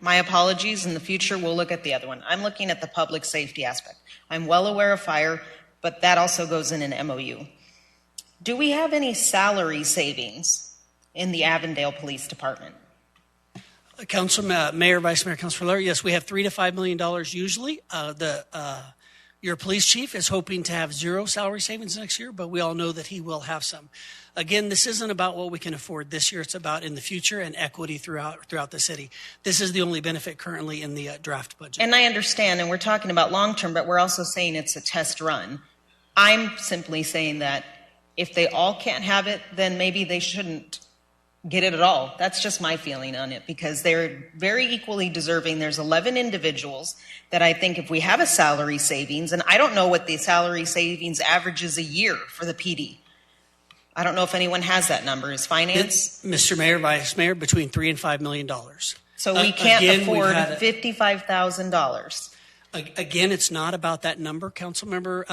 My apologies, in the future, we'll look at the other one. I'm looking at the public safety aspect. I'm well aware of fire, but that also goes in an MOU. Do we have any salary savings in the Avondale Police Department?
Mayor, Vice Mayor, Councilor Larry, yes, we have $3 to $5 million usually. Your police chief is hoping to have zero salary savings next year, but we all know that he will have some. Again, this isn't about what we can afford this year. It's about in the future and equity throughout the city. This is the only benefit currently in the draft budget.
And I understand, and we're talking about long-term, but we're also saying it's a test run. I'm simply saying that if they all can't have it, then maybe they shouldn't get it at all. That's just my feeling on it, because they're very equally deserving. There's 11 individuals that I think if we have a salary savings, and I don't know what the salary savings averages a year for the PD. I don't know if anyone has that number. Is finance?
Mr. Mayor, Vice Mayor, between $3 and $5 million.
So we can't afford $55,000.
Again, it's not about that number,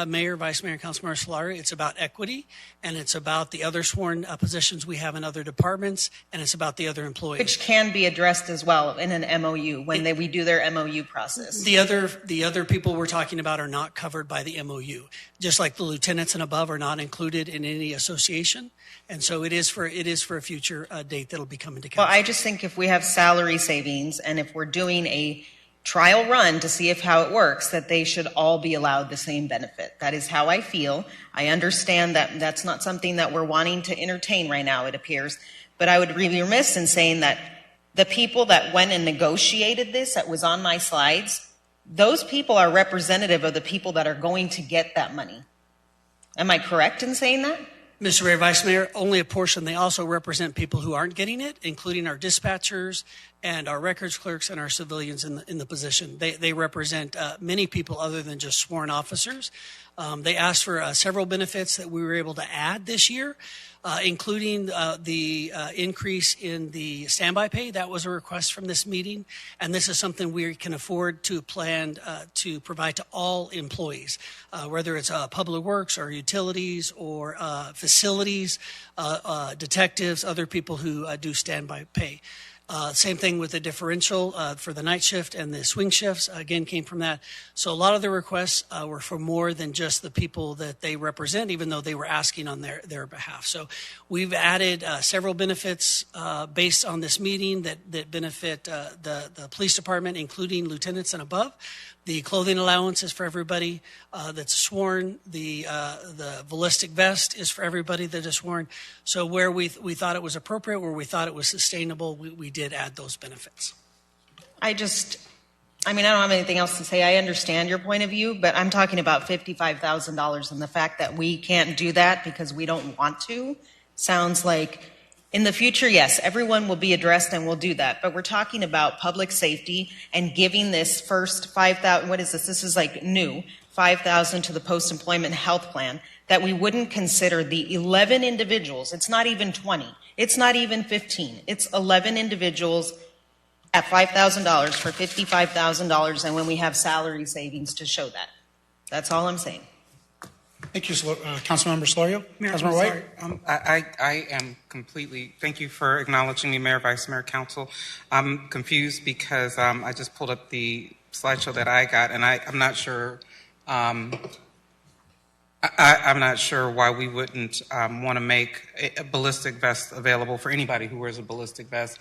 Mayor, Vice Mayor, Councilmember Solari. It's about equity, and it's about the other sworn positions we have in other departments, and it's about the other employees.
Which can be addressed as well in an MOU when we do their MOU process.
The other people we're talking about are not covered by the MOU, just like the lieutenants and above are not included in any association. And so it is for a future date that'll be coming to council.
Well, I just think if we have salary savings and if we're doing a trial run to see how it works, that they should all be allowed the same benefit. That is how I feel. I understand that that's not something that we're wanting to entertain right now, it appears. But I would be remiss in saying that the people that went and negotiated this, that was on my slides, those people are representative of the people that are going to get that money. Am I correct in saying that?
Mr. Mayor, Vice Mayor, only a portion. They also represent people who aren't getting it, including our dispatchers and our records clerks and our civilians in the position. They represent many people other than just sworn officers. They asked for several benefits that we were able to add this year, including the increase in the standby pay. That was a request from this meeting, and this is something we can afford to plan to provide to all employees, whether it's public works or utilities or facilities, detectives, other people who do standby pay. Same thing with the differential for the night shift and the swing shifts, again, came from that. So a lot of the requests were for more than just the people that they represent, even though they were asking on their behalf. So we've added several benefits based on this meeting that benefit the police department, including lieutenants and above. The clothing allowance is for everybody that's sworn. The ballistic vest is for everybody that is sworn. So where we thought it was appropriate, where we thought it was sustainable, we did add those benefits.
I don't have anything else to say. I understand your point of view, but I'm talking about $55,000, and the fact that we can't do that because we don't want to sounds like in the future, yes, everyone will be addressed and we'll do that. But we're talking about public safety and giving this first $5,000, what is this? This is like new, $5,000 to the post-employment health plan, that we wouldn't consider the 11 individuals. It's not even 20. It's not even 15. It's 11 individuals at $5,000 for $55,000, and when we have salary savings to show that. That's all I'm saying.
Thank you, Councilmember Solorio. Councilmember White.
I am completely, thank you for acknowledging me, Mayor, Vice Mayor, Council. I'm confused because I just pulled up the slideshow that I got, and I'm not sure, I'm not sure why we wouldn't want to make a ballistic vest available for anybody who wears a ballistic vest.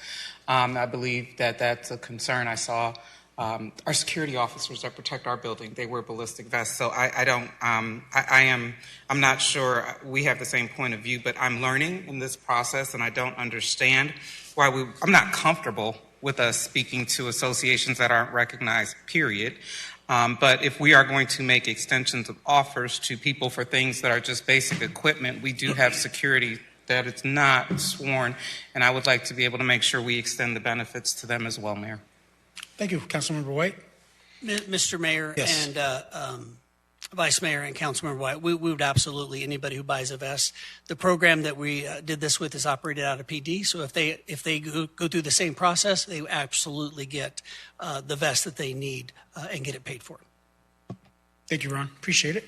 I believe that that's a concern. I saw our security officers that protect our building, they wear ballistic vests. So I'm not sure we have the same point of view, but I'm learning in this process, and I don't understand why I'm not comfortable with us speaking to associations that aren't recognized, period. But if we are going to make extensions of offers to people for things that are just basic equipment, we do have security that it's not sworn, and I would like to be able to make sure we extend the benefits to them as well, Mayor.
Thank you, Councilmember White.
Mr. Mayor
Yes.
and Vice Mayor and Councilmember White, we would absolutely, anybody who buys a vest, the program that we did this with is operated out of PD. So if they go through the same process, they absolutely get the vest that they need and get it paid for.
Thank you, Ron. Appreciate it.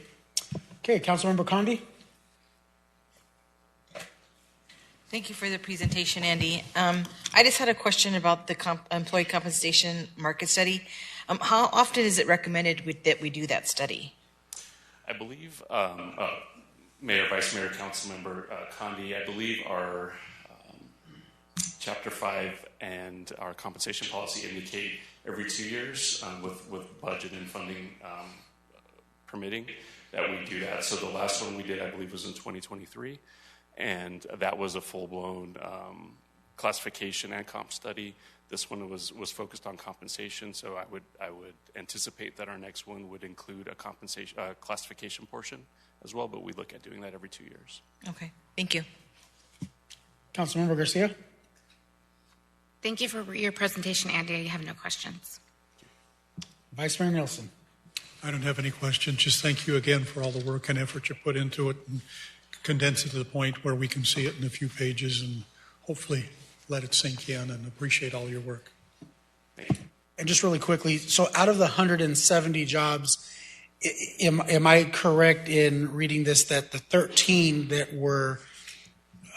Okay, Councilmember Condi.
Thank you for the presentation, Andy. I just had a question about the employee compensation market study. How often is it recommended that we do that study?
I believe, Mayor, Vice Mayor, Councilmember Condi, I believe our Chapter 5 and our compensation policy indicate every 2 years with budget and funding permitting that we do that. So the last one we did, I believe, was in 2023, and that was a full-blown classification and comp study. This one was focused on compensation, so I would anticipate that our next one would include a compensation classification portion as well, but we look at doing that every 2 years.
Okay, thank you.
Councilmember Garcia.
Thank you for your presentation, Andy. I have no questions.
Vice Mayor Nielsen.
I don't have any questions. Just thank you again for all the work and effort you put into it, and condense it to the point where we can see it in a few pages and hopefully let it sink in, and appreciate all your work.
And just really quickly, so out of the 170 jobs, am I correct in reading this that the 13 that were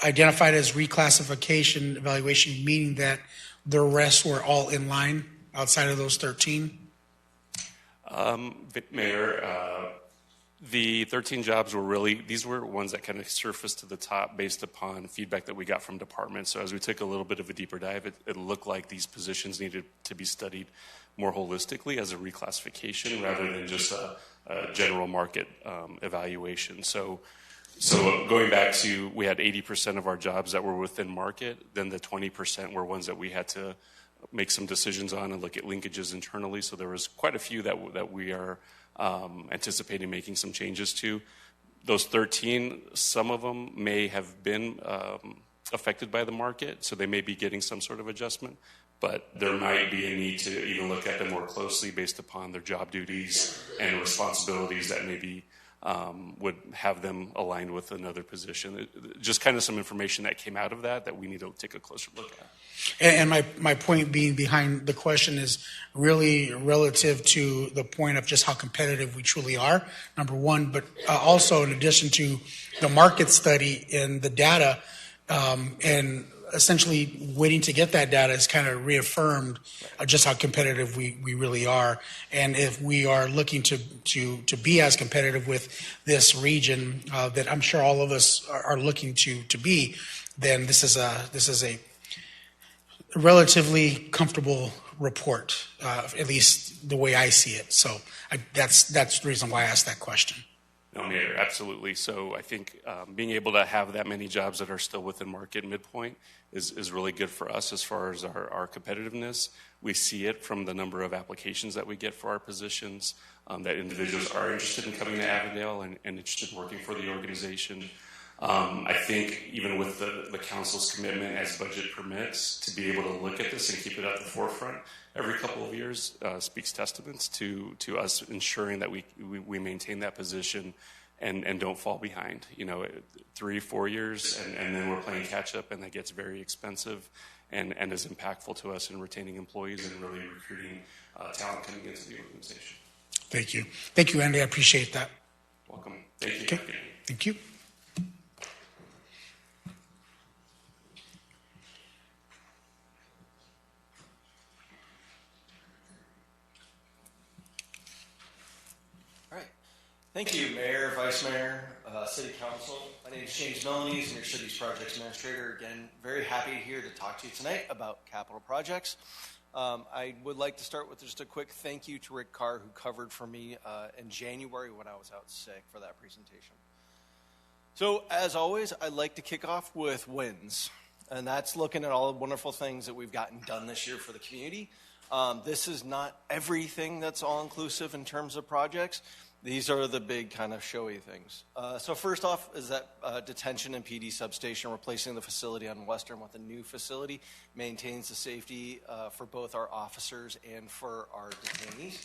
identified as reclassification evaluation, meaning that the rest were all in line outside of those 13?
Mayor, the 13 jobs were these were ones that kind of surfaced to the top based upon feedback that we got from departments. So as we took a little bit of a deeper dive, it looked like these positions needed to be studied more holistically as a reclassification rather than just a general market evaluation. So going back to, we had 80% of our jobs that were within market, then the 20% were ones that we had to make some decisions on and look at linkages internally. So there was quite a few that we are anticipating making some changes to. Those 13, some of them may have been affected by the market, so they may be getting some sort of adjustment, but there might be a need to even look at them more closely based upon their job duties and responsibilities that maybe would have them aligned with another position. Just kind of some information that came out of that we need to take a closer look at.
And my point being behind the question is really relative to the point of just how competitive we truly are, number one, but also in addition to the market study and the data, and essentially waiting to get that data has kind of reaffirmed just how competitive we really are. And if we are looking to be as competitive with this region that I'm sure all of us are looking to be, then this is a relatively comfortable report, at least the way I see it. So that's the reason why I asked that question.
No, Mayor, absolutely. So I think being able to have that many jobs that are still within market midpoint is really good for us as far as our competitiveness. We see it from the number of applications that we get for our positions, that individuals are interested in coming to Avondale and interested in working for the organization. I think even with the council's commitment as budget permits to be able to look at this and keep it at the forefront every couple of years speaks testaments to us ensuring that we maintain that position and don't fall behind. 3-4 years and then we're playing catch up, and that gets very expensive and is impactful to us in retaining employees and really recruiting talent coming into the organization.
Thank you. Thank you, Andy. I appreciate that.
Welcome. Thank you.
Okay. Thank you.
Thank you, Mayor, Vice Mayor, City Council. My name is James Milanese, I'm your city's projects administrator. Again, very happy here to talk to you tonight about capital projects. I would like to start with just a quick thank you to Rick Carr, who covered for me in January when I was out sick for that presentation. So, as always, I'd like to kick off with wins, and that's looking at all the wonderful things that we've gotten done this year for the community. This is not everything that's all-inclusive in terms of projects. These are the big kind of showy things. So first off is that detention and PD substation, replacing the facility on Western with a new facility, maintains the safety for both our officers and for our detainees.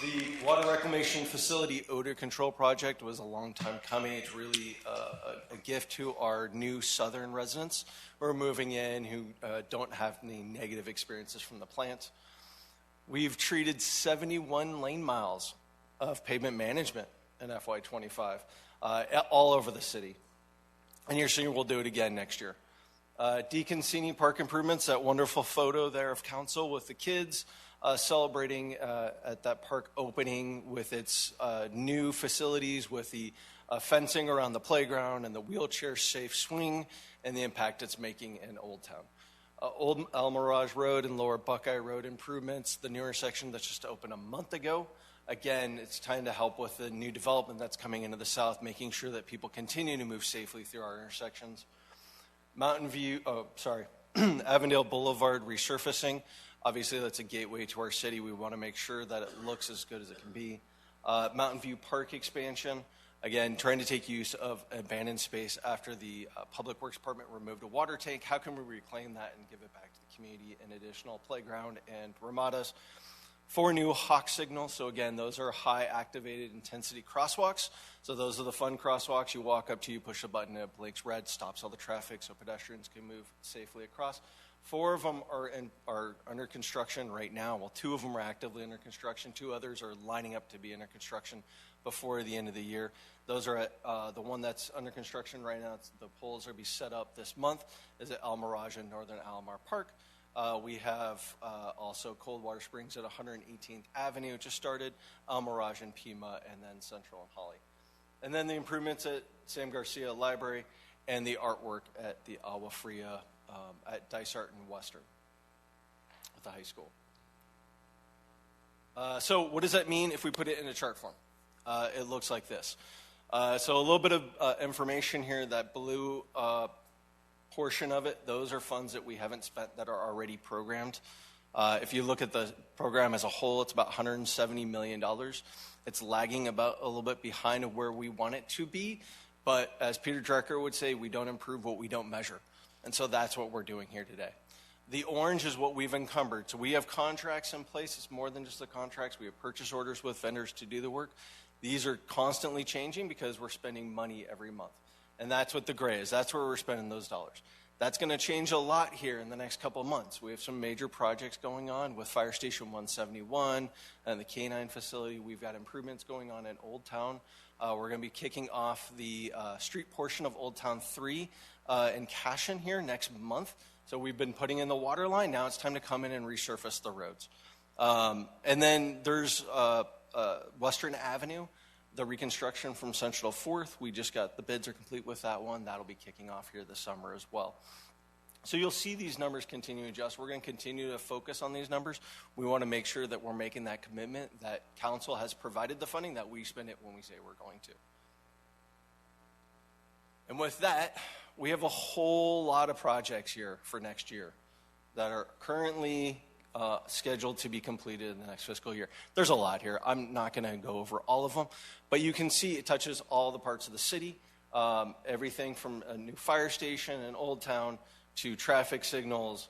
The water reclamation facility odor control project was a long time coming. It's really a gift to our new southern residents who are moving in who don't have any negative experiences from the plant. We've treated 71 lane miles of pavement management in FY25 all over the city. And you're seeing we'll do it again next year. Deacon Sini Park improvements, that wonderful photo there of council with the kids celebrating at that park opening with its new facilities, with the fencing around the playground and the wheelchair safe swing and the impact it's making in Old Town. Old El Mirage Road and Lower Buckeye Road improvements, the newer section that's just opened a month ago. Again, it's time to help with the new development that's coming into the south, making sure that people continue to move safely through our intersections. Avondale Boulevard resurfacing. Obviously, that's a gateway to our city. We want to make sure that it looks as good as it can be. Mountain View Park expansion. Again, trying to take use of abandoned space after the Public Works Department removed a water tank. How can we reclaim that and give it back to the community? An additional playground and ramadas. 4 new hawk signals. So again, those are high activated intensity crosswalks. So those are the fun crosswalks. You walk up to, you push a button, it blinks red, stops all the traffic so pedestrians can move safely across. 4 of them are under construction right now. Well, 2 of them are actively under construction. 2 others are lining up to be under construction before the end of the year. Those are at the one that's under construction right now. The poles are be set up this month. Is at El Mirage in Northern Alomar Park. We have also Coldwater Springs at 118th Avenue, just started, El Mirage in Pima, and then Central and Holly. And then the improvements at Sam Garcia Library and the artwork at the Agua Fria at Dysart and Western with the high school. So what does that mean if we put it in a chart form? It looks like this. So a little bit of information here. That blue portion of it, those are funds that we haven't spent that are already programmed. If you look at the program as a whole, it's about $170 million. It's lagging about a little bit behind of where we want it to be. But as Peter Drucker would say, we don't improve what we don't measure. And so that's what we're doing here today. The orange is what we've encumbered. So we have contracts in place. It's more than just the contracts. We have purchase orders with vendors to do the work. These are constantly changing because we're spending money every month. And that's what the gray is. That's where we're spending those dollars. That's going to change a lot here in the next couple of months. We have some major projects going on with Fire Station 171 and the K-9 facility. We've got improvements going on in Old Town. We're going to be kicking off the street portion of Old Town 3 in Cashin here next month. So we've been putting in the water line. Now it's time to come in and resurface the roads. And then there's Western Avenue, the reconstruction from Central 4th. We just got the bids are complete with that one. That'll be kicking off here this summer as well. So you'll see these numbers continue to adjust. We're going to continue to focus on these numbers. We want to make sure that we're making that commitment, that council has provided the funding, that we spend it when we say we're going to. And with that, we have a whole lot of projects here for next year that are currently scheduled to be completed in the next fiscal year. There's a lot here. I'm not going to go over all of them, but you can see it touches all the parts of the city, everything from a new fire station in Old Town to traffic signals,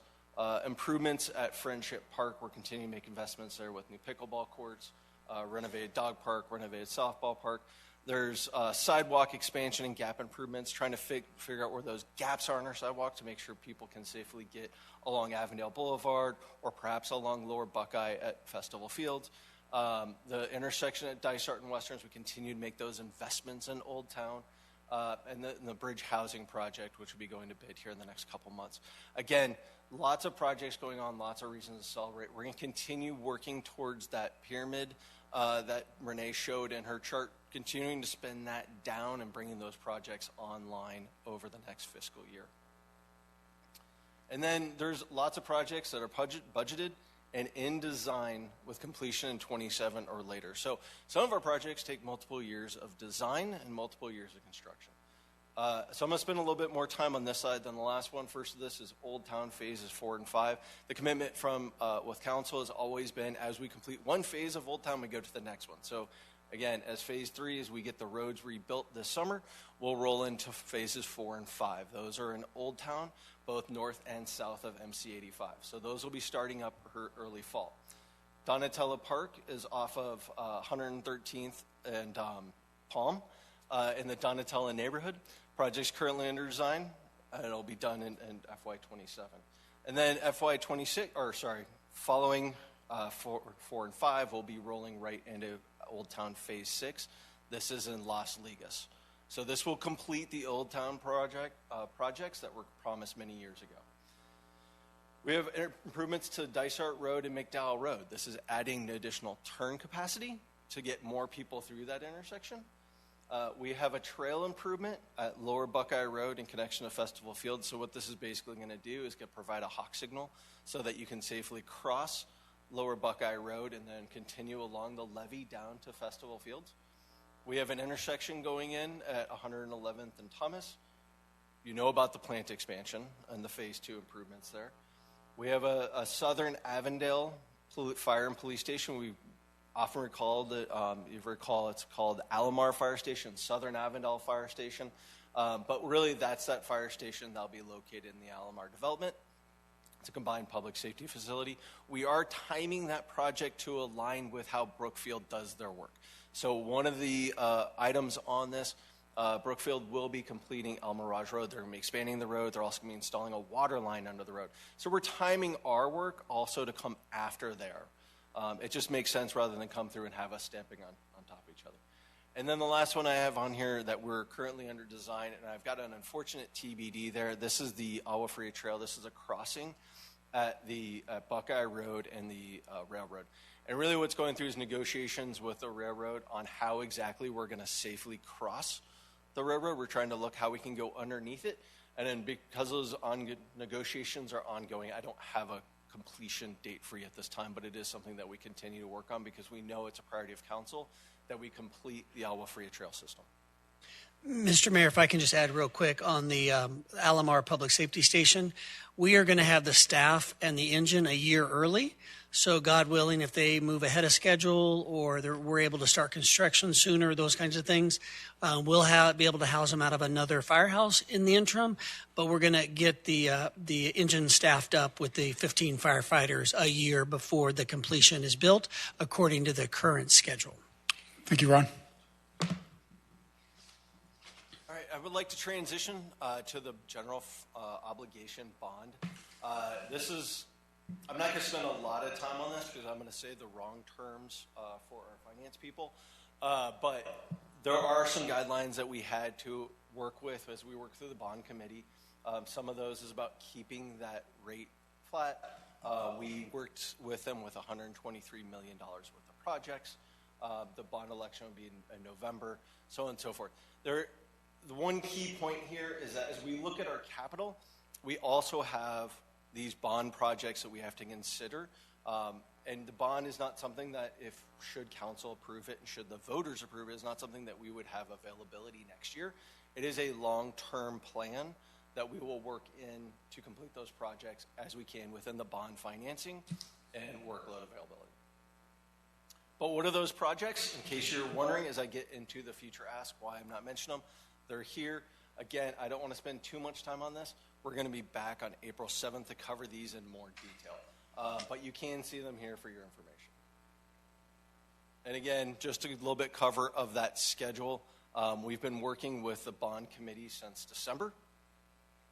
improvements at Friendship Park. We're continuing to make investments there with new pickleball courts, renovated dog park, renovated softball park. There's sidewalk expansion and gap improvements, trying to figure out where those gaps are on our sidewalk to make sure people can safely get along Avondale Boulevard or perhaps along Lower Buckeye at Festival Fields. The intersection at Dysart and Westerns, we continue to make those investments in Old Town. And the bridge housing project, which will be going to bid here in the next couple months. Again, lots of projects going on, lots of reasons to celebrate. We're going to continue working towards that pyramid that Renee showed in her chart, continuing to spend that down and bringing those projects online over the next fiscal year. And then there's lots of projects that are budgeted and in design with completion in 27 or later. So some of our projects take multiple years of design and multiple years of construction. So I'm going to spend a little bit more time on this side than the last one. First of this is Old Town phases 4 and 5. The commitment from with council has always been, as we complete one phase of Old Town, we go to the next one. So Again, as phase 3, as we get the roads rebuilt this summer, we'll roll into phases 4 and 5. Those are in Old Town, both north and south of MC 85. So those will be starting up early fall. Donatella Park is off of 113th and Palm in the Donatella neighborhood. Project's currently under design, and it'll be done in FY27. And then following 4 and 5, we'll be rolling right into Old Town Phase 6. This is in Las Ligas. So this will complete the Old Town projects that were promised many years ago. We have improvements to Dysart Road and McDowell Road. This is adding additional turn capacity to get more people through that intersection. We have a trail improvement at Lower Buckeye Road in connection to Festival Field. So what this is basically going to do is provide a hawk signal so that you can safely cross Lower Buckeye Road and then continue along the levee down to Festival Fields. We have an intersection going in at 111th and Thomas. You know about the plant expansion and the Phase 2 improvements there. We have a southern Avondale Fire and Police Station. We often recall that, it's called Alomar Fire Station, Southern Avondale Fire Station. But really, that's that fire station that'll be located in the Alomar development. It's a combined public safety facility. We are timing that project to align with how Brookfield does their work. So one of the items on this, Brookfield will be completing El Mirage Road. They're going to be expanding the road. They're also going to be installing a water line under the road. So we're timing our work also to come after there. It just makes sense rather than come through and have us stamping on top of each other. And then the last one I have on here that we're currently under design, and I've got an unfortunate TBD there. This is the Agua Fria Trail. This is a crossing at the Buckeye Road and the railroad. And really what's going through is negotiations with the railroad on how exactly we're going to safely cross the railroad. We're trying to look how we can go underneath it. And then because those negotiations are ongoing, I don't have a completion date for you at this time, but it is something that we continue to work on because we know it's a priority of council that we complete the Agua Fria Trail system.
Mr. Mayor, if I can just add real quick on the Alomar Public Safety Station, we are going to have the staff and the engine a year early. So God willing, if they move ahead of schedule or we're able to start construction sooner, those kinds of things, we'll be able to house them out of another firehouse in the interim. But we're going to get the engine staffed up with the 15 firefighters a year before the completion is built, according to the current schedule.
Thank you, Ron.
All right, I would like to transition to the general obligation bond. I'm not going to spend a lot of time on this because I'm going to say the wrong terms for our finance people. But there are some guidelines that we had to work with as we work through the bond committee. Some of those is about keeping that rate flat. We worked with them with $123 million worth of projects. The bond election will be in November, so on and so forth. The one key point here is that as we look at our capital, we also have these bond projects that we have to consider. And the bond is not something that should council approve it and should the voters approve it, is not something that we would have availability next year. It is a long-term plan that we will work in to complete those projects as we can within the bond financing and workload availability. But what are those projects? In case you're wondering, as I get into the future ask why I'm not mentioning them, they're here. Again, I don't want to spend too much time on this. We're going to be back on April 7th to cover these in more detail. But you can see them here for your information. And again, just a little bit cover of that schedule. We've been working with the bond committee since December.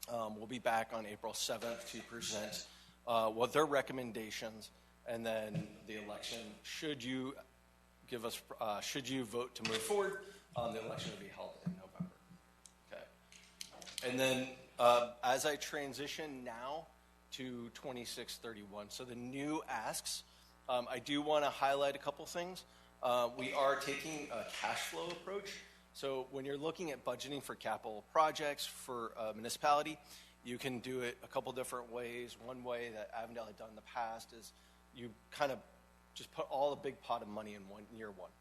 We'll be back on April 7th to present what their recommendations, and then the election. Should you vote to move forward, the election will be held in November. Okay. And then as I transition now to 2631, so the new asks, I do want to highlight a couple things. We are taking a cash flow approach. So when you're looking at budgeting for capital projects for a municipality, you can do it a couple different ways. One way that Avondale had done in the past is you kind of just put all the big pot of money in year one.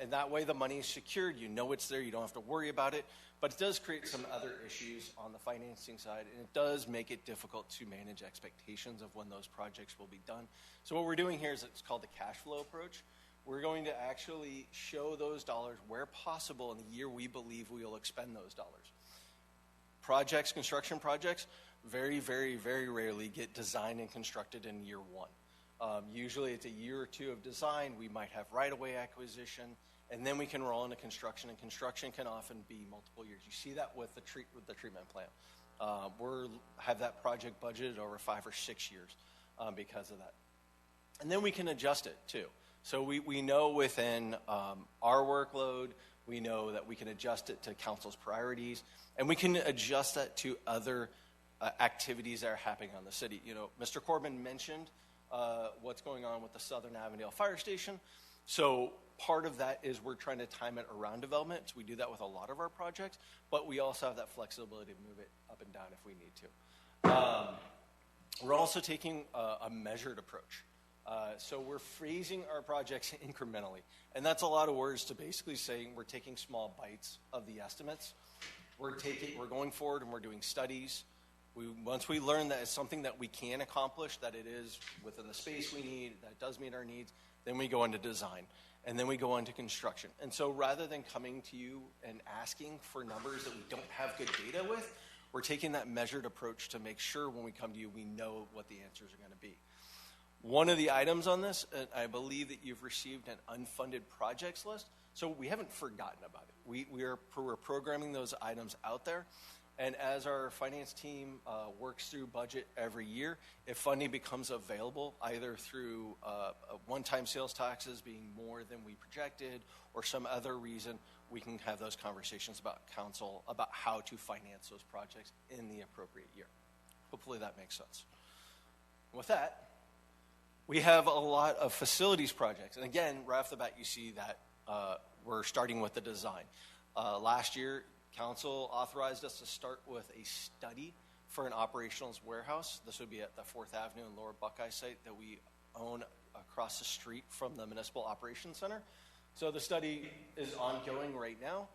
And that way the money is secured. You know it's there. You don't have to worry about it. But it does create some other issues on the financing side, and it does make it difficult to manage expectations of when those projects will be done. So what we're doing here is it's called the cash flow approach, we're going to actually show those dollars where possible in the year we believe we will expend those dollars. Projects, construction projects, very, very, very rarely get designed and constructed in year one. Usually it's a year or two of design. We might have right-of-way acquisition, and then we can roll into construction, and construction can often be multiple years. You see that with the treatment plant. We have that project budgeted over 5 or 6 years because of that. And then we can adjust it too. So we know within our workload, we know that we can adjust it to council's priorities, and we can adjust that to other activities that are happening on the city. You know, Mr. Corbin mentioned what's going on with the Southern Avondale Fire Station. So part of that is we're trying to time it around development. So we do that with a lot of our projects, but we also have that flexibility to move it up and down if we need to. We're also taking a measured approach. So we're phasing our projects incrementally. And that's a lot of words to basically saying we're taking small bites of the estimates. We're going forward and we're doing studies. Once we learn that it's something that we can accomplish, that it is within the space we need, that does meet our needs, then we go into design. And then we go into construction. And so rather than coming to you and asking for numbers that we don't have good data with, we're taking that measured approach to make sure when we come to you, we know what the answers are going to be. One of the items on this, I believe that you've received an unfunded projects list. So we haven't forgotten about it. We're programming those items out there. And as our finance team works through budget every year, if funding becomes available, either through one-time sales taxes being more than we projected or some other reason, we can have those conversations about council about how to finance those projects in the appropriate year. Hopefully that makes sense. With that, we have a lot of facilities projects. And again, right off the bat, you see that we're starting with the design. Last year, council authorized us to start with a study for an operations warehouse. This would be at the 4th Avenue and Lower Buckeye site that we own across the street from the Municipal Operations Center. So the study is ongoing right now.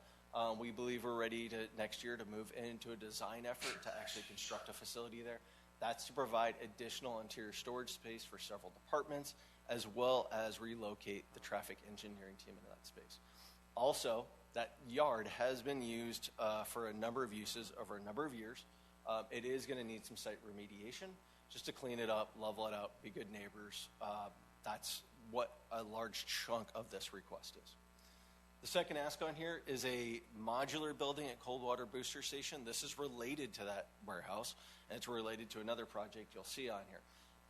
We believe we're ready to next year to move into a design effort to actually construct a facility there. That's to provide additional interior storage space for several departments, as well as relocate the traffic engineering team into that space. Also, that yard has been used for a number of uses over a number of years. It is going to need some site remediation just to clean it up, level it out, be good neighbors. That's what a large chunk of this request is. The second ask on here is a modular building at Coldwater Booster Station. This is related to that warehouse, and it's related to another project you'll see on here.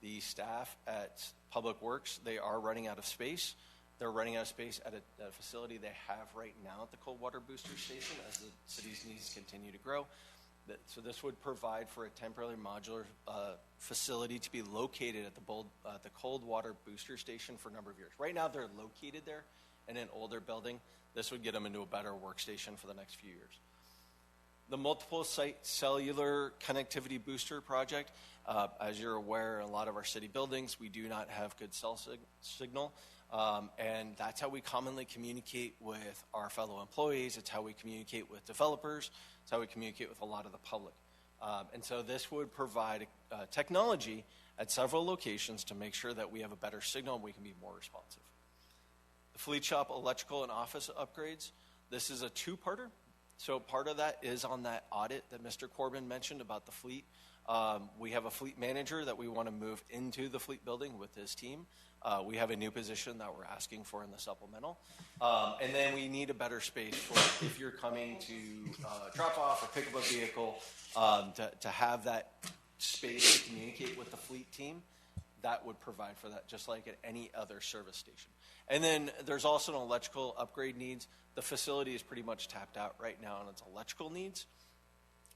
The staff at Public Works, they are running out of space. They're running out of space at a facility they have right now at the Coldwater Booster Station as the city's needs continue to grow. So this would provide for a temporary modular facility to be located at the Coldwater Booster Station for a number of years. Right now they're located there in an older building. This would get them into a better workstation for the next few years. The multiple site cellular connectivity booster project, as you're aware, in a lot of our city buildings, we do not have good cell signal. And that's how we commonly communicate with our fellow employees. It's how we communicate with developers. It's how we communicate with a lot of the public. And so this would provide technology at several locations to make sure that we have a better signal and we can be more responsive. The fleet shop electrical and office upgrades. This is a two-parter. So part of that is on that audit that Mr. Corbin mentioned about the fleet. We have a fleet manager that we want to move into the fleet building with his team. We have a new position that we're asking for in the supplemental. And then we need a better space for if you're coming to drop off or pick up a vehicle, to have that space to communicate with the fleet team. That would provide for that, just like at any other service station. And then there's also an electrical upgrade needs. The facility is pretty much tapped out right now on its electrical needs.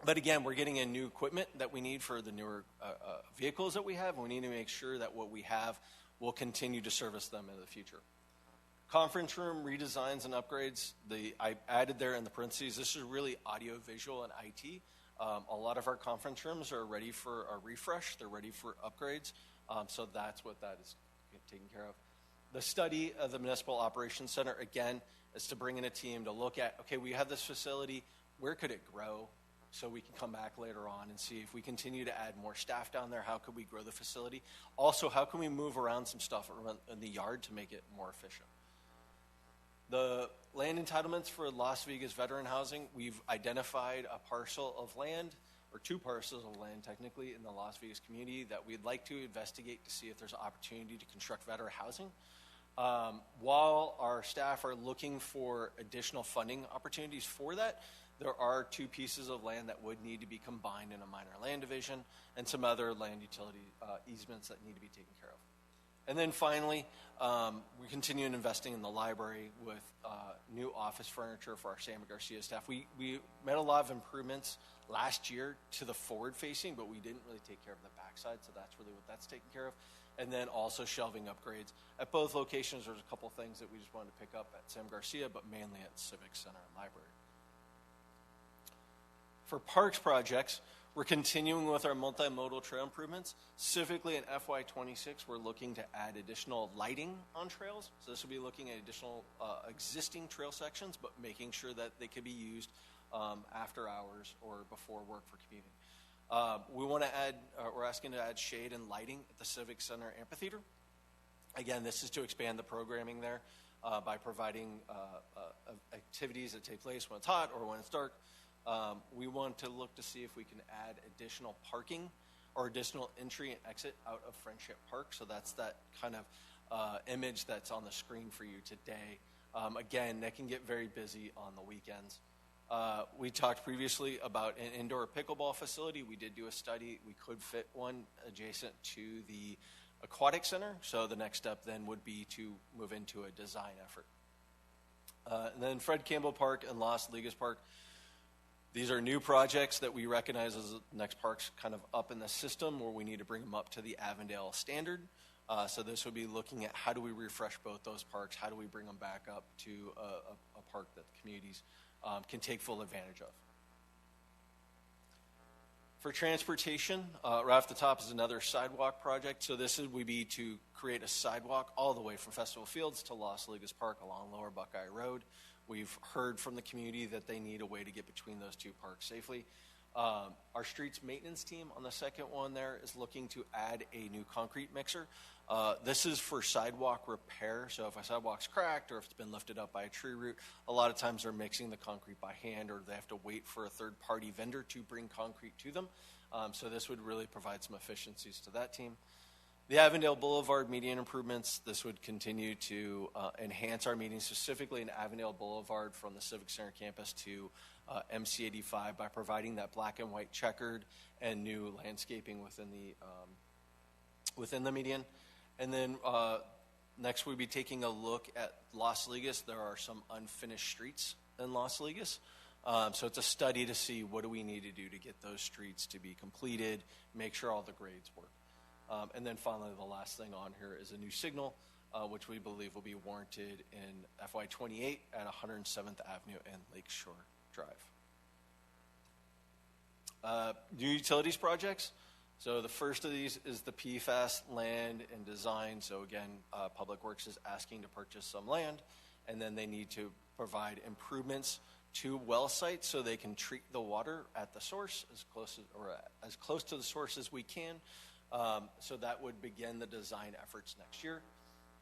But again, we're getting in new equipment that we need for the newer vehicles that we have, and we need to make sure that what we have will continue to service them in the future. Conference room redesigns and upgrades. I added there in the parentheses, this is really audio, visual, and IT. A lot of our conference rooms are ready for a refresh. They're ready for upgrades. So that's what that is taken care of. The study of the Municipal Operations Center, again, is to bring in a team to look at, okay, we have this facility. Where could it grow? So we can come back later on and see if we continue to add more staff down there, how could we grow the facility? Also, how can we move around some stuff in the yard to make it more efficient? The land entitlements for Las Vegas veteran housing, we've identified a parcel of land, or two parcels of land technically, in the Las Vegas community that we'd like to investigate to see if there's opportunity to construct veteran housing. While our staff are looking for additional funding opportunities for that, there are two pieces of land that would need to be combined in a minor land division and some other land utility easements that need to be taken care of. And then finally, we continue investing in the library with new office furniture for our Sam Garcia staff. We made a lot of improvements last year to the forward-facing, but we didn't really take care of the backside, so that's really what that's taken care of. And then also shelving upgrades. At both locations, there's a couple things that we just wanted to pick up at Sam Garcia, but mainly at Civic Center and Library. For parks projects, we're continuing with our multimodal trail improvements. Specifically in FY26, we're looking to add additional lighting on trails. So this will be looking at additional existing trail sections, but making sure that they can be used after hours or before work for commuting. We want to add, we're asking to add shade and lighting at the Civic Center Amphitheater. Again, this is to expand the programming there by providing activities that take place when it's hot or when it's dark. We want to look to see if we can add additional parking or additional entry and exit out of Friendship Park. So that's that kind of image that's on the screen for you today. Again, that can get very busy on the weekends. We talked previously about an indoor pickleball facility. We did do a study. We could fit one adjacent to the aquatic center. So the next step then would be to move into a design effort. And then Fred Campbell Park and Las Ligas Park. These are new projects that we recognize as the next parks kind of up in the system where we need to bring them up to the Avondale standard. So this would be looking at how do we refresh both those parks? How do we bring them back up to a park that the communities can take full advantage of? For transportation, right off the top is another sidewalk project. So this would be to create a sidewalk all the way from Festival Fields to Las Ligas Park along Lower Buckeye Road. We've heard from the community that they need a way to get between those two parks safely. Our streets maintenance team on the second one there is looking to add a new concrete mixer. This is for sidewalk repair. So if a sidewalk's cracked or if it's been lifted up by a tree root, a lot of times they're mixing the concrete by hand or they have to wait for a third-party vendor to bring concrete to them. So this would really provide some efficiencies to that team. The Avondale Boulevard median improvements, this would continue to enhance our median, specifically in Avondale Boulevard from the Civic Center campus to MC85 by providing that black and white checkered and new landscaping within the median. And then next we'll be taking a look at Las Ligas. There are some unfinished streets in Las Ligas. So it's a study to see what do we need to do to get those streets to be completed, make sure all the grades work. And then finally, the last thing on here is a new signal, which we believe will be warranted in FY28 at 107th Avenue and Lakeshore Drive. New utilities projects. So the first of these is the PFAS land and design. So again, Public Works is asking to purchase some land, and then they need to provide improvements to well sites so they can treat the water at the source as close to the source as we can. So that would begin the design efforts next year.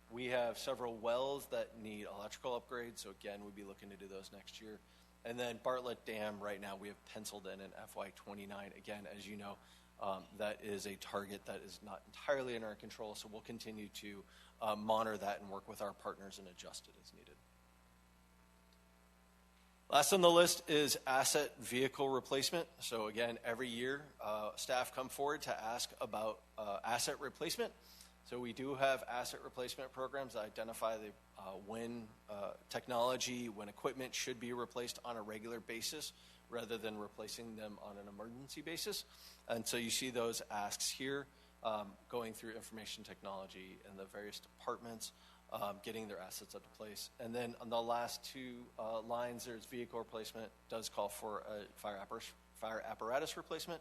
We have several wells that need electrical upgrades, so again, we'd be looking to do those next year. And then Bartlett Dam, right now we have penciled in FY29. Again, as you know, that is a target that is not entirely in our control, so we'll continue to monitor that and work with our partners and adjust it as needed. Last on the list is asset vehicle replacement. So again, every year, staff come forward to ask about asset replacement. So we do have asset replacement programs that identify when technology, when equipment should be replaced on a regular basis rather than replacing them on an emergency basis. And so you see those asks here going through information technology and the various departments. Getting their assets up to place. And then on the last two lines, there's vehicle replacement, does call for a fire apparatus replacement,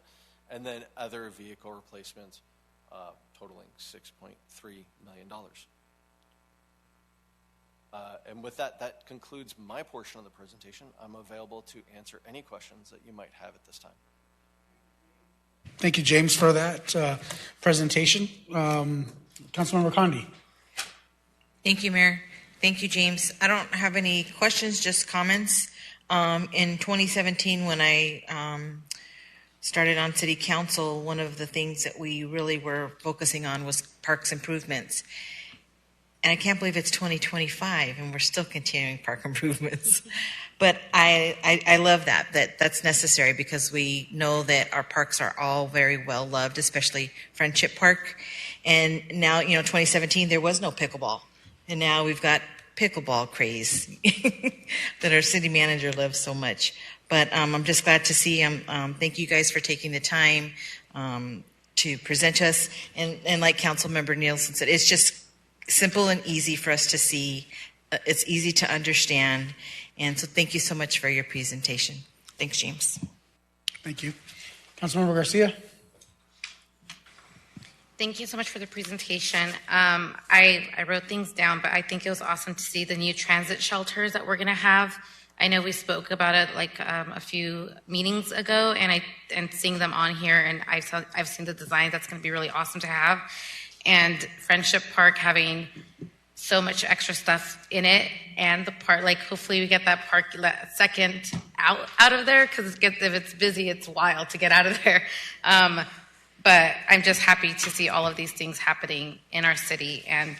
and then other vehicle replacements totaling $6.3 million. And with that, that concludes my portion of the presentation. I'm available to answer any questions that you might have at this time.
Thank you, James, for that presentation. Councilmember Condi.
Thank you, Mayor. Thank you, James. I don't have any questions, just comments. In 2017, when I started on City Council, one of the things that we really were focusing on was parks improvements. And I can't believe it's 2025 and we're still continuing park improvements. But I love that's necessary, because we know that our parks are all very well loved, especially Friendship Park. And now, 2017, there was no pickleball. And now we've got pickleball craze that our city manager loves so much. But I'm just glad to see thank you guys for taking the time to present us. And like Councilmember Nielsen said, it's just simple and easy for us to see. It's easy to understand. And so thank you so much for your presentation. Thanks, James.
Thank you. Councilmember Garcia.
Thank you so much for the presentation. I wrote things down, but I think it was awesome to see the new transit shelters that we're going to have. I know we spoke about it like a few meetings ago, and seeing them on here, and I've seen the design. That's going to be really awesome to have. And Friendship Park having so much extra stuff in it, and the park, like hopefully we get that park second out of there, because if it's busy, it's wild to get out of there. But I'm just happy to see all of these things happening in our city, and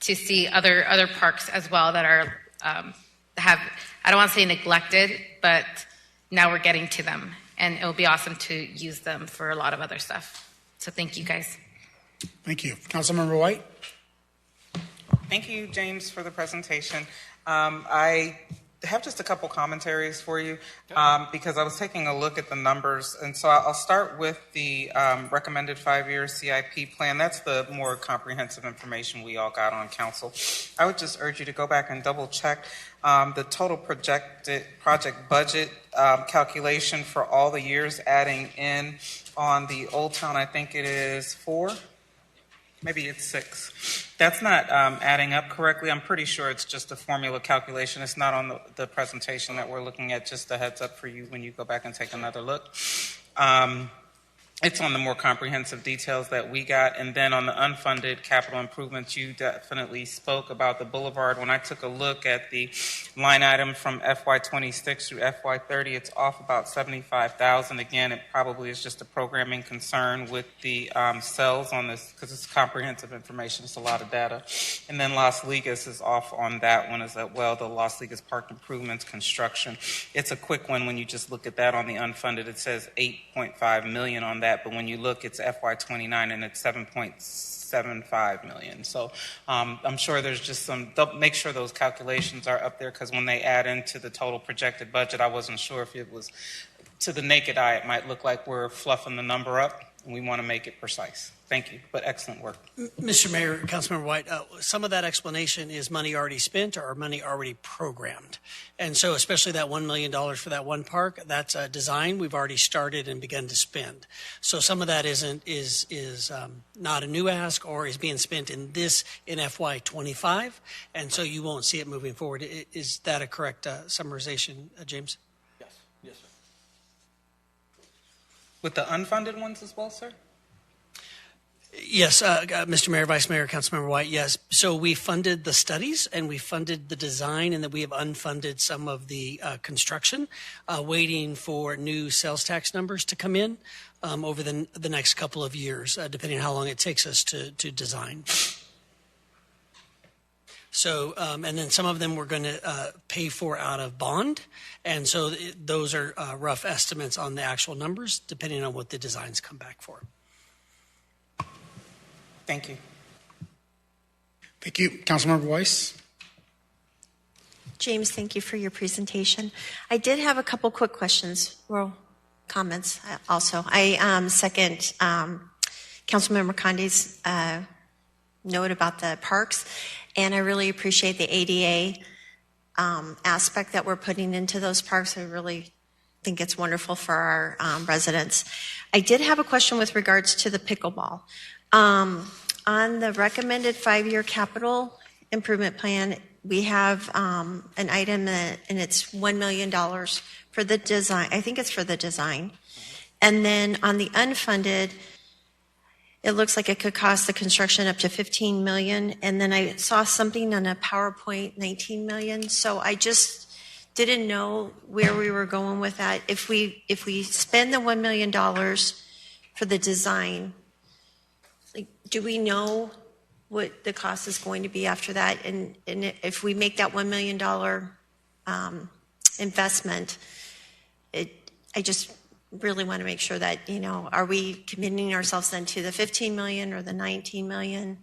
to see other parks as well that are I don't want to say neglected, but now we're getting to them, and it will be awesome to use them for a lot of other stuff. So thank you, guys.
Thank you. Councilmember White.
Thank you, James, for the presentation. I have just a couple commentaries for you because I was taking a look at the numbers. And so I'll start with the recommended 5-year CIP plan. That's the more comprehensive information we all got on council. I would just urge you to go back and double check the total projected project budget calculation for all the years, adding in on the Old Town, I think it is 4. Maybe it's 6. That's not adding up correctly. I'm pretty sure it's just a formula calculation. It's not on the presentation that we're looking at, just a heads up for you when you go back and take another look. It's on the more comprehensive details that we got. And then on the unfunded capital improvements, you definitely spoke about the boulevard. When I took a look at the line item from FY26 through FY30, it's off about $75,000. Again, it probably is just a programming concern with the cells on this, because it's comprehensive information. It's a lot of data. And then Las Ligas is off on that one as well, the Las Ligas Park Improvements construction. It's a quick one when you just look at that on the unfunded. It says $8.5 million on that. But when you look, it's FY29 and it's $7.75 million. So I'm sure there's just some, make sure those calculations are up there, because when they add into the total projected budget, I wasn't sure if it was, to the naked eye, it might look like we're fluffing the number up, and we want to make it precise. Thank you, but excellent work.
Mr. Mayor, Councilmember White, some of that explanation is money already spent or money already programmed. And so especially that $1 million for that one park, that's a design we've already started and begun to spend. So some of that is not a new ask, or is being spent in FY25, and so you won't see it moving forward. Is that a correct summarization, James?
Yes, yes, sir.
With the unfunded ones as well, sir?
Yes, Mr. Mayor, Vice Mayor, Councilmember White, yes. So we funded the studies and we funded the design, and then we have unfunded some of the construction, waiting for new sales tax numbers to come in over the next couple of years, depending on how long it takes us to design. So, and then some of them we're going to pay for out of bond. And so those are rough estimates on the actual numbers, depending on what the designs come back for.
Thank you.
Thank you. Councilmember Weiss.
James, thank you for your presentation. I did have a couple quick questions, or comments also. I second Councilmember Conde's note about the parks, and I really appreciate the ADA aspect that we're putting into those parks. I really think it's wonderful for our residents. I did have a question with regards to the pickleball. On the recommended 5-year capital improvement plan, we have an item and it's $1 million for the design. I think it's for the design. And then on the unfunded, it looks like it could cost the construction up to $15 million. And then I saw something on a PowerPoint, $19 million. So I just didn't know where we were going with that. If we spend the $1 million for the design, like, do we know what the cost is going to be after that? And if we make that $1 million investment, I just really want to make sure that, are we committing ourselves then to the 15 million or the 19 million?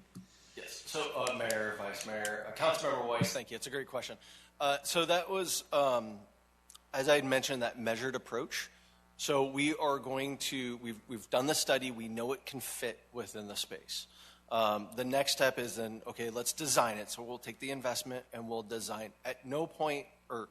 Yes. So, Mayor, Vice Mayor, Councilmember Weiss, thank you. It's a great question. So that was, as I had mentioned, that measured approach. So we are going to, we've done the study. We know it can fit within the space. The next step is then, okay, let's design it. So we'll take the investment and we'll design. At no point, or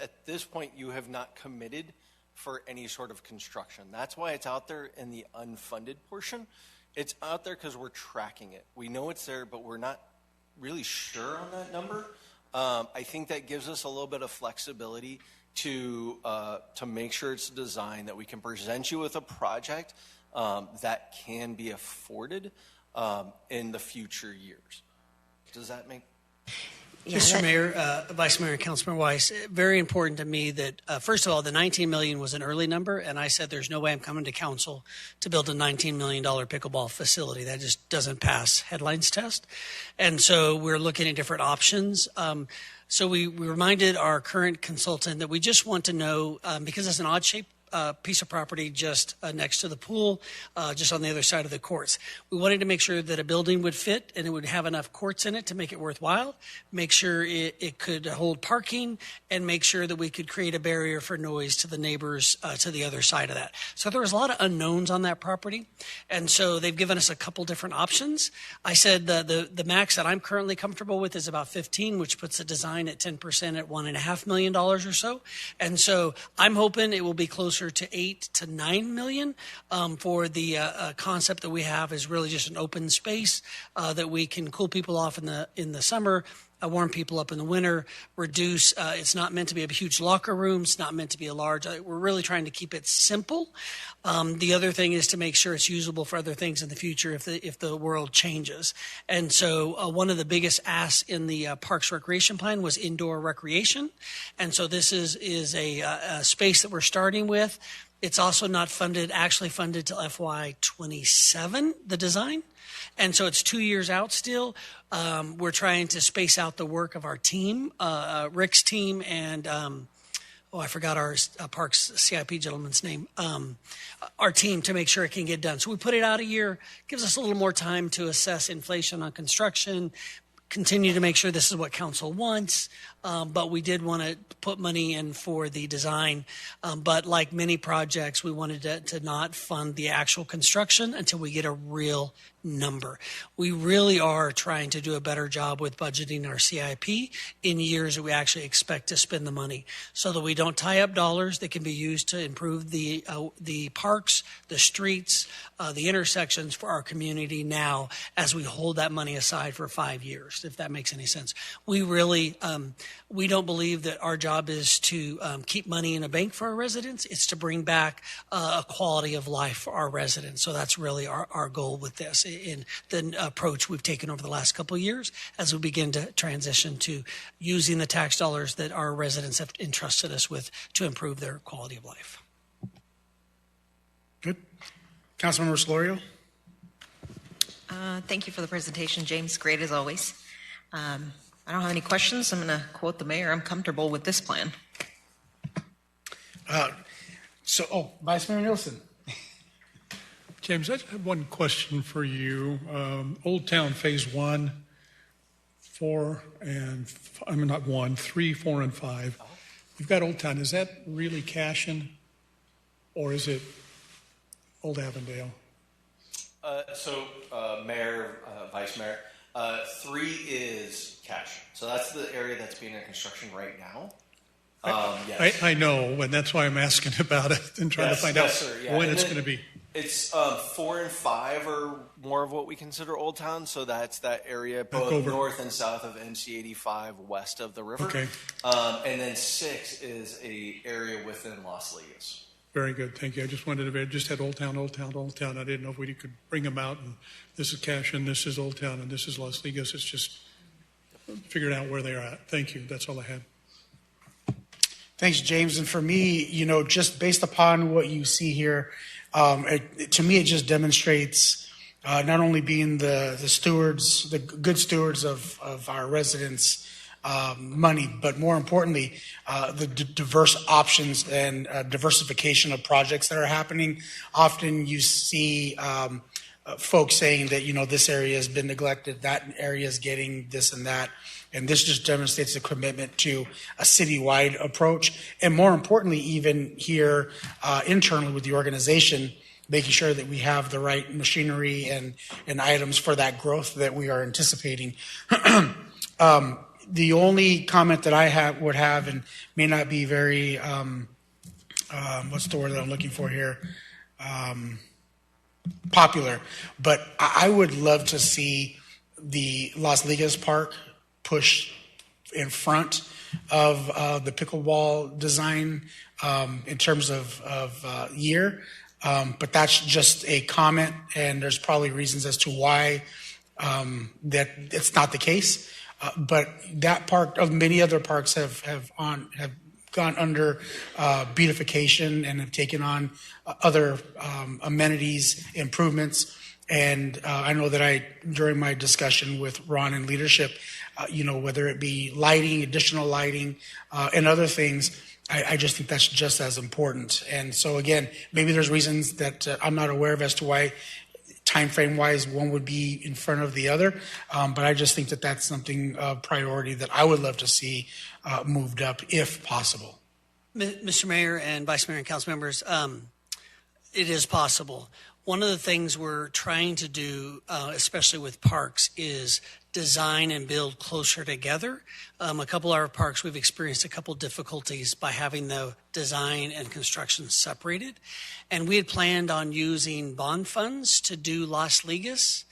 at this point, you have not committed for any sort of construction. That's why it's out there in the unfunded portion. It's out there because we're tracking it. We know it's there, but we're not really sure on that number. I think that gives us a little bit of flexibility to make sure it's designed that we can present you with a project that can be afforded in the future years. Does that make?
Mr. Mayor, Vice Mayor, and Councilmember Weiss, very important to me that, first of all, the $19 million was an early number, and I said there's no way I'm coming to council to build a $19 million pickleball facility. That just doesn't pass headlines test. And so we're looking at different options. So we reminded our current consultant that we just want to know, because it's an odd-shaped piece of property just next to the pool, just on the other side of the courts. We wanted to make sure that a building would fit and it would have enough courts in it to make it worthwhile, make sure it could hold parking, and make sure that we could create a barrier for noise to the neighbors to the other side of that. So there was a lot of unknowns on that property, and so they've given us a couple different options. I said the max that I'm currently comfortable with is about 15, which puts the design at 10% at $1.5 million or so. And so I'm hoping it will be closer to 8 to 9 million for the concept that we have is really just an open space that we can cool people off in the summer, warm people up in the winter, reduce. It's not meant to be a huge locker room. It's not meant to be a large. We're really trying to keep it simple. The other thing is to make sure it's usable for other things in the future if the world changes. And so one of the biggest asks in the Parks Recreation Plan was indoor recreation. And so this is a space that we're starting with. It's also not actually funded till FY27, the design. And so it's 2 years out still. We're trying to space out the work of our team, Rick's team, and I forgot our Parks CIP gentleman's name, our team, to make sure it can get done. So we put it out a year, gives us a little more time to assess inflation on construction, continue to make sure this is what council wants, but we did want to put money in for the design. But like many projects, we wanted to not fund the actual construction until we get a real number. We really are trying to do a better job with budgeting our CIP in years that we actually expect to spend the money, so that we don't tie up dollars that can be used to improve the parks, the streets, the intersections for our community now as we hold that money aside for 5 years, if that makes any sense. We really, we don't believe that our job is to keep money in a bank for our residents. It's to bring back a quality of life for our residents. So that's really our goal with this, in the approach we've taken over the last couple of years as we begin to transition to using the tax dollars that our residents have entrusted us with to improve their quality of life.
Good. Councilmember Solorio.
Thank you for the presentation, James. Great as always. I don't have any questions. I'm going to quote the mayor. I'm comfortable with this plan.
Vice Mayor Nielsen.
James, I have one question for you. Old Town Phase 1, 4, and 3, 4, and 5. You've got Old Town. Is that really Cashin, or is it Old Avondale?
Mayor, Vice Mayor, 3 is Cashin. So that's the area that's being in construction right now. Yes.
I know, and that's why I'm asking about it and trying to find out when it's going to be.
It's 4 and 5 are more of what we consider Old Town, so that's that area both north and south of NC 85, west of the river.
Okay.
And then 6 is a area within Las Vegas.
Very good, thank you. I just wanted to, just had Old Town, Old Town, Old Town. I didn't know if we could bring them out, and this is Cashin, this is Old Town, and this is Las Ligas. It's just figuring out where they are at. Thank you, that's all I had.
Thanks, James. And for me, just based upon what you see here, to me, it just demonstrates not only being the stewards, the good stewards of our residents' money, but more importantly, the diverse options and diversification of projects that are happening. Often you see folks saying that, this area has been neglected, that area is getting this and that. And this just demonstrates a commitment to a citywide approach. And more importantly, even here internally with the organization, making sure that we have the right machinery and items for that growth that we are anticipating. The only comment that I would have, and may not be very, what's the word that I'm looking for here? Popular, but I would love to see the Las Ligas Park push in front of the pickleball design in terms of year. But that's just a comment, and there's probably reasons as to why that it's not the case. But that park, of many other parks, have gone under beautification and have taken on other amenities, improvements. And I know that during my discussion with Ron and leadership, whether it be lighting, additional lighting, and other things, I just think that's just as important. And so again, maybe there's reasons that I'm not aware of as to why time frame wise one would be in front of the other. But I just think that that's something of priority that I would love to see moved up if possible.
Mr. Mayor and Vice Mayor and council members, it is possible. One of the things we're trying to do, especially with parks, is design and build closer together. A couple of our parks, we've experienced a couple difficulties by having the design and construction separated. And we had planned on using bond funds to do Las Ligas.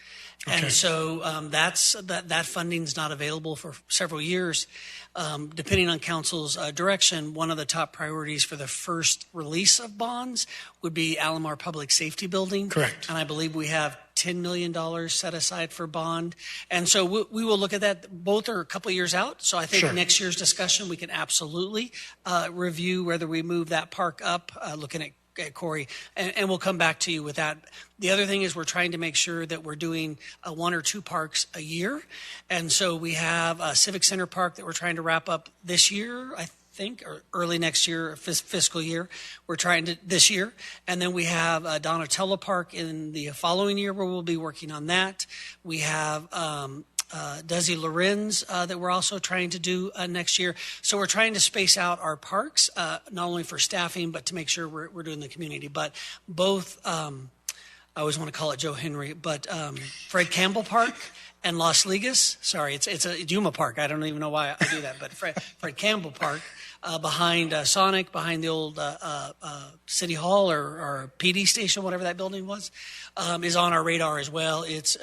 Okay. And so that funding's not available for several years. Depending on council's direction, one of the top priorities for the first release of bonds would be Alomar Public Safety Building.
Correct.
And I believe we have $10 million set aside for bond. And so we will look at that. Both are a couple of years out. So I think next year's discussion, we can absolutely review whether we move that park up, looking at Corey, and we'll come back to you with that. The other thing is we're trying to make sure that we're doing one or two parks a year. And so we have a Civic Center Park that we're trying to wrap up this year, I think, or early next year, fiscal year. We're trying to this year. And then we have Donatello Park in the following year where we'll be working on that. We have Desi Lorenz that we're also trying to do next year. So we're trying to space out our parks, not only for staffing, but to make sure we're doing the community. But both, I always want to call it Joe Henry, but Fred Campbell Park and Las Ligas, sorry, it's a Yuma Park. I don't even know why I do that, but Fred Campbell Park, behind Sonic, behind the old City Hall or PD station, whatever that building was, is on our radar as well. Its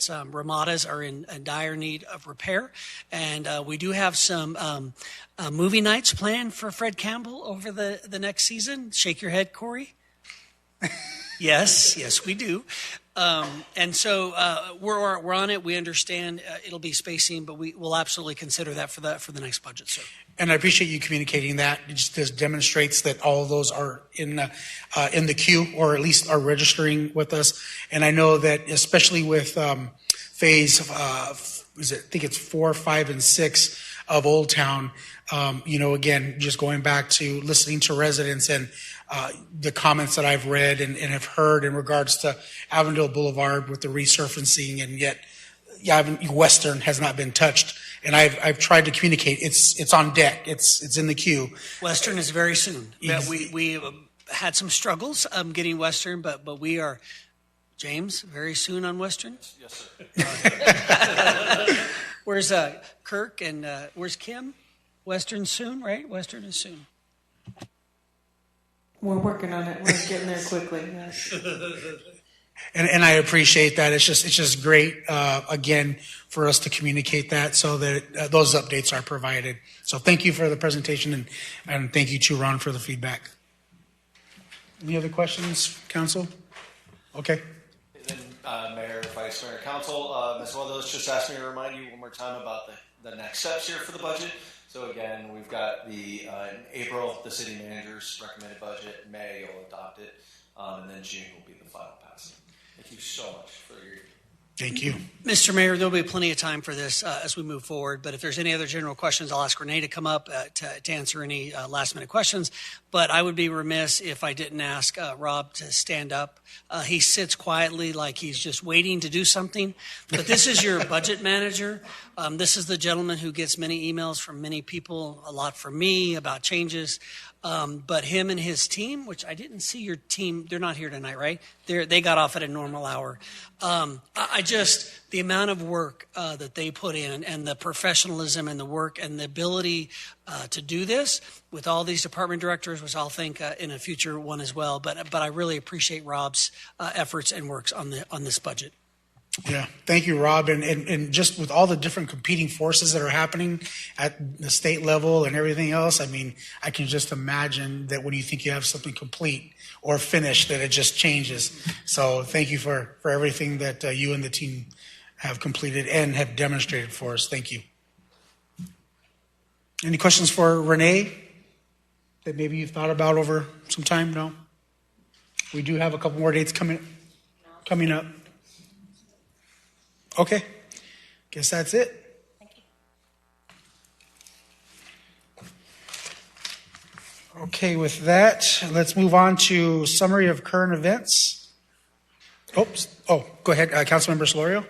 ramadas are in dire need of repair, and we do have some movie nights planned for Fred Campbell over the next season. Shake your head, Corey. Yes, we do. And so we're on it. We understand it'll be spacing, but we will absolutely consider that for the next budget, sir.
And I appreciate you communicating that. It just demonstrates that all of those are in the queue, or at least are registering with us. And I know that especially with phase, I think it's 4, 5, and 6 of Old Town. Again, just going back to listening to residents and the comments that I've read and have heard in regards to Avondale Boulevard with the resurfacing, and yet Western has not been touched. And I've tried to communicate. It's on deck. It's in the queue.
Western is very soon. We had some struggles getting Western, but we are, James, very soon on Western.
Yes,
sir. Where's Kirk and where's Kim? Western soon, right? Western is soon.
We're working on it. We're getting there quickly. Yes.
And I appreciate that. It's just great, again, for us to communicate that so that those updates are provided. So thank you for the presentation, and thank you to Ron for the feedback. Any other questions, council? Okay.
And then Mayor, Vice Mayor, Council, Ms. Weldos just asked me to remind you one more time about the next steps here for the budget. So again, we've got in April, the city manager's recommended budget. In May, you'll adopt it. And then June will be the final passing. Thank you so much for your.
Thank you.
Mr. Mayor, there'll be plenty of time for this as we move forward, but if there's any other general questions, I'll ask Renee to come up to answer any last-minute questions. But I would be remiss if I didn't ask Rob to stand up. He sits quietly like he's just waiting to do something, but this is your budget manager. This is the gentleman who gets many emails from many people, a lot from me about changes. But him and his team, which I didn't see your team, they're not here tonight, right? They got off at a normal hour. The amount of work that they put in and the professionalism and the work and the ability to do this with all these department directors, which I'll think in a future one as well. But I really appreciate Rob's efforts and works on this budget.
Yeah, thank you, Rob. And just with all the different competing forces that are happening at the state level and everything else, I mean, I can just imagine that when you think you have something complete or finished, that it just changes. So thank you for everything that you and the team have completed and have demonstrated for us. Thank you. Any questions for Renee that maybe you've thought about over some time? No? We do have a couple more dates coming up. Okay, guess that's it.
Thank you.
Okay, with that, let's move on to summary of current events. Oh, go ahead, Councilmember Solorio.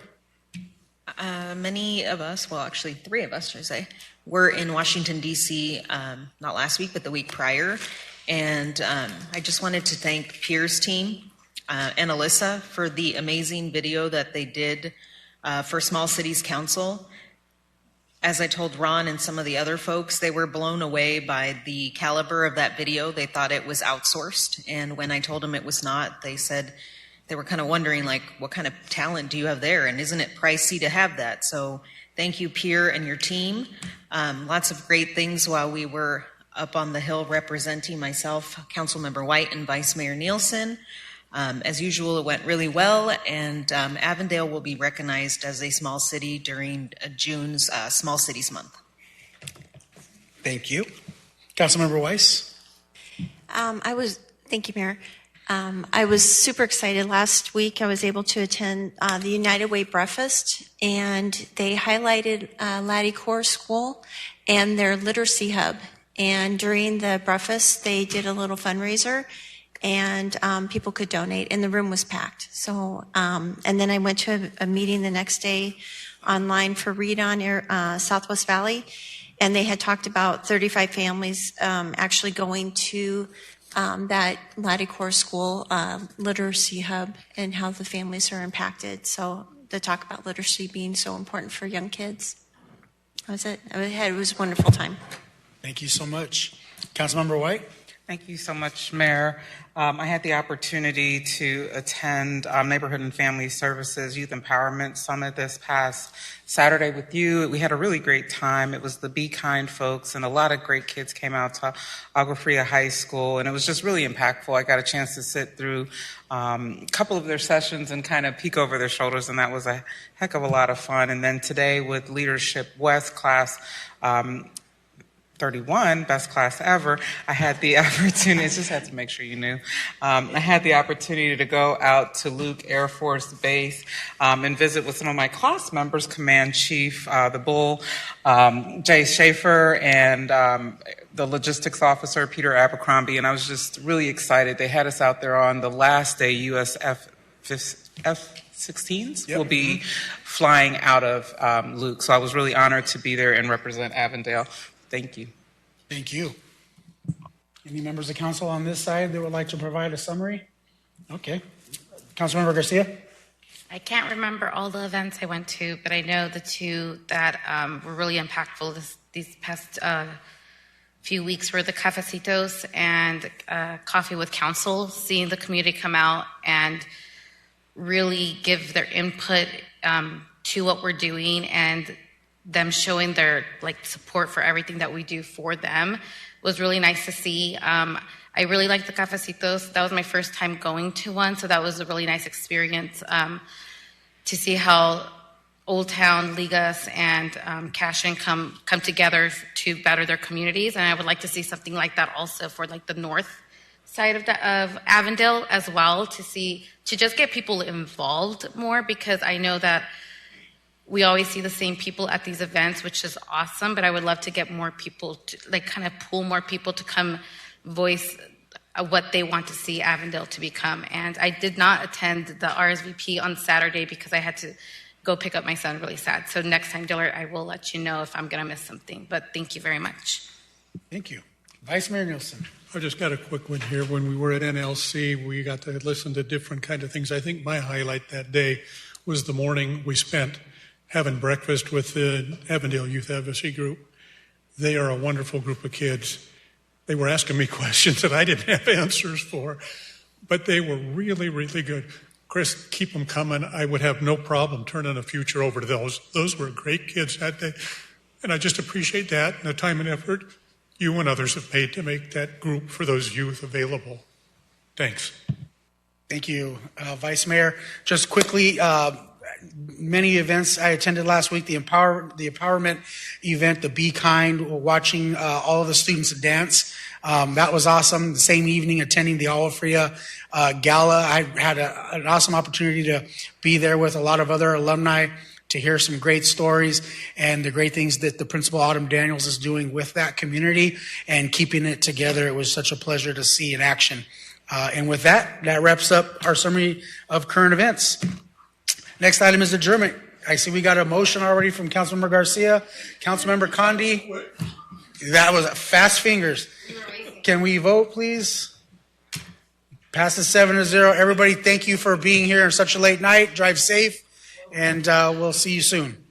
Many of us, well, actually 3 of us, should I say, were in Washington, D.C., not last week, but the week prior. And I just wanted to thank Pierre's team and Alyssa for the amazing video that they did for Small Cities Council. As I told Ron and some of the other folks, they were blown away by the caliber of that video. They thought it was outsourced. And when I told them it was not, they said they were kind of wondering, like, what kind of talent do you have there? And isn't it pricey to have that? So thank you, Pierre, and your team. Lots of great things while we were up on the Hill representing myself, Councilmember White, and Vice Mayor Nielsen. As usual, it went really well, and Avondale will be recognized as a small city during June's Small Cities Month.
Thank you. Councilmember Weiss?
Thank you, Mayor. I was super excited. Last week, I was able to attend the United Way breakfast, and they highlighted Laddie Core School and their literacy hub. And during the breakfast, they did a little fundraiser, and people could donate, and the room was packed. So, and then I went to a meeting the next day online for Read On Southwest Valley, and they had talked about 35 families actually going to that Laddie Core School literacy hub and how the families are impacted. So to talk about literacy being so important for young kids. That was it. It was a wonderful time.
Thank you so much. Councilmember White?
Thank you so much, Mayor. I had the opportunity to attend Neighborhood and Family Services Youth Empowerment Summit this past Saturday with you. We had a really great time. It was the Be Kind folks, and a lot of great kids came out to Agua Fria High School, and it was just really impactful. I got a chance to sit through a couple of their sessions and kind of peek over their shoulders, and that was a heck of a lot of fun. And then today with Leadership West class, 31, best class ever, I had the opportunity, just had to make sure you knew, I had the opportunity to go out to Luke Air Force Base and visit with some of my class members, Command Chief, the Bull, Jay Schaefer, and the logistics officer, Peter Abercrombie, and I was just really excited. They had us out there on the last day US F-16s will be flying out of Luke, so I was really honored to be there and represent Avondale. Thank you.
Thank you. Any members of council on this side that would like to provide a summary? Okay. Councilmember Garcia?
I can't remember all the events I went to, but I know the 2 that were really impactful these past few weeks were the Cafecitos and Coffee with Council, seeing the community come out and really give their input to what we're doing and them showing their like support for everything that we do for them was really nice to see. I really liked the cafecitos. That was my first time going to one, so that was a really nice experience to see how Old Town, Ligas, and Cashin come together to better their communities. And I would like to see something like that also for like the north side of Avondale as well, to just get people involved more, because I know that we always see the same people at these events, which is awesome, but I would love to get more people to like kind of pull more people to come voice what they want to see Avondale to become. And I did not attend the RSVP on Saturday because I had to go pick up my son, really sad. So next time, Dillard, I will let you know if I'm going to miss something. But thank you very much.
Thank you. Vice Mayor Nielsen.
I just got a quick one here. When we were at NLC, we got to listen to different kind of things. I think my highlight that day was the morning we spent having breakfast with the Avondale Youth Advocacy Group. They are a wonderful group of kids. They were asking me questions that I didn't have answers for, but they were really, really good. Chris, keep them coming. I would have no problem turning a future over to those. Those were great kids that day. And I just appreciate that and the time and effort you and others have made to make that group for those youth available. Thanks.
Thank you, Vice Mayor. Just quickly, many events I attended last week, the empowerment event, the Be Kind, watching all of the students dance. That was awesome. The same evening, attending the Agua Fria Gala. I had an awesome opportunity to be there with a lot of other alumni to hear some great stories and the great things that the Principal Autumn Daniels is doing with that community and keeping it together. It was such a pleasure to see in action. And with that wraps up our summary of current events. Next item is adjournment. I see we got a motion already from Councilmember Garcia. Councilmember Condi. That was fast fingers. Can we vote, please? Passes 7-0. Everybody, thank you for being here on such a late night. Drive safe, and we'll see you soon.